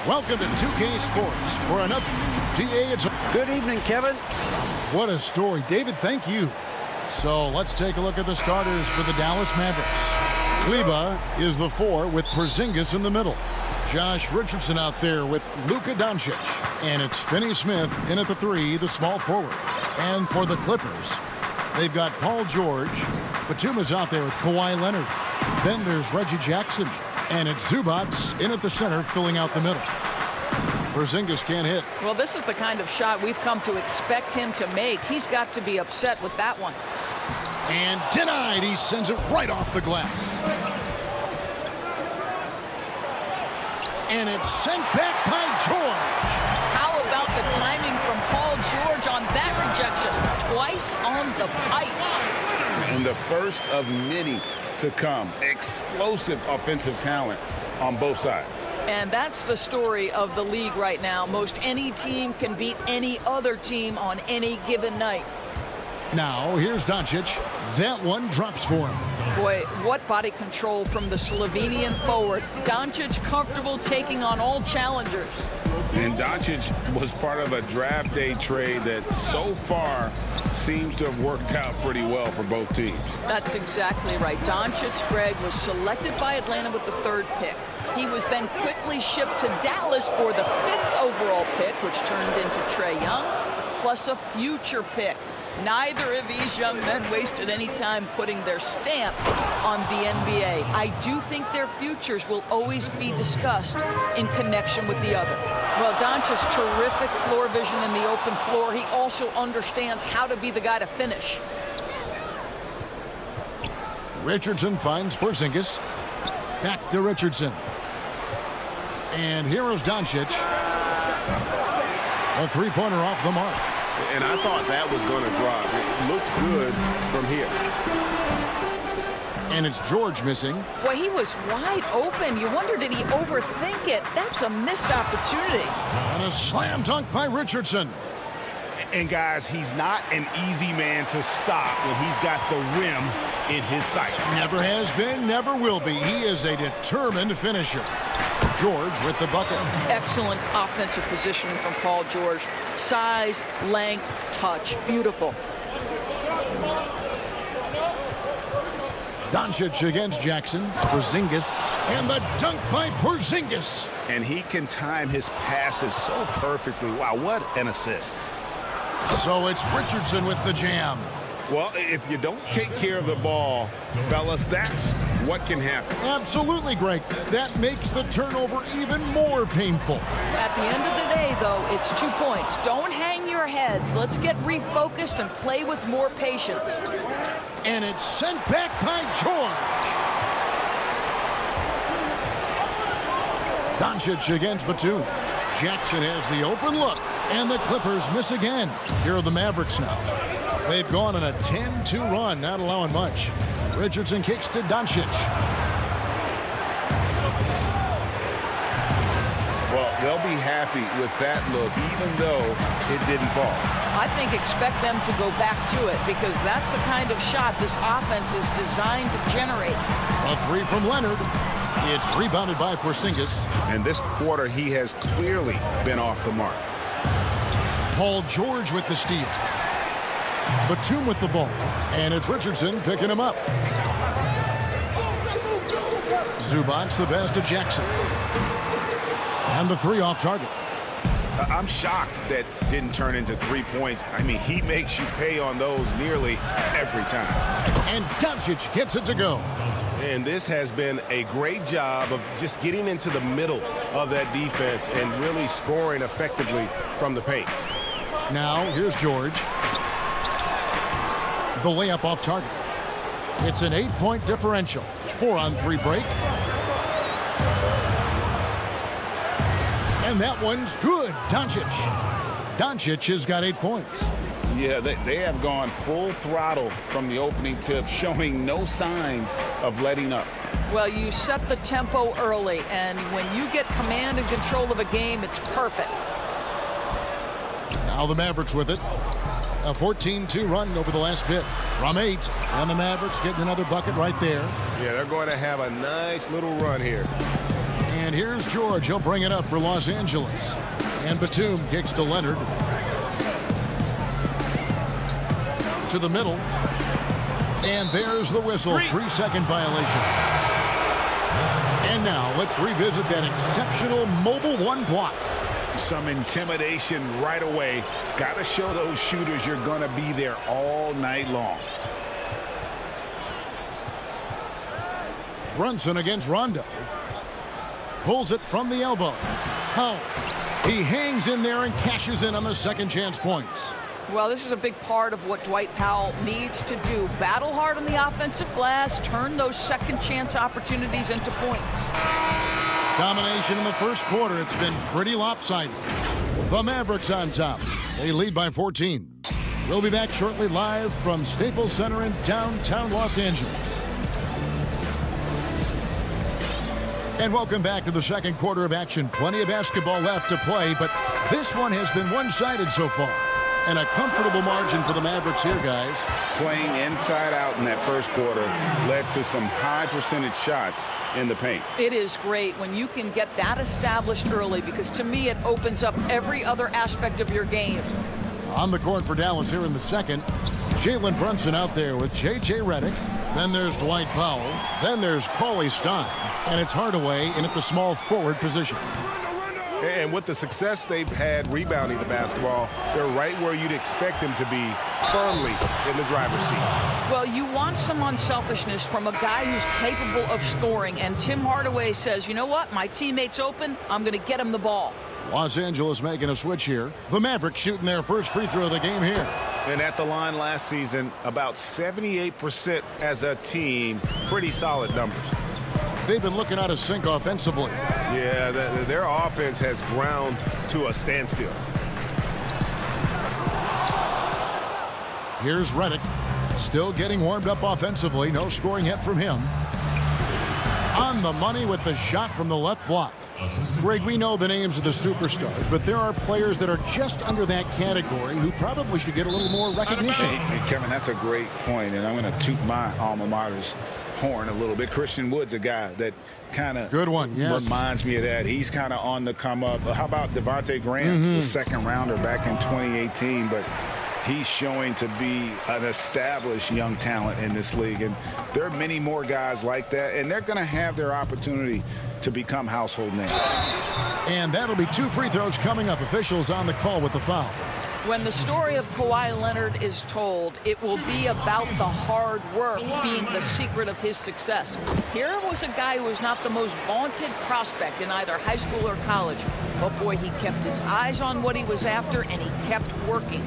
Welcome to 2K Sports for another GA. Good evening, Kevin. What a story. David, thank you. So let's take a look at the starters for the Dallas Mavericks. Kleba is the 4 with Porzingis in the middle. Josh Richardson out there with Luka Doncic. And it's Finney Smith in at the 3, the small forward. And for the Clippers, they've got Paul George. Batum's out there with Kawhi Leonard. Then there's Reggie Jackson. And it's Zubac in at the center, filling out the middle. Porzingis can't hit. Well, this is the kind of shot we've come to expect him to make. He's got to be upset with that one. And denied. He sends it right off the glass. And it's sent back by George. How about the timing from Paul George on that rejection? Twice on the pipe. And the first of many to come. Explosive offensive talent on both sides. And that's the story of the league right now. Most any team can beat any other team on any given night. Now, here's Doncic. That one drops for him. Boy, what body control from the Slovenian forward. Doncic comfortable taking on all challengers. And Doncic was part of a draft day trade that so far seems to have worked out pretty well for both teams. That's exactly right. Doncic, Greg, was selected by Atlanta with the 3rd pick. He was then quickly shipped to Dallas for the 5th overall pick, which turned into Trae Young, plus a future pick. Neither of these young men wasted any time putting their stamp on the NBA. I do think their futures will always be discussed in connection with the other. Well, Doncic's terrific floor vision in the open floor. He also understands how to be the guy to finish. Richardson finds Porzingis. Back to Richardson. And here's Doncic. A 3-pointer off the mark. And I thought that was going to drop. It looked good from here. And it's George missing. Boy, he was wide open. You wonder, did he overthink it? That's a missed opportunity. And a slam dunk by Richardson. And guys, he's not an easy man to stop when he's got the rim in his sights. Never has been, never will be. He is a determined finisher. George with the bucket. Excellent offensive positioning from Paul George. Size, length, touch. Beautiful. Doncic against Jackson. Porzingis. And the dunk by Porzingis. And he can time his passes so perfectly. Wow, what an assist. So it's Richardson with the jam. Well, if you don't take care of the ball, fellas, that's what can happen. Absolutely, Greg. That makes the turnover even more painful. At the end of the day, though, it's 2 points. Don't hang your heads. Let's get refocused and play with more patience. And it's sent back by George. Doncic against Batum. Jackson has the open look. And the Clippers miss again. Here are the Mavericks now. They've gone on a 10-2 run, not allowing much. Richardson kicks to Doncic. Well, they'll be happy with that look, even though it didn't fall. I think expect them to go back to it because that's the kind of shot this offense is designed to generate. A 3 from Leonard. It's rebounded by Porzingis. And this quarter, he has clearly been off the mark. Paul George with the steal. Batum with the ball. And it's Richardson picking him up. Zubac the pass to Jackson. And the 3 off target. I'm shocked that didn't turn into 3 points. I mean, he makes you pay on those nearly every time. And Doncic gets it to go. And this has been a great job of just getting into the middle of that defense and really scoring effectively from the paint. Now, here's George. The layup off target. It's an 8-point differential. 4-on-3 break. And that one's good. Doncic has got 8 points. Yeah, they have gone full throttle from the opening tip, showing no signs of letting up. Well, you set the tempo early, and when you get command and control of a game, it's perfect. Now the Mavericks with it. A 14-2 run over the last bit from 8. And the Mavericks getting another bucket right there. Yeah, they're going to have a nice little run here. And here's George. He'll bring it up for Los Angeles. And Batum kicks to Leonard. To the middle. And there's the whistle. 3-second violation. And now let's revisit that exceptional mobile one block. Some intimidation right away. Got to show those shooters you're going to be there all night long. Brunson against Rondo. Pulls it from the elbow. Powell. He hangs in there and cashes in on the second chance points. Well, this is a big part of what Dwight Powell needs to do. Battle hard on the offensive glass, turn those second chance opportunities into points. Domination in the first quarter. It's been pretty lopsided. The Mavericks on top. They lead by 14. We'll be back shortly live from Staples Center in downtown Los Angeles. And welcome back to the second quarter of action. Plenty of basketball left to play, but this one has been one-sided so far. And a comfortable margin for the Mavericks here, guys. Playing inside out in that first quarter led to some high percentage shots in the paint. It is great when you can get that established early, because to me it opens up every other aspect of your game. On the court for Dallas here in the second, Jalen Brunson out there with J.J. Redick. Then there's Dwight Powell. Then there's Cauley Stein. And it's Hardaway in at the small forward position. And with the success they've had rebounding the basketball, they're right where you'd expect them to be, firmly in the driver's seat. Well, you want some unselfishness from a guy who's capable of scoring. And Tim Hardaway says, you know what? My teammate's open. I'm going to get him the ball. Los Angeles making a switch here. The Mavericks shooting their first free throw of the game here. And at the line last season, about 78% as a team. Pretty solid numbers. They've been looking out of sync offensively. Yeah, their offense has ground to a standstill. Here's Redick, still getting warmed up offensively. No scoring yet from him. On the money with the shot from the left block. Greg, we know the names of the superstars, but there are players that are just under that category who probably should get a little more recognition. Hey, Kevin, that's a great point, and I'm going to toot my alma mater's horn a little bit. Christian Wood's a guy that kind of reminds me of that. He's kind of on the come up. How about Devontae Graham, the second rounder back in 2018, but he's showing to be an established young talent in this league, and there are many more guys like that, and they're going to have their opportunity to become household names. And that'll be 2 free throws coming up. Officials on the call with the foul. When the story of Kawhi Leonard is told, it will be about the hard work being the secret of his success. Here was a guy who was not the most vaunted prospect in either high school or college. But boy, he kept his eyes on what he was after, and he kept working.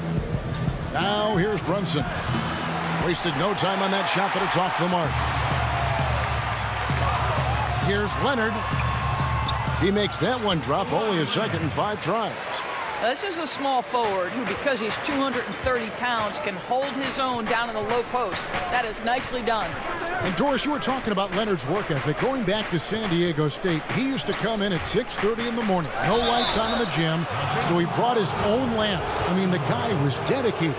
Now here's Brunson. Wasted no time on that shot, but it's off the mark. Here's Leonard. He makes that one drop, only his second in 5 tries. This is a small forward who, because he's 230 pounds, can hold his own down in the low post. That is nicely done. And Doris, you were talking about Leonard's work ethic. Going back to San Diego State, he used to come in at 6:30 in the morning. No lights on in the gym, so he brought his own lamps. I mean, the guy was dedicated.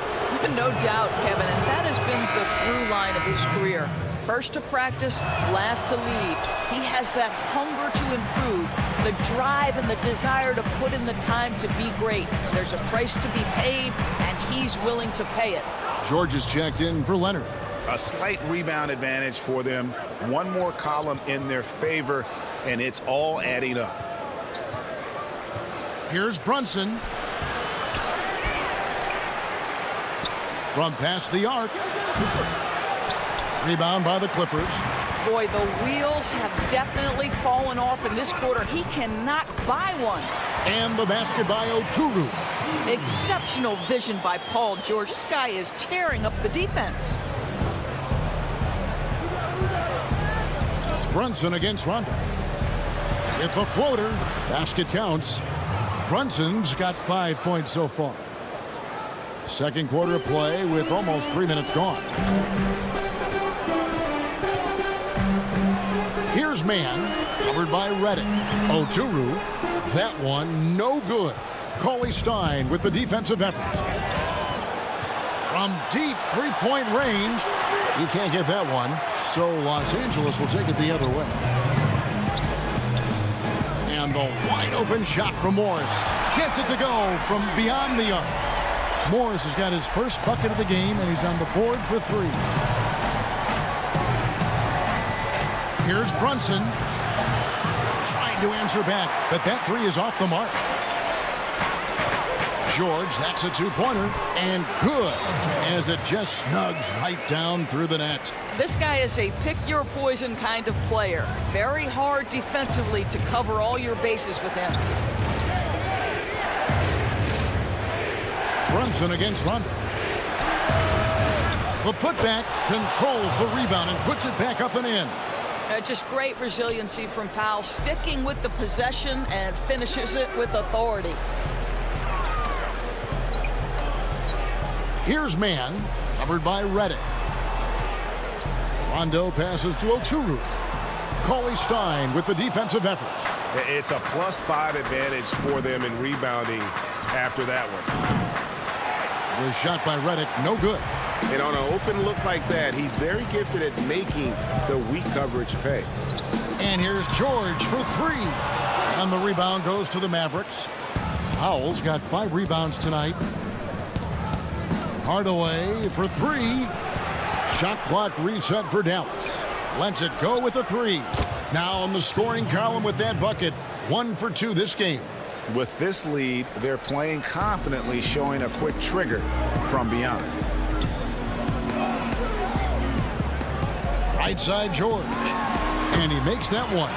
No doubt, Kevin, and that has been the through line of his career. First to practice, last to leave. He has that hunger to improve, the drive and the desire to put in the time to be great. There's a price to be paid, and he's willing to pay it. George is checked in for Leonard. A slight rebound advantage for them. One more column in their favor, and it's all adding up. Here's Brunson. From past the arc. Rebound by the Clippers. Boy, the wheels have definitely fallen off in this quarter. He cannot buy one. And the basket by Oturu. Exceptional vision by Paul George. This guy is tearing up the defense. Brunson against Rondo. It's a floater. Basket counts. Brunson's got 5 points so far. Second quarter of play with almost 3 minutes gone. Here's man, covered by Redick. Oturu, that one no good. Cauley Stein with the defensive effort. From deep three-point range, he can't get that one, so Los Angeles will take it the other way. And the wide-open shot from Morris. Gets it to go from beyond the arc. Morris has got his first bucket of the game, and he's on the board for three. Here's Brunson. Trying to answer back, but that three is off the mark. George, that's a two-pointer, and good, as it just snugs right down through the net. This guy is a pick-your-poison kind of player. Very hard defensively to cover all your bases with him. Brunson against Rondo. The putback controls the rebound and puts it back up and in. Just great resiliency from Powell, sticking with the possession and finishes it with authority. Here's man, covered by Reddick. Rondo passes to Oturu. Cauley Stein with the defensive effort. It's a +5 advantage for them in rebounding after that one. The shot by Reddick, no good. And on an open look like that, he's very gifted at making the weak coverage pay. And here's George for three. And the rebound goes to the Mavericks. Powell's got 5 rebounds tonight. Hardaway for three. Shot clock reset for Dallas. Lets it go with a three. Now on the scoring column with that bucket. 1 for 2 this game. With this lead, they're playing confidently, showing a quick trigger from beyond. Right side George. And he makes that one.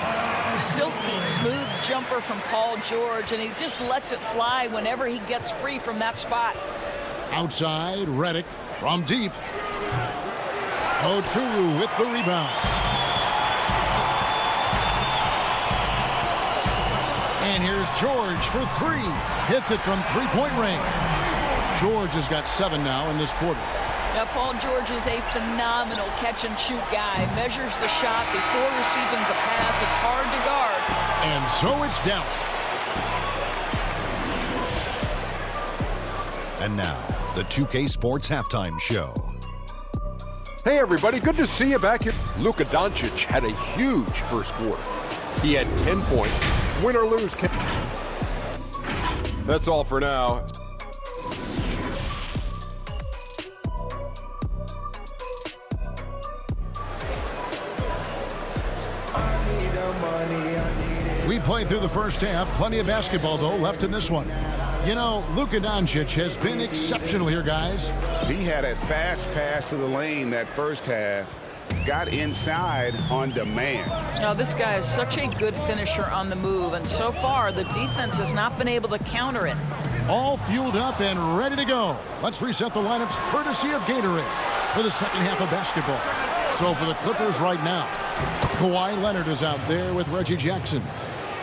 Silky smooth jumper from Paul George, and he just lets it fly whenever he gets free from that spot. Outside, Reddick from deep. Oturu with the rebound. And here's George for three. Hits it from three-point range. George has got 7 now in this quarter. Now, Paul George is a phenomenal catch-and-shoot guy. Measures the shot before receiving the pass. It's hard to guard. And so it's Dallas. And now, the 2K Sports Halftime Show. Hey, everybody. Good to see you back here. Luka Doncic had a huge first quarter. He had 10 points. Win or lose. That's all for now. We played through the first half. Plenty of basketball, though, left in this one. You know, Luka Doncic has been exceptional here, guys. He had a fast pass to the lane that first half. Got inside on demand. Now, this guy is such a good finisher on the move, and so far the defense has not been able to counter it. All fueled up and ready to go. Let's reset the lineups courtesy of Gatorade for the second half of basketball. So for the Clippers right now, Kawhi Leonard is out there with Reggie Jackson.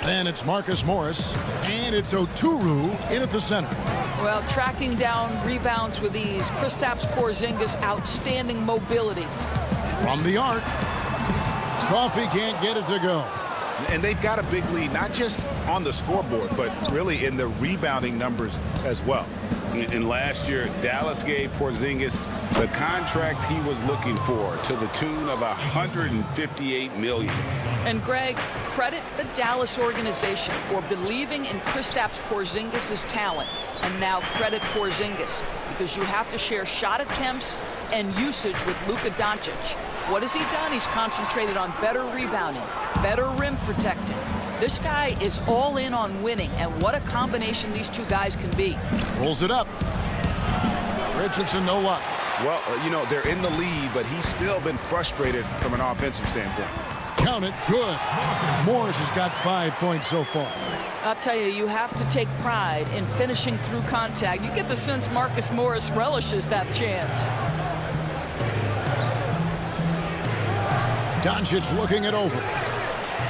Then it's Marcus Morris, and it's Oturu in at the center. Well, tracking down rebounds with ease. Kristaps Porzingis, outstanding mobility. From the arc, Coffee can't get it to go. And they've got a big lead, not just on the scoreboard, but really in the rebounding numbers as well. And last year, Dallas gave Porzingis the contract he was looking for to the tune of $158 million. And Greg, credit the Dallas organization for believing in Kristaps Porzingis' talent. And now credit Porzingis, because you have to share shot attempts and usage with Luka Doncic. What has he done? He's concentrated on better rebounding, better rim protecting. This guy is all in on winning, and what a combination these two guys can be. Pulls it up. Richardson, no luck. Well, you know, they're in the lead, but he's still been frustrated from an offensive standpoint. Count it, good. Morris has got 5 points so far. I'll tell you, you have to take pride in finishing through contact. You get the sense Marcus Morris relishes that chance. Doncic looking it over.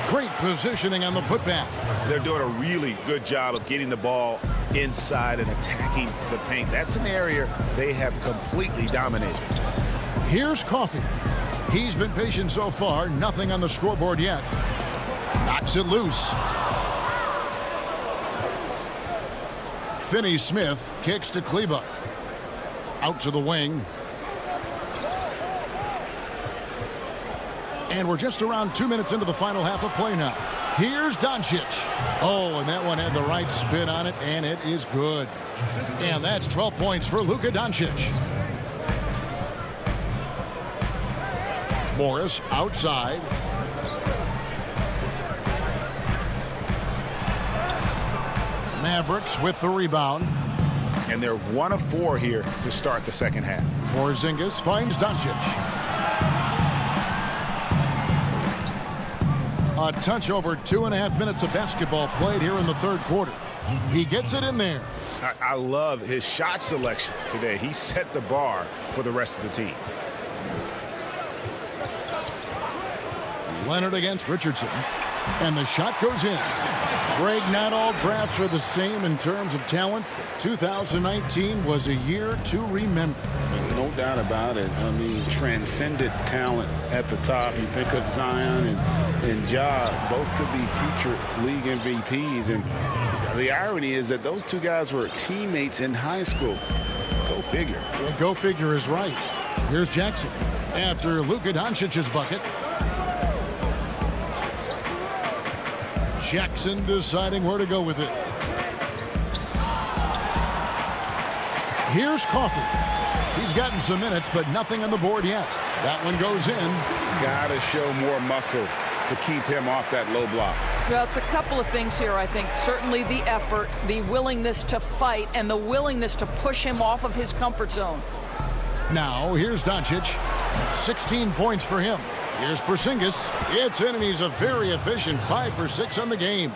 Great positioning on the putback. They're doing a really good job of getting the ball inside and attacking the paint. That's an area they have completely dominated. Here's Coffee. He's been patient so far. Nothing on the scoreboard yet. Knocks it loose. Finney-Smith kicks to Kleber. Out to the wing. And we're just around 2 minutes into the final half of play now. Here's Doncic. Oh, and that one had the right spin on it, and it is good. And that's 12 points for Luka Doncic. Morris outside. Mavericks with the rebound. And they're 1 of 4 here to start the second half. Porzingis finds Doncic. A touch over 2.5 minutes of basketball played here in the third quarter. He gets it in there. I love his shot selection today. He set the bar for the rest of the team. Leonard against Richardson. And the shot goes in. Greg, not all drafts are the same in terms of talent. 2019 was a year to remember. No doubt about it. I mean, transcendent talent at the top. You think of Zion and Ja, both could be future league MVPs. And the irony is that those two guys were teammates in high school. Go figure. Yeah, go figure is right. Here's Jackson after Luka Doncic's bucket. Jackson deciding where to go with it. Here's Coffey. He's gotten some minutes, but nothing on the board yet. That one goes in. Gotta show more muscle to keep him off that low block. Well, it's a couple of things here, I think. Certainly the effort, the willingness to fight, and the willingness to push him off of his comfort zone. Now, here's Doncic. 16 points for him. Here's Porzingis. It's in, and he's a very efficient 5 for 6 on the game.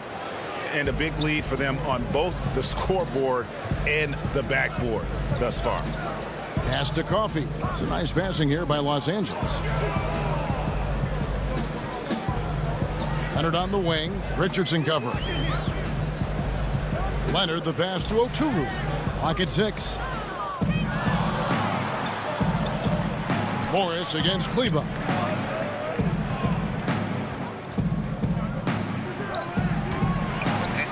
And a big lead for them on both the scoreboard and the backboard thus far. Pass to Coffey. It's a nice passing here by Los Angeles. Leonard on the wing. Richardson covering. Leonard the pass to Oturu. Clock at 6. Morris against Kleba.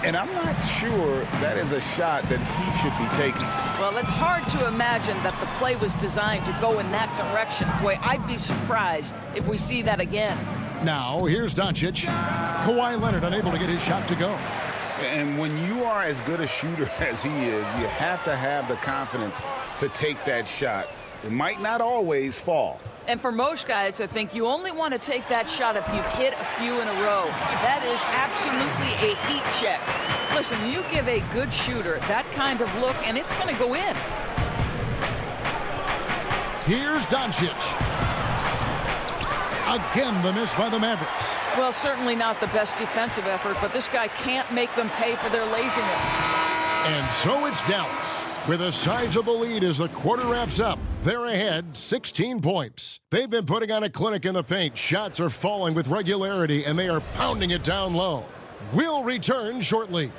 And I'm not sure that is a shot that he should be taking. Well, it's hard to imagine that the play was designed to go in that direction. Boy, I'd be surprised if we see that again. Now, here's Doncic. Kawhi Leonard unable to get his shot to go. And when you are as good a shooter as he is, you have to have the confidence to take that shot. It might not always fall. And for most guys, I think you only want to take that shot if you've hit a few in a row. That is absolutely a heat check. Listen, you give a good shooter that kind of look, and it's going to go in. Here's Doncic. Again, the miss by the Mavericks. Well, certainly not the best defensive effort, but this guy can't make them pay for their laziness. And so it's Dallas with a sizable lead as the quarter wraps up. They're ahead 16 points. They've been putting on a clinic in the paint. Shots are falling with regularity, and they are pounding it down low. We'll return shortly.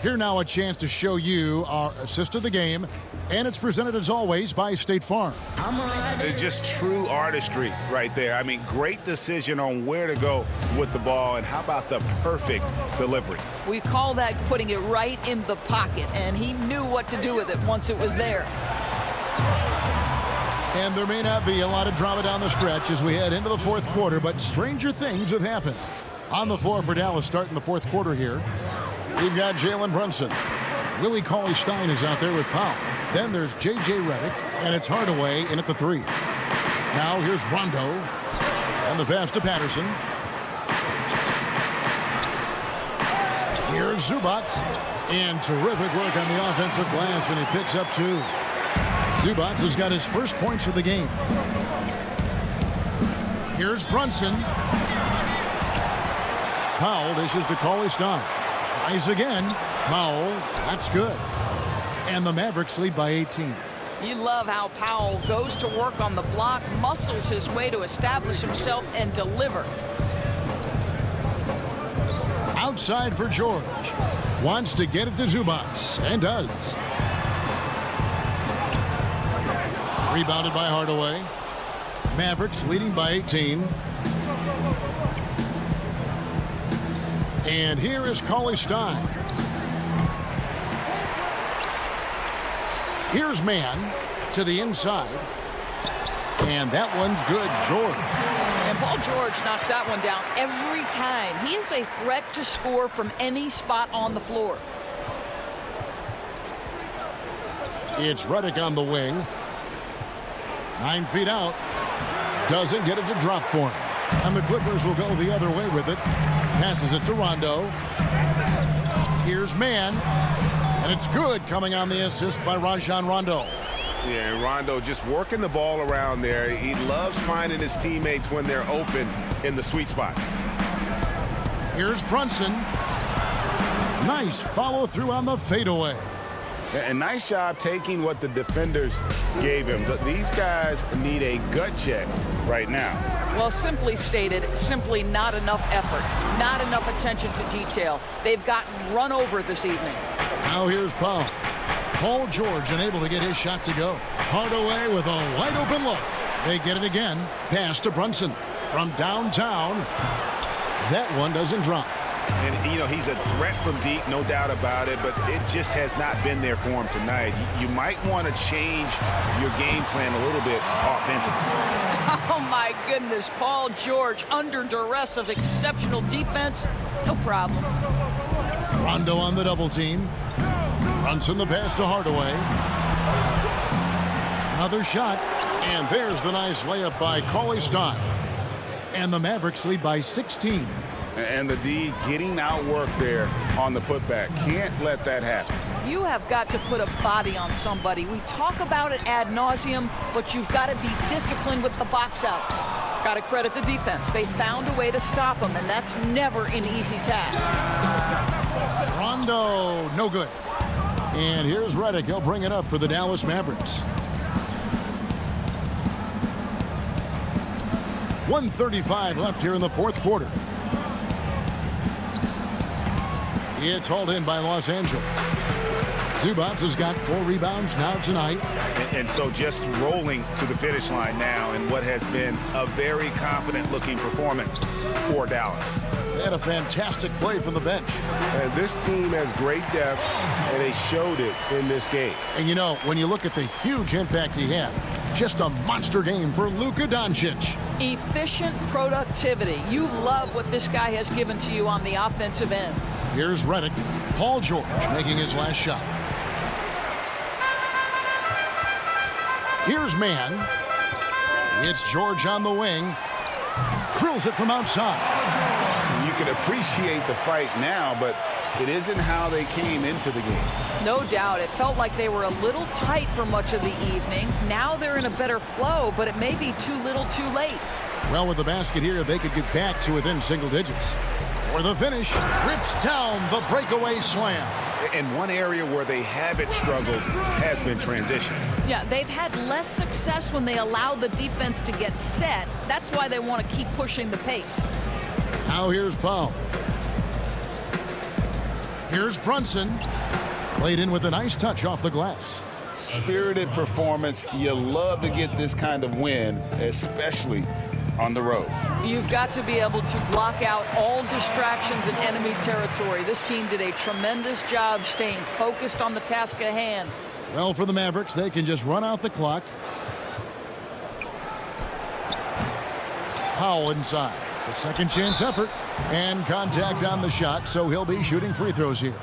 Here now a chance to show you our assist of the game, and it's presented as always by State Farm. It's just true artistry right there. I mean, great decision on where to go with the ball, and how about the perfect delivery? We call that putting it right in the pocket, and he knew what to do with it once it was there. And there may not be a lot of drama down the stretch as we head into the fourth quarter, but stranger things have happened. On the floor for Dallas starting the fourth quarter here, we've got Jalen Brunson. Willie Cauley-Stein is out there with Powell. Then there's J.J. Redick, and it's Hardaway in at the 3. Now here's Rondo, and the pass to Patterson. Here's Zubac, and terrific work on the offensive glass, and he picks up 2. Zubac has got his first points of the game. Here's Brunson. Powell dishes to Cauley-Stein. Tries again. Powell, that's good. And the Mavericks lead by 18. You love how Powell goes to work on the block, muscles his way to establish himself and deliver. Outside for George. Wants to get it to Zubac, and does. Rebounded by Hardaway. Mavericks leading by 18. And here is Cauley-Stein. Here's Mann. to the inside. And that one's good, George. And Paul George knocks that one down every time. He is a threat to score from any spot on the floor. It's Redick on the wing. 9 feet out. Doesn't get it to drop for him. And the Clippers will go the other way with it. Passes it to Rondo. Here's Mann. And it's good, coming on the assist by Rajon Rondo. Yeah, and Rondo just working the ball around there. He loves finding his teammates when they're open in the sweet spots. Here's Brunson. Nice follow through on the fadeaway. And nice job taking what the defenders gave him. But these guys need a gut check right now. Well, simply stated, simply not enough effort, not enough attention to detail. They've gotten run over this evening. Now here's Paul. Paul George unable to get his shot to go. Hardaway with a wide open look. They get it again. Pass to Brunson from downtown. That one doesn't drop. And, you know, he's a threat from deep, no doubt about it, but it just has not been there for him tonight. You might want to change your game plan a little bit offensively. Oh, my goodness. Paul George under duress of exceptional defense. No problem. Rondo on the double team. Brunson the pass to Hardaway. Another shot. And there's the nice layup by Cauley Stein. And the Mavericks lead by 16. And the D getting outworked there on the putback. Can't let that happen. You have got to put a body on somebody. We talk about it ad nauseum, but you've got to be disciplined with the box outs. Got to credit the defense. They found a way to stop them, and that's never an easy task. Rondo, no good. And here's Redick. He'll bring it up for the Dallas Mavericks. 1:35 left here in the fourth quarter. It's hauled in by Los Angeles. Zubac has got 4 rebounds now tonight. And so just rolling to the finish line now in what has been a very confident-looking performance for Dallas. They had a fantastic play from the bench. And this team has great depth, and they showed it in this game. And, you know, when you look at the huge impact he had, just a monster game for Luka Doncic. Efficient productivity. You love what this guy has given to you on the offensive end. Here's Redick. Paul George making his last shot. Here's Mann. It's George on the wing. Drills it from outside. You can appreciate the fight now, but it isn't how they came into the game. No doubt. It felt like they were a little tight for much of the evening. Now they're in a better flow, but it may be too little too late. Well, with the basket here, they could get back to within single digits. For the finish, rips down the breakaway slam. And one area where they haven't struggled has been transition. Yeah, they've had less success when they allow the defense to get set. That's why they want to keep pushing the pace. Now here's Paul. Here's Brunson. Played in with a nice touch off the glass. Spirited performance. You love to get this kind of win, especially on the road. You've got to be able to block out all distractions in enemy territory. This team did a tremendous job staying focused on the task at hand. Well, for the Mavericks, they can just run out the clock. Powell inside. The second chance effort. And contact on the shot, so he'll be shooting free throws here.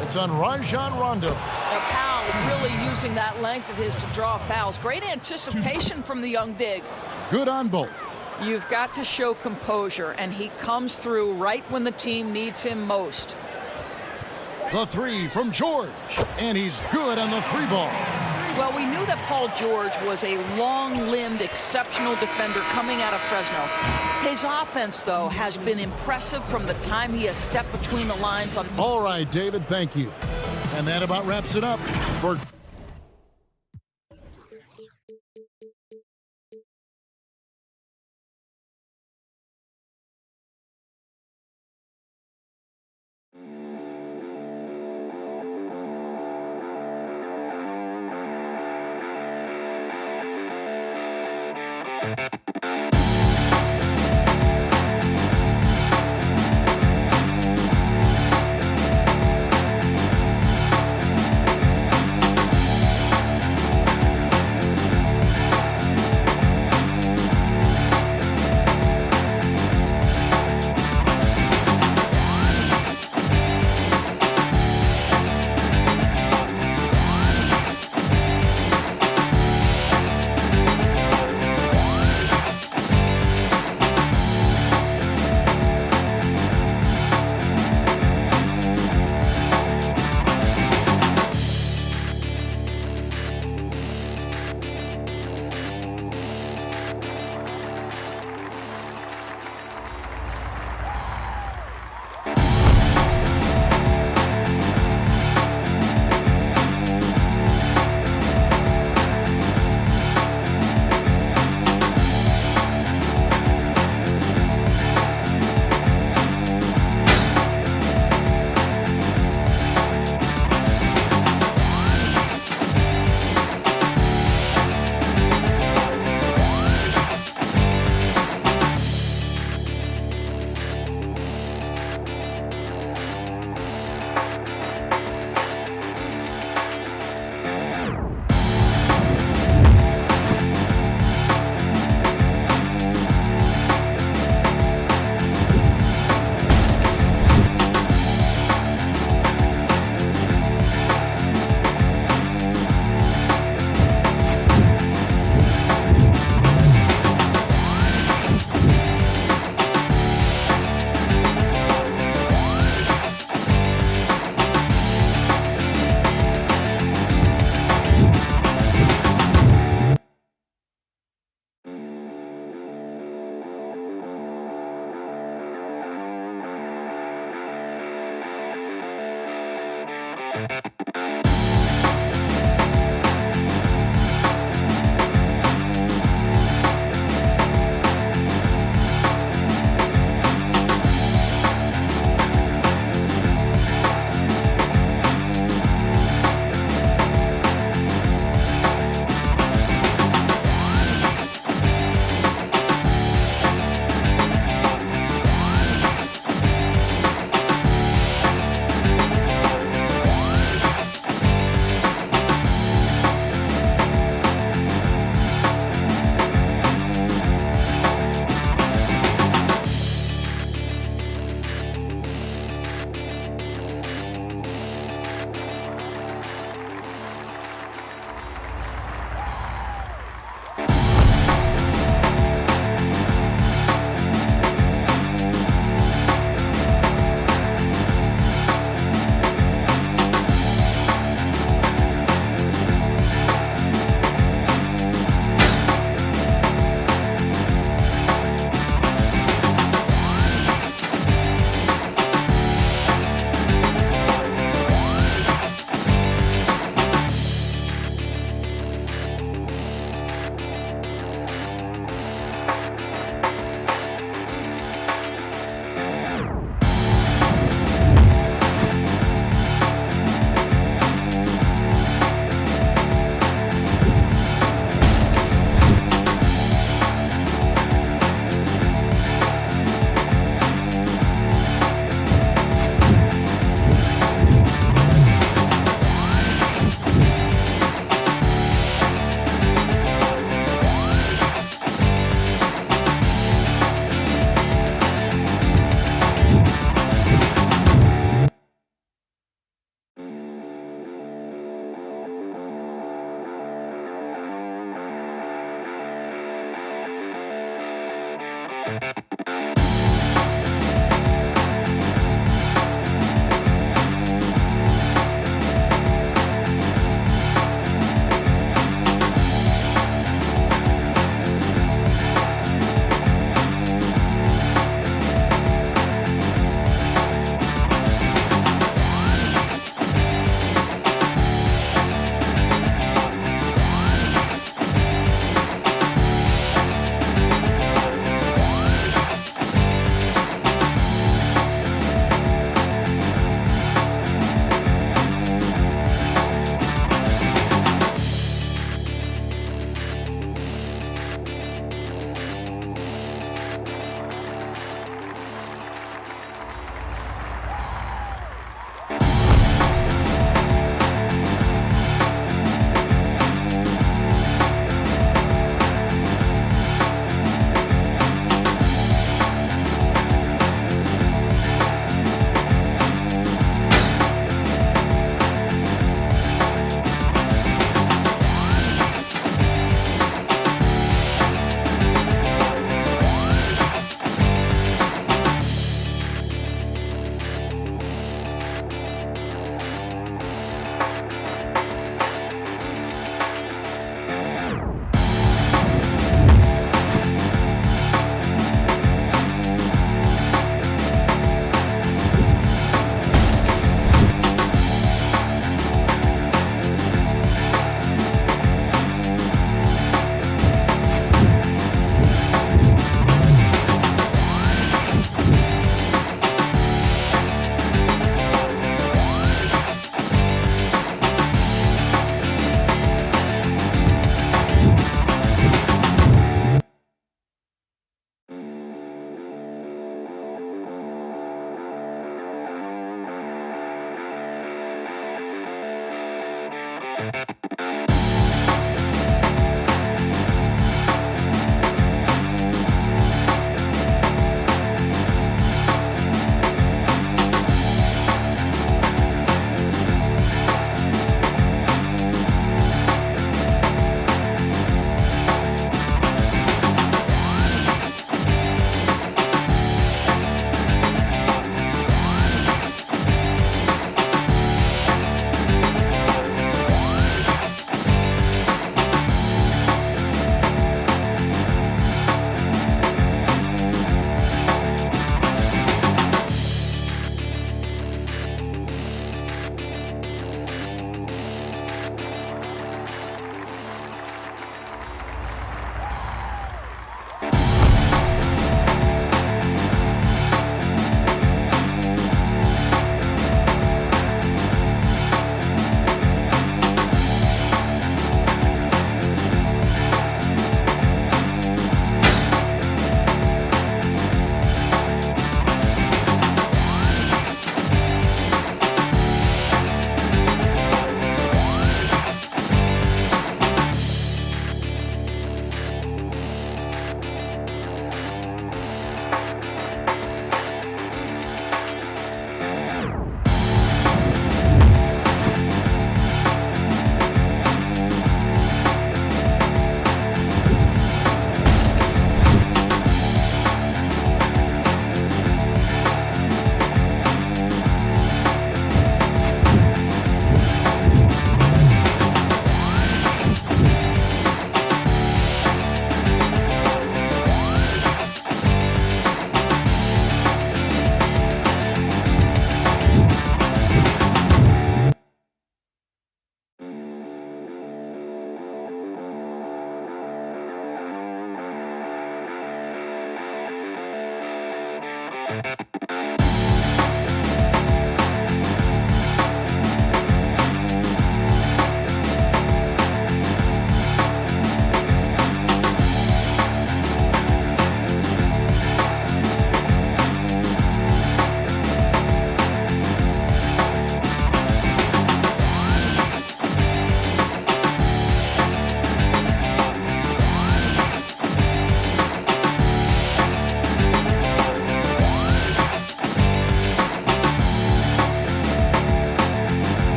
It's on Rajon Rondo. Now, Powell really using that length of his to draw fouls. Great anticipation from the young big. Good on both. You've got to show composure, and he comes through right when the team needs him most. The three from George, and he's good on the 3 ball. Well, we knew that Paul George was a long-limbed, exceptional defender coming out of Fresno. His offense, though, has been impressive from the time he has stepped between the lines on... All right, David, thank you. And that about wraps it up for...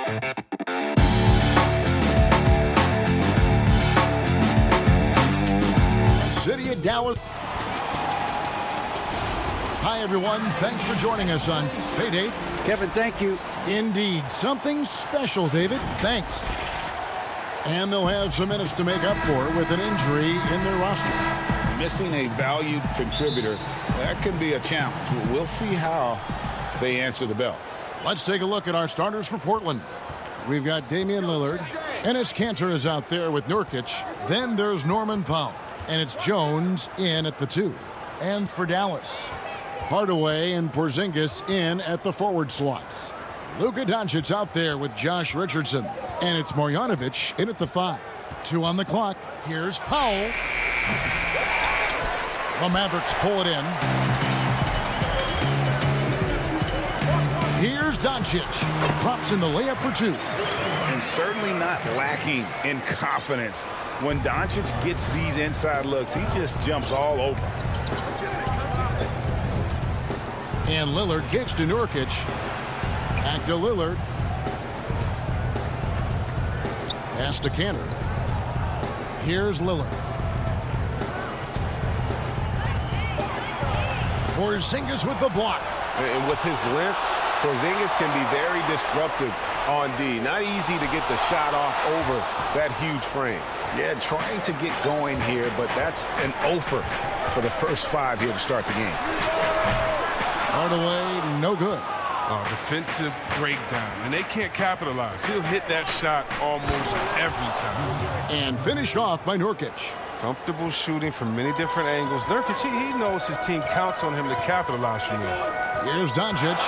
City of Dallas. Hi, everyone. Thanks for joining us on Payday. Kevin, thank you. Indeed. Something special, David. Thanks. And they'll have some minutes to make up for with an injury in their roster. Missing a valued contributor, that can be a challenge. We'll see how they answer the bell. Let's take a look at our starters for Portland. We've got Damian Lillard. Enes Kanter is out there with Nurkic. Then there's Norman Powell. And it's Jones in at the 2. And for Dallas, Hardaway and Porzingis in at the forward slots. Luka Doncic out there with Josh Richardson. And it's Marjanovic in at the 5. 2 on the clock. Here's Powell. The Mavericks pull it in. Here's Doncic. Drops in the layup for 2. And certainly not lacking in confidence. When Doncic gets these inside looks, he just jumps all over. And Lillard kicks to Nurkic. Back to Lillard. Pass to Kanter. Here's Lillard. Porzingis with the block. And with his length, Porzingis can be very disruptive on D. Not easy to get the shot off over that huge frame. Yeah, trying to get going here, but that's an offer for the first 5 here to start the game. Hardaway, no good. Defensive breakdown, and they can't capitalize. He'll hit that shot almost every time. And finished off by Nurkic. Comfortable shooting from many different angles. Nurkic, he knows his team counts on him to capitalize from there. Here's Doncic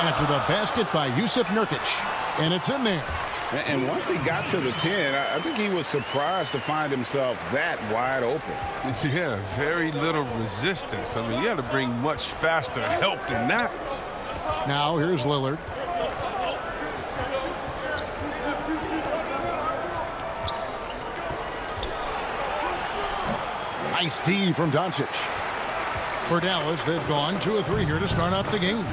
after the basket by Jusuf Nurkic. And it's in there. And once he got to the 10, I think he was surprised to find himself that wide open. Yeah, very little resistance. I mean, you got to bring much faster help than that. Now here's Lillard. Nice D from Doncic. For Dallas, they've gone 2 of 3 here to start out the game.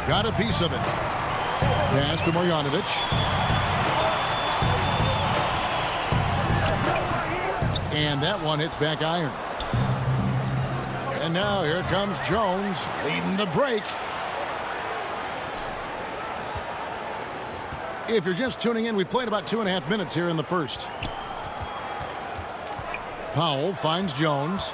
Got a piece of it. Pass to Marjanovic. And that one hits back iron. And now here comes Jones leading the break. If you're just tuning in, we've played about 2.5 minutes here in the first. Powell finds Jones.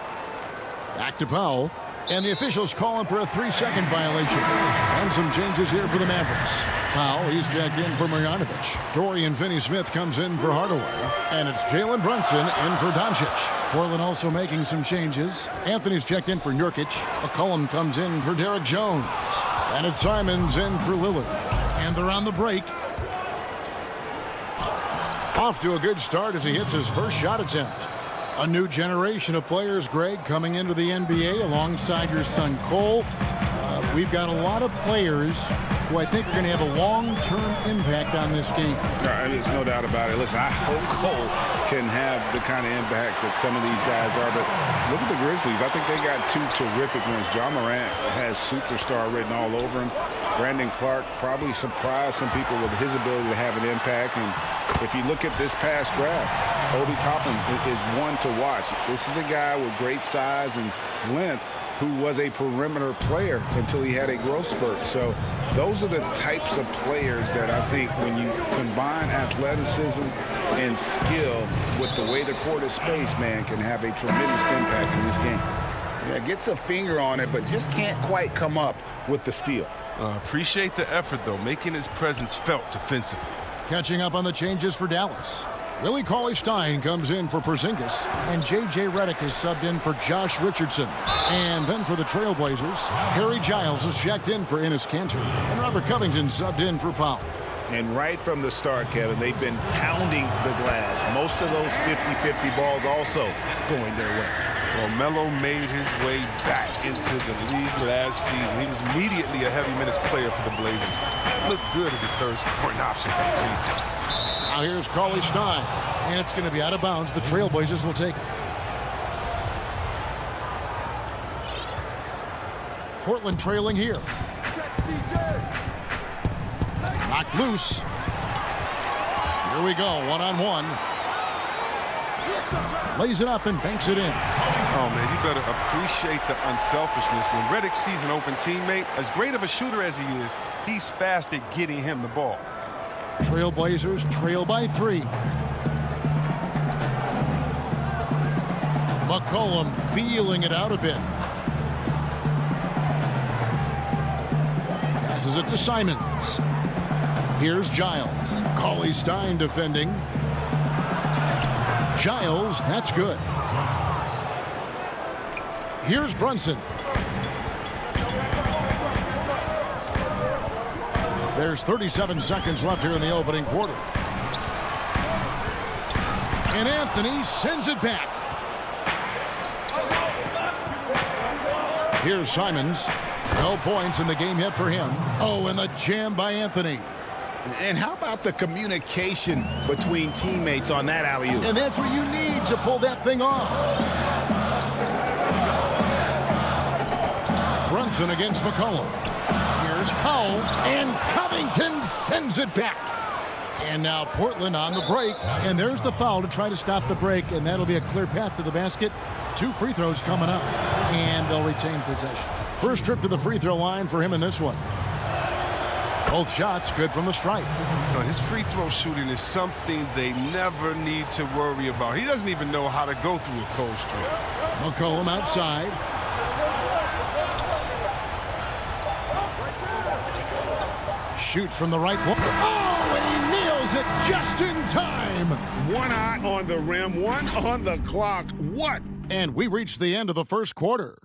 Back to Powell. And the officials calling for a 3-second violation. And some changes here for the Mavericks. Powell, he's checked in for Marjanovic. Dorian Finney-Smith comes in for Hardaway. And it's Jalen Brunson in for Doncic. Portland also making some changes. Anthony's checked in for Nurkic. McCollum comes in for Derek Jones. And it's Simons in for Lillard. And they're on the break. Off to a good start as he hits his first shot attempt. A new generation of players, Greg, coming into the NBA alongside your son Cole. We've got a lot of players who I think are going to have a long-term impact on this game. There's no doubt about it. Listen, I hope Cole can have the kind of impact that some of these guys are. But look at the Grizzlies. I think they got 2 terrific ones. John Morant has superstar written all over him. Brandon Clark probably surprised some people with his ability to have an impact. And if you look at this past draft, Obi Toppin is one to watch. This is a guy with great size and length who was a perimeter player until he had a growth spurt. So those are the types of players that I think when you combine athleticism and skill with the way the court is spaced, man, can have a tremendous impact in this game. Yeah, gets a finger on it, but just can't quite come up with the steal. Appreciate the effort, though, making his presence felt defensively. Catching up on the changes for Dallas. Willie Cauley-Stein comes in for Porzingis, and J.J. Redick is subbed in for Josh Richardson. And then for the Trailblazers, Harry Giles is checked in for Enes Kanter, and Robert Covington subbed in for Powell. And right from the start, Kevin, they've been pounding the glass. Most of those 50-50 balls also going their way. Well, Melo made his way back into the league last season. He was immediately a heavy minutes player for the Blazers. Looked good as a third scoring option for the team. Now here's Cauley-Stein, and it's going to be out of bounds. The Trailblazers will take it. Portland trailing here. Knocked loose. Here we go, one-on-one. Lays it up and banks it in. Oh, man, you better appreciate the unselfishness. When Redick sees an open teammate, as great of a shooter as he is, he's fast at getting him the ball. Trailblazers trail by 3. McCollum feeling it out a bit. Passes it to Simons. Here's Giles. Cauley-Stein defending. Giles, that's good. Here's Brunson. There's 37 seconds left here in the opening quarter. And Anthony sends it back. Here's Simons. No points in the game yet for him. Oh, and the jam by Anthony. And how about the communication between teammates on that alley-oop? And that's what you need to pull that thing off. Brunson against McCollum. Here's Powell, and Covington sends it back. And now Portland on the break, and there's the foul to try to stop the break, and that'll be a clear path to the basket. 2 free throws coming up, and they'll retain possession. First trip to the free throw line for him in this one. Both shots good from the stripe. You know, his free throw shooting is something they never need to worry about. He doesn't even know how to go through a cold streak. McCollum outside. Shoots from the right block. Oh, and he nails it just in time. One eye on the rim, one on the clock. What? And we reached the end of the first quarter.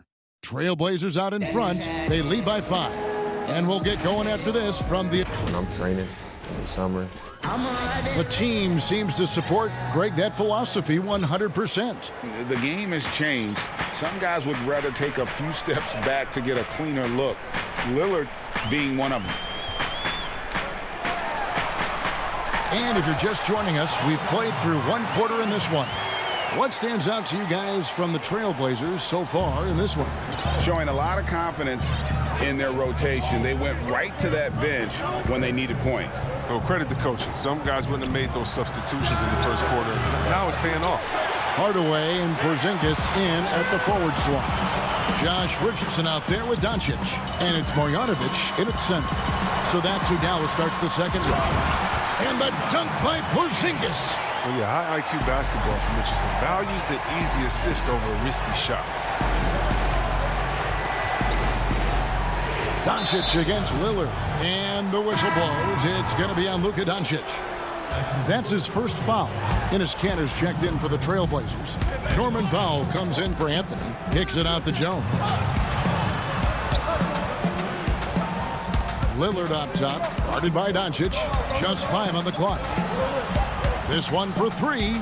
Trailblazers out in front. They lead by 5. And we'll get going after this from the... When I'm training in the summer. The team seems to support, Greg, that philosophy 100%. The game has changed. Some guys would rather take a few steps back to get a cleaner look. Lillard being one of them. And if you're just joining us, we've played through 1 quarter in this one. What stands out to you guys from the Trailblazers so far in this one? Showing a lot of confidence in their rotation. They went right to that bench when they needed points. Well, credit the coaching. Some guys wouldn't have made those substitutions in the first quarter. Now it's paying off. Hardaway and Porzingis in at the forward slots. Josh Richardson out there with Doncic. And it's Marjanovic in at center. So that's who Dallas starts the second round. And the dunk by Porzingis. Well, yeah, high IQ basketball from Richardson values the easy assist over a risky shot. Doncic against Lillard. And the whistle blows. It's going to be on Luka Doncic. That's his first foul. Enes Kanter's checked in for the Trailblazers. Norman Powell comes in for Anthony. Kicks it out to Jones. Lillard up top. Guarded by Doncic. Just 5 on the clock. This one for 3.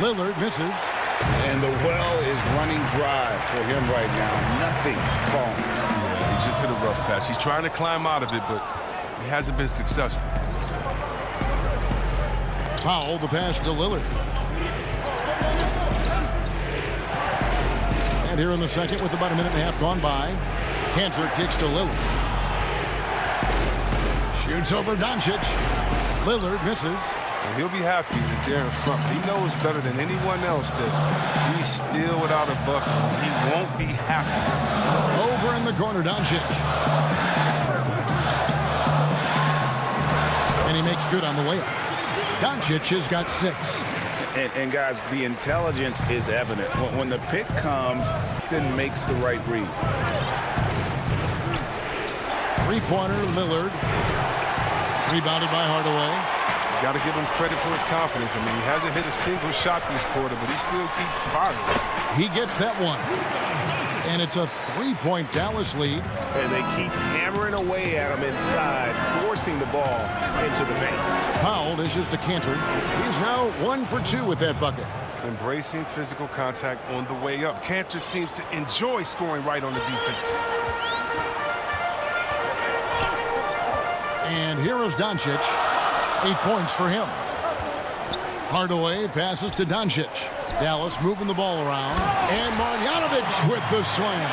Lillard misses. And the well is running dry for him right now. Nothing falling. Yeah, he just hit a rough patch. He's trying to climb out of it, but he hasn't been successful. Powell, the pass to Lillard. And here in the second with about a minute and a half gone by, Kanter kicks to Lillard. Shoots over Doncic. Lillard misses. And he'll be happy that they're in front. He knows better than anyone else that he's still without a bucket. He won't be happy. Over in the corner, Doncic. And he makes good on the layup. Doncic has got 6. And guys, the intelligence is evident. When the pick comes, then makes the right read. 3-pointer, Lillard. Rebounded by Hardaway. Got to give him credit for his confidence. I mean, he hasn't hit a single shot this quarter, but he still keeps firing. He gets that one. And it's a 3-point Dallas lead. And they keep hammering away at him inside, forcing the ball into the paint. Powell dishes to Kanter. He's now 1 for 2 with that bucket. Embracing physical contact on the way up. Kanter seems to enjoy scoring right on the defense. And here is Doncic. 8 points for him. Hardaway passes to Doncic. Dallas moving the ball around. And Marjanovic with the slam.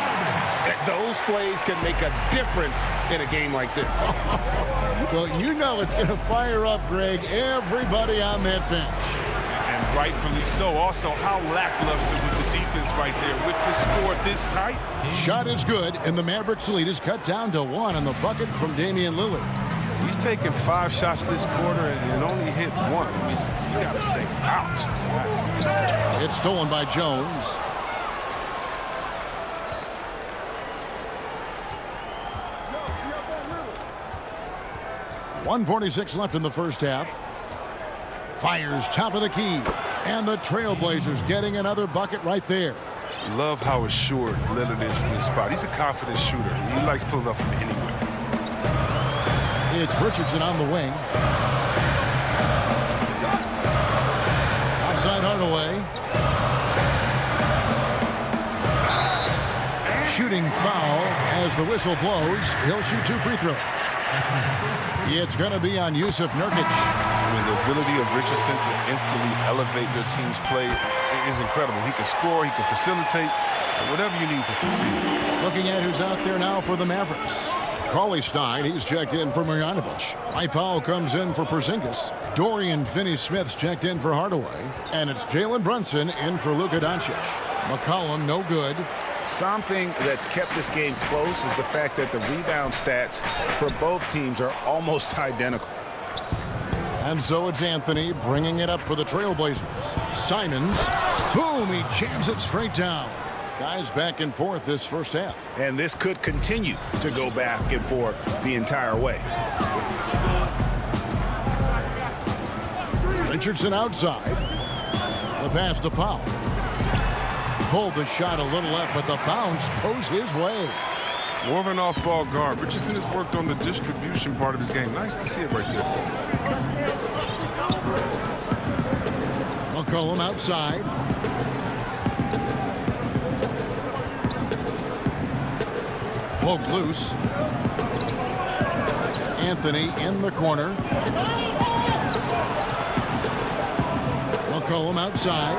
Those plays can make a difference in a game like this. Well, you know it's going to fire up, Greg, everybody on that bench. And rightfully so. Also, how lackluster was the defense right there with the score this tight? Shot is good, and the Mavericks lead is cut down to 1 on the bucket from Damian Lillard. He's taken 5 shots this quarter and only hit 1. I mean, you got to say, ouch to that. It's stolen by Jones. .146 left in the first half. Fires top of the key. And the Trailblazers getting another bucket right there. Love how assured Lillard is from this spot. He's a confident shooter. He likes pulling up from anywhere. It's Richardson on the wing. Outside Hardaway. Shooting foul as the whistle blows. He'll shoot 2 free throws. It's going to be on Yusuf Nurkic. I mean, the ability of Richardson to instantly elevate your team's play is incredible. He can score, he can facilitate, whatever you need to succeed. Looking at who's out there now for the Mavericks. Cauley Stein, he's checked in for Marjanovic. Mike Powell comes in for Porzingis. Dorian Finney-Smith's checked in for Hardaway. And it's Jalen Brunson in for Luka Doncic. McCollum, no good. Something that's kept this game close is the fact that the rebound stats for both teams are almost identical. And so it's Anthony bringing it up for the Trailblazers. Simons, boom, he jams it straight down. Guys back and forth this first half. And this could continue to go back and forth the entire way. Richardson outside. The pass to Powell. Pulled the shot a little left, but the bounce goes his way. More of an off-ball guard. Richardson has worked on the distribution part of his game. Nice to see it right there. McCollum outside. Poked loose. Anthony in the corner. McCollum outside.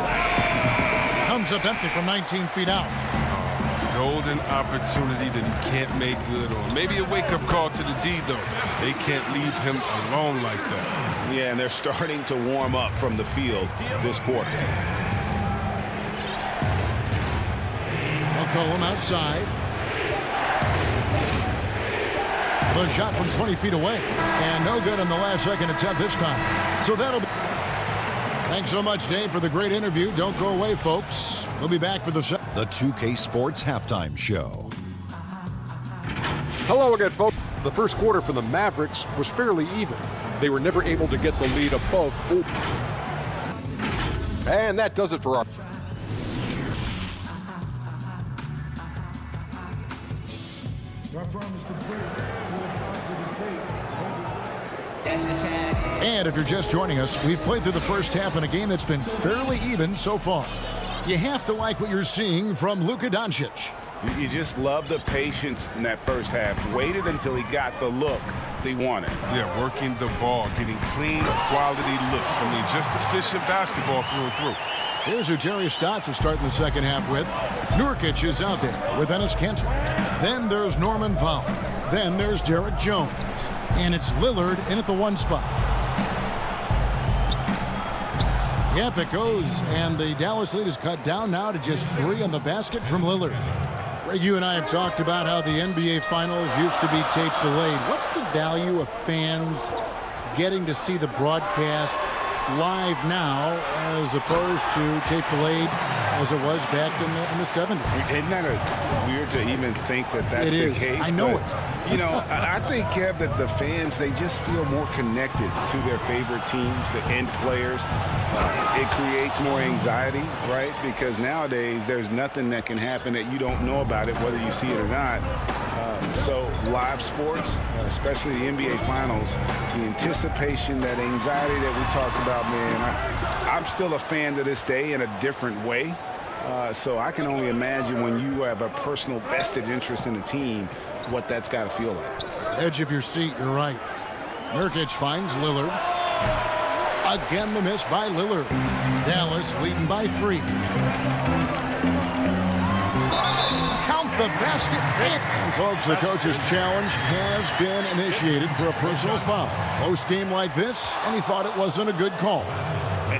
Comes up empty from 19 feet out. Golden opportunity that he can't make good on. Maybe a wake-up call to the D, though. They can't leave him alone like that. Yeah, and they're starting to warm up from the field this quarter. McCollum outside. The shot from 20 feet away. And no good on the last second attempt this time. So that'll be... Thanks so much, Dave, for the great interview. Don't go away, folks. We'll be back for the 2K Sports Halftime Show. Hello again, folks. The first quarter for the Mavericks was fairly even. They were never able to get the lead above 4. And that does it for our... And if you're just joining us, we've played through the first half in a game that's been fairly even so far. You have to like what you're seeing from Luka Doncic. You just love the patience in that first half. Waited until he got the look he wanted. Yeah, working the ball, getting clean, quality looks. I mean, just efficient basketball through and through. Here's who Jerry Stotts is starting the second half with. Nurkic is out there with Enes Kanter. Then there's Norman Powell. Then there's Derek Jones. And it's Lillard in at the 1 spot. Yep, it goes. And the Dallas lead is cut down now to just 3 on the basket from Lillard. Greg, you and I have talked about how the NBA Finals used to be tape delayed. What's the value of fans getting to see the broadcast live now as opposed to tape delayed as it was back in the 70s? Isn't that weird to even think that that's the case? I know it. You know, I think, Kev, that the fans, they just feel more connected to their favorite teams, the end players. It creates more anxiety, right? Because nowadays, there's nothing that can happen that you don't know about it, whether you see it or not. So live sports, especially the NBA Finals, the anticipation, that anxiety that we talked about, man, I'm still a fan to this day in a different way. So I can only imagine when you have a personal vested interest in a team, what that's got to feel like. Edge of your seat, you're right. Nurkic finds Lillard. Again, the miss by Lillard. Dallas leading by 3. Count the basket. And folks, the coach's challenge has been initiated for a personal foul. Post game like this, and he thought it wasn't a good call.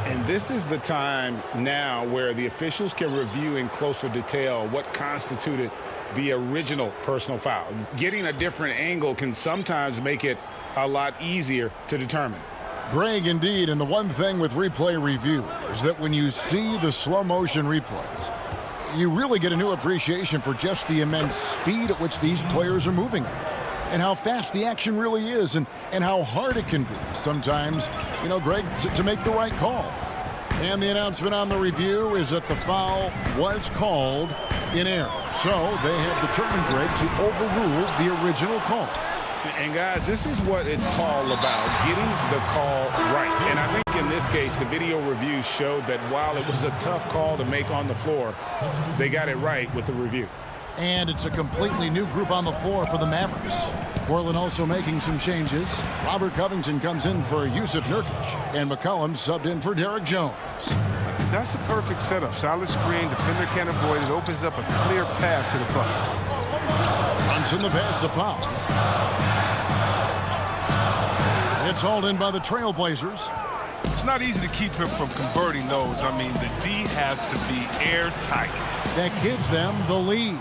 And this is the time now where the officials can review in closer detail what constituted the original personal foul. Getting a different angle can sometimes make it a lot easier to determine. Greg, indeed, and the one thing with replay review is that when you see the slow motion replays, you really get a new appreciation for just the immense speed at which these players are moving and how fast the action really is and how hard it can be sometimes, you know, Greg, to make the right call. And the announcement on the review is that the foul was called in error. So they have determined, Greg, to overrule the original call. And guys, this is what it's all about, getting the call right. And I think in this case, the video review showed that while it was a tough call to make on the floor, they got it right with the review. And it's a completely new group on the floor for the Mavericks. Portland also making some changes. Robert Covington comes in for Yusuf Nurkic, and McCollum subbed in for Derek Jones. That's a perfect setup. Solid screen, defender can't avoid it. Opens up a clear path to the bucket. Brunson the pass to Powell. It's hauled in by the Trailblazers. It's not easy to keep him from converting those. I mean, the D has to be airtight. That gives them the lead.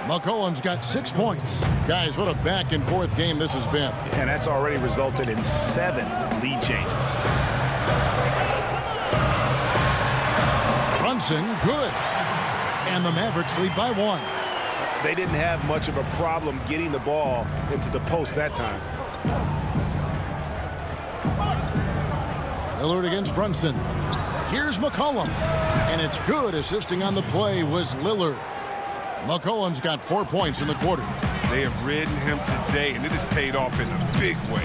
McCollum's got 6 points. Guys, what a back-and-forth game this has been. And that's already resulted in 7 lead changes. Brunson, good. And the Mavericks lead by 1. They didn't have much of a problem getting the ball into the post that time. Lillard against Brunson. Here's McCollum. And it's good. Assisting on the play was Lillard. McCollum's got 4 points in the quarter. They have ridden him today, and it has paid off in a big way.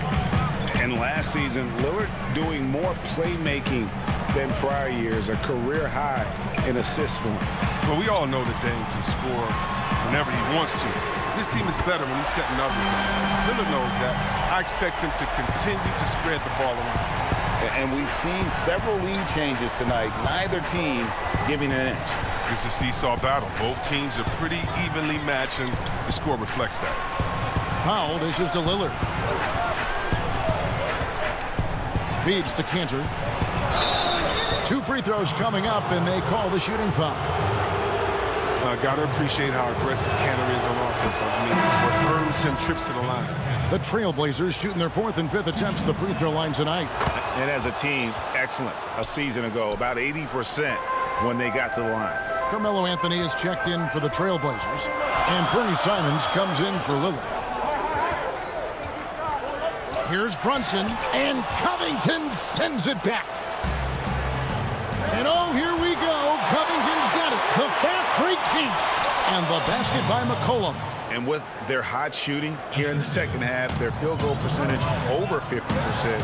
And last season, Lillard doing more playmaking than prior years, a career high in assists for him. Well, we all know that Dame can score whenever he wants to. This team is better when he's setting others up. Lillard knows that. I expect him to continue to spread the ball around. And we've seen several lead changes tonight, neither team giving an inch. It's a seesaw battle. Both teams are pretty evenly matched, and the score reflects that. Powell dishes to Lillard. Feeds to Cantor. 2 free throws coming up, and they call the shooting foul. Got to appreciate how aggressive Cantor is on offense. I mean, it's what earns him trips to the line. The Trailblazers shooting their 4th and 5th attempts at the free throw line tonight. And as a team, excellent. A season ago, about 80% when they got to the line. Carmelo Anthony is checked in for the Trailblazers. And Fernie Simons comes in for Lillard. Here's Brunson, and Covington sends it back. And oh, here we go. Covington's got it. The fast break Kings. And the basket by McCollum. And with their hot shooting here in the second half, their field goal percentage over 50%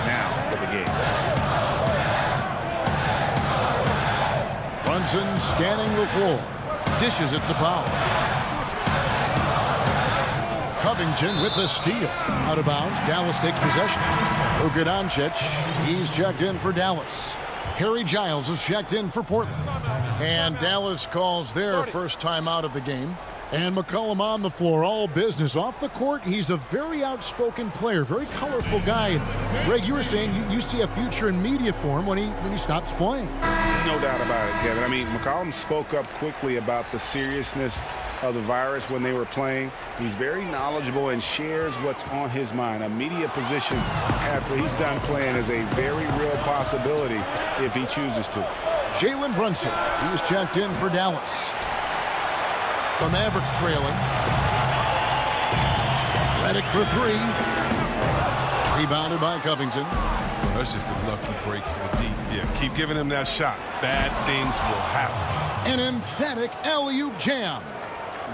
now for the game. Brunson scanning the floor. Dishes it to Powell. Covington with the steal. Out of bounds. Dallas takes possession. Luka Doncic. He's checked in for Dallas. Harry Giles is checked in for Portland. And Dallas calls their first time out of the game. And McCollum on the floor, all business. Off the court, he's a very outspoken player, very colorful guy. And Greg, you were saying you see a future in media for him when he stops playing. No doubt about it, Kevin. I mean, McCollum spoke up quickly about the seriousness of the virus when they were playing. He's very knowledgeable and shares what's on his mind. A media position after he's done playing is a very real possibility if he chooses to. Jalen Brunson, he's checked in for Dallas. The Mavericks trailing. Redick for 3. Rebounded by Covington. Well, that's just a lucky break for the D. Yeah, keep giving him that shot. Bad things will happen. An emphatic alley-oop jam.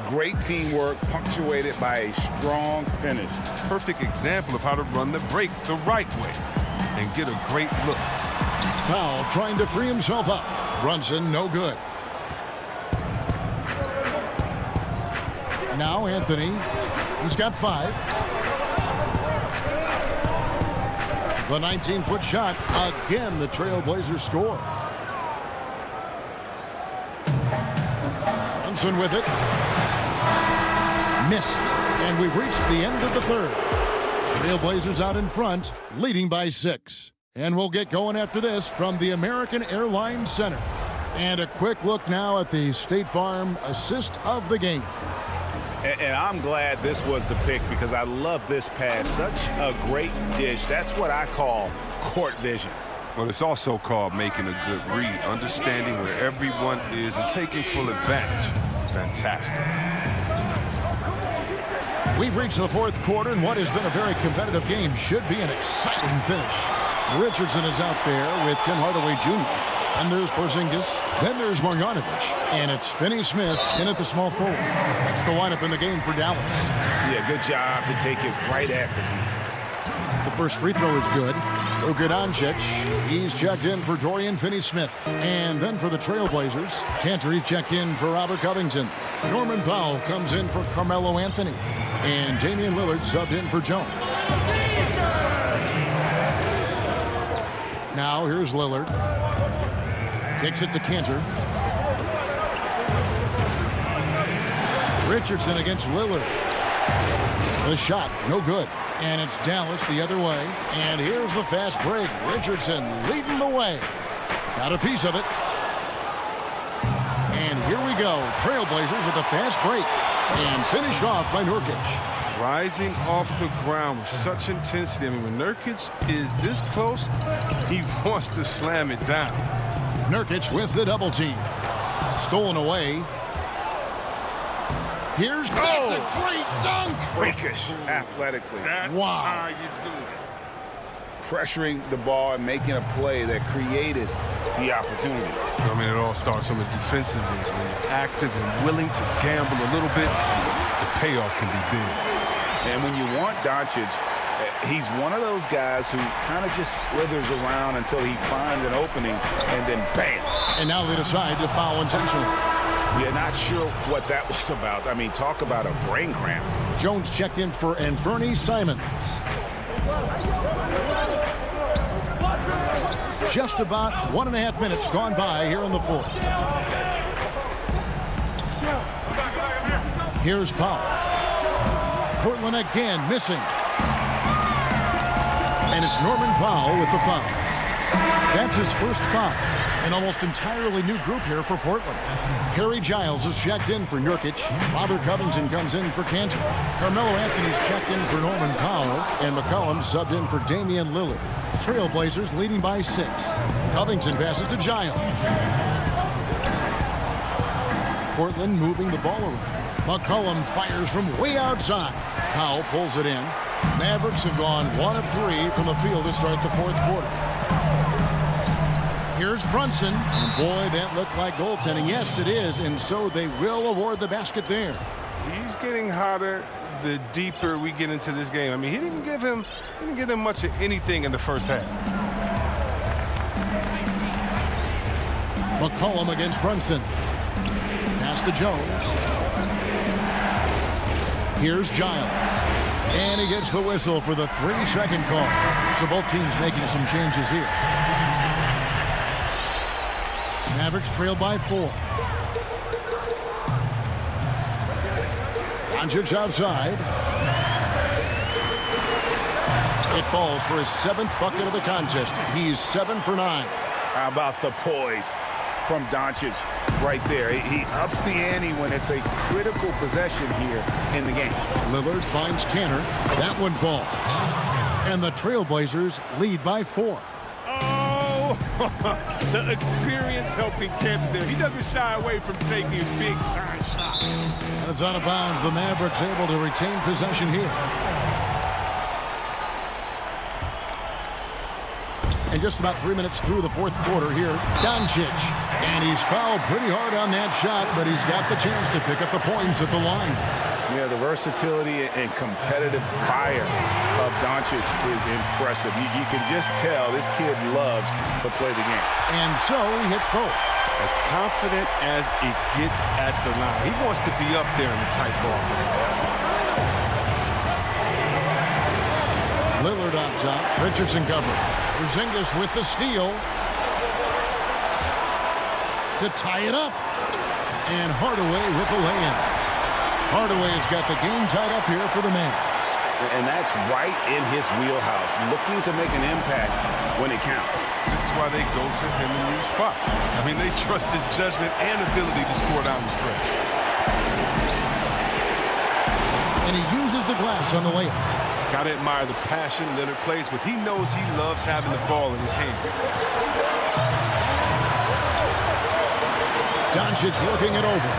Great teamwork punctuated by a strong finish. Perfect example of how to run the break the right way and get a great look. Powell trying to free himself up. Brunson, no good. Now Anthony. He's got 5. The 19-foot shot. Again, the Trailblazers score. Brunson with it. missed. And we've reached the end of the third. Trailblazers out in front, leading by 6. And we'll get going after this from the American Airlines Center. And a quick look now at the State Farm assist of the game. And I'm glad this was the pick because I love this pass. Such a great dish. That's what I call court vision. Well, it's also called making a good read, understanding where everyone is and taking full advantage. Fantastic. We've reached the fourth quarter, and what has been a very competitive game should be an exciting finish. Richardson is out there with Tim Hardaway Jr. And there's Porzingis. Then there's Marjanovic. And it's Finney-Smith in at the small forward. That's the lineup in the game for Dallas. Yeah, good job to take it right at the knee. The first free throw is good. Luka Doncic, he's checked in for Dorian Finney-Smith. And then for the Trailblazers, Cantor, he's checked in for Robert Covington. Norman Powell comes in for Carmelo Anthony. And Damian Lillard subbed in for Jones. Now here's Lillard. Kicks it to Cantor. Richardson against Lillard. The shot, no good. And it's Dallas the other way. And here's the fast break. Richardson leading the way. Got a piece of it. And here we go. Trailblazers with a fast break. And finished off by Nurkic. Rising off the ground with such intensity. I mean, when Nurkic is this close, he wants to slam it down. Nurkic with the double team. Stolen away. That's a great dunk. Freakish athletically. That's how you do it. Pressuring the ball and making a play that created the opportunity. I mean, it all starts from the defensive end. When you're active and willing to gamble a little bit, the payoff can be big. And when you want Doncic, he's one of those guys who kind of just slithers around until he finds an opening, and then bam. And now they decide to foul intentionally. Yeah, not sure what that was about. I mean, talk about a brain cramp. Jones checked in for Anthony Simons. Just about 1.5 minutes gone by here in the fourth. Here's Powell. Portland again missing. And it's Norman Powell with the foul. That's his first foul. An almost entirely new group here for Portland. Harry Giles is checked in for Nurkic. Robert Covington comes in for Cantor. Carmelo Anthony's checked in for Norman Powell. And McCollum subbed in for Damian Lillard. Trailblazers leading by 6. Covington passes to Giles. Portland moving the ball around. McCollum fires from way outside. Powell pulls it in. Mavericks have gone 1 of 3 from the field to start the fourth quarter. Here's Brunson. And boy, that looked like goaltending. Yes, it is. And so they will award the basket there. He's getting hotter the deeper we get into this game. I mean, he didn't give him much of anything in the first half. McCollum against Brunson. Pass to Jones. Here's Giles. And he gets the whistle for the 3-second call. So both teams making some changes here. Mavericks trail by 4. Doncic outside. It falls for his 7th bucket of the contest. He's 7 for 9. How about the poise from Doncic right there? He ups the ante when it's a critical possession here in the game. Lillard finds Cantor. That one falls. And the Trailblazers lead by 4. The experience helping Cantor there. He doesn't shy away from taking big-time shots. And it's out of bounds. The Mavericks able to retain possession here. And just about 3 minutes through the fourth quarter here, Doncic. And he's fouled pretty hard on that shot, but he's got the chance to pick up the points at the line. Yeah, the versatility and competitive fire of Doncic is impressive. You can just tell this kid loves to play the game. And so he hits both. As confident as it gets at the line. He wants to be up there in the tight ball. Lillard on top. Richardson covered. Porzingis with the steal. To tie it up. And Hardaway with the lay-in. Hardaway has got the game tied up here for the Mavs. And that's right in his wheelhouse, looking to make an impact when it counts. This is why they go to him in these spots. I mean, they trust his judgment and ability to score down the stretch. And he uses the glass on the layup. Gotta admire the passion Leonard plays with. He knows he loves having the ball in his hands. Doncic looking it over.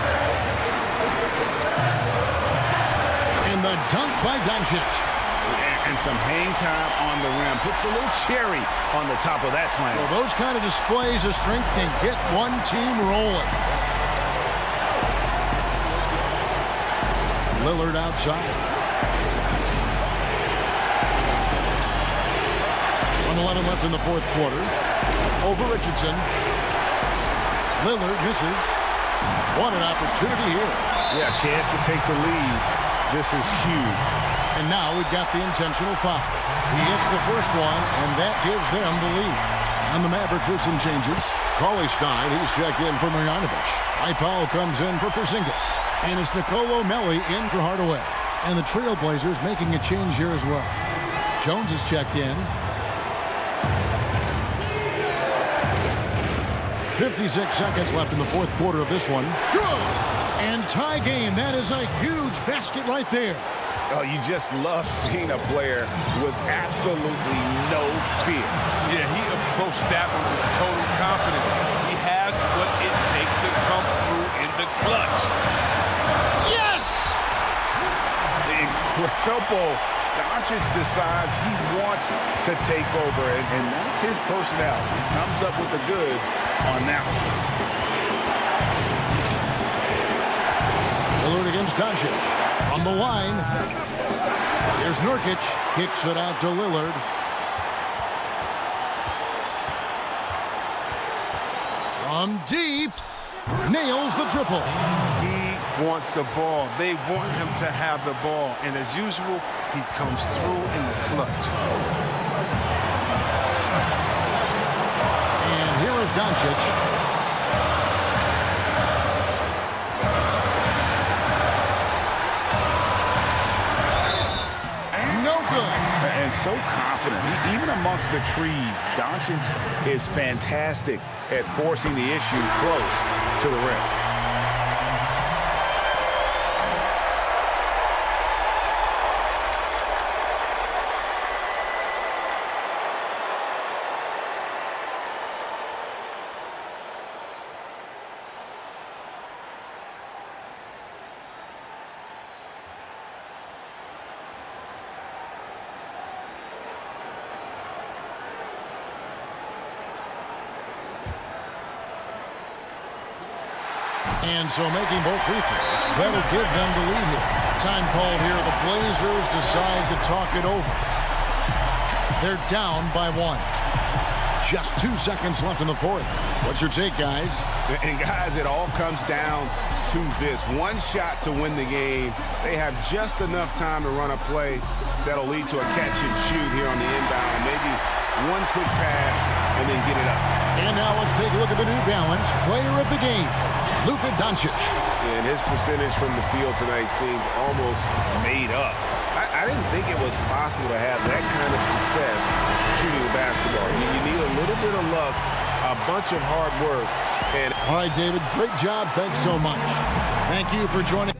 And the dunk by Doncic. And some hang time on the rim. Puts a little cherry on the top of that slam. Well, those kind of displays of strength can get one team rolling. Lillard outside. 1:11 left in the fourth quarter. Over Richardson. Lillard misses. What an opportunity here. Yeah, chance to take the lead. This is huge. And now we've got the intentional foul. He hits the first one, and that gives them the lead. And the Mavericks with some changes. Cauley-Stein, he's checked in for Marjanovic. Powell comes in for Porzingis. And it's Nicolo Melli in for Hardaway. And the Trailblazers making a change here as well. Jones is checked in. 56 seconds left in the fourth quarter of this one. Good! And tie game. That is a huge basket right there. Oh, you just love seeing a player with absolutely no fear. Yeah, he approached that one with total confidence. He has what it takes to come through in the clutch. Yes! Incredible. Doncic decides he wants to take over, and that's his personality. He comes up with the goods on that one. Lillard against Doncic. From the line. Here's Nurkic. Kicks it out to Lillard. From deep. Nails the triple. He wants the ball. They want him to have the ball. And as usual, he comes through in the clutch. And here is Doncic. And so confident. Even amongst the trees, Doncic is fantastic at forcing the issue close to the rim. And so making both free throws, that'll give them the lead here. Time called here. The Blazers decide to talk it over. They're down by one. Just 2 seconds left in the fourth. What's your take, guys? And guys, it all comes down to this. One shot to win the game. They have just enough time to run a play that'll lead to a catch and shoot here on the inbound. Maybe one quick pass and then get it up. And now let's take a look at the New Balance player of the game, Luka Doncic. And his percentage from the field tonight seemed almost made up. I didn't think it was possible to have that kind of success shooting the basketball. You need a little bit of luck, a bunch of hard work. And all right, David, great job. Thanks so much. Thank you for joining.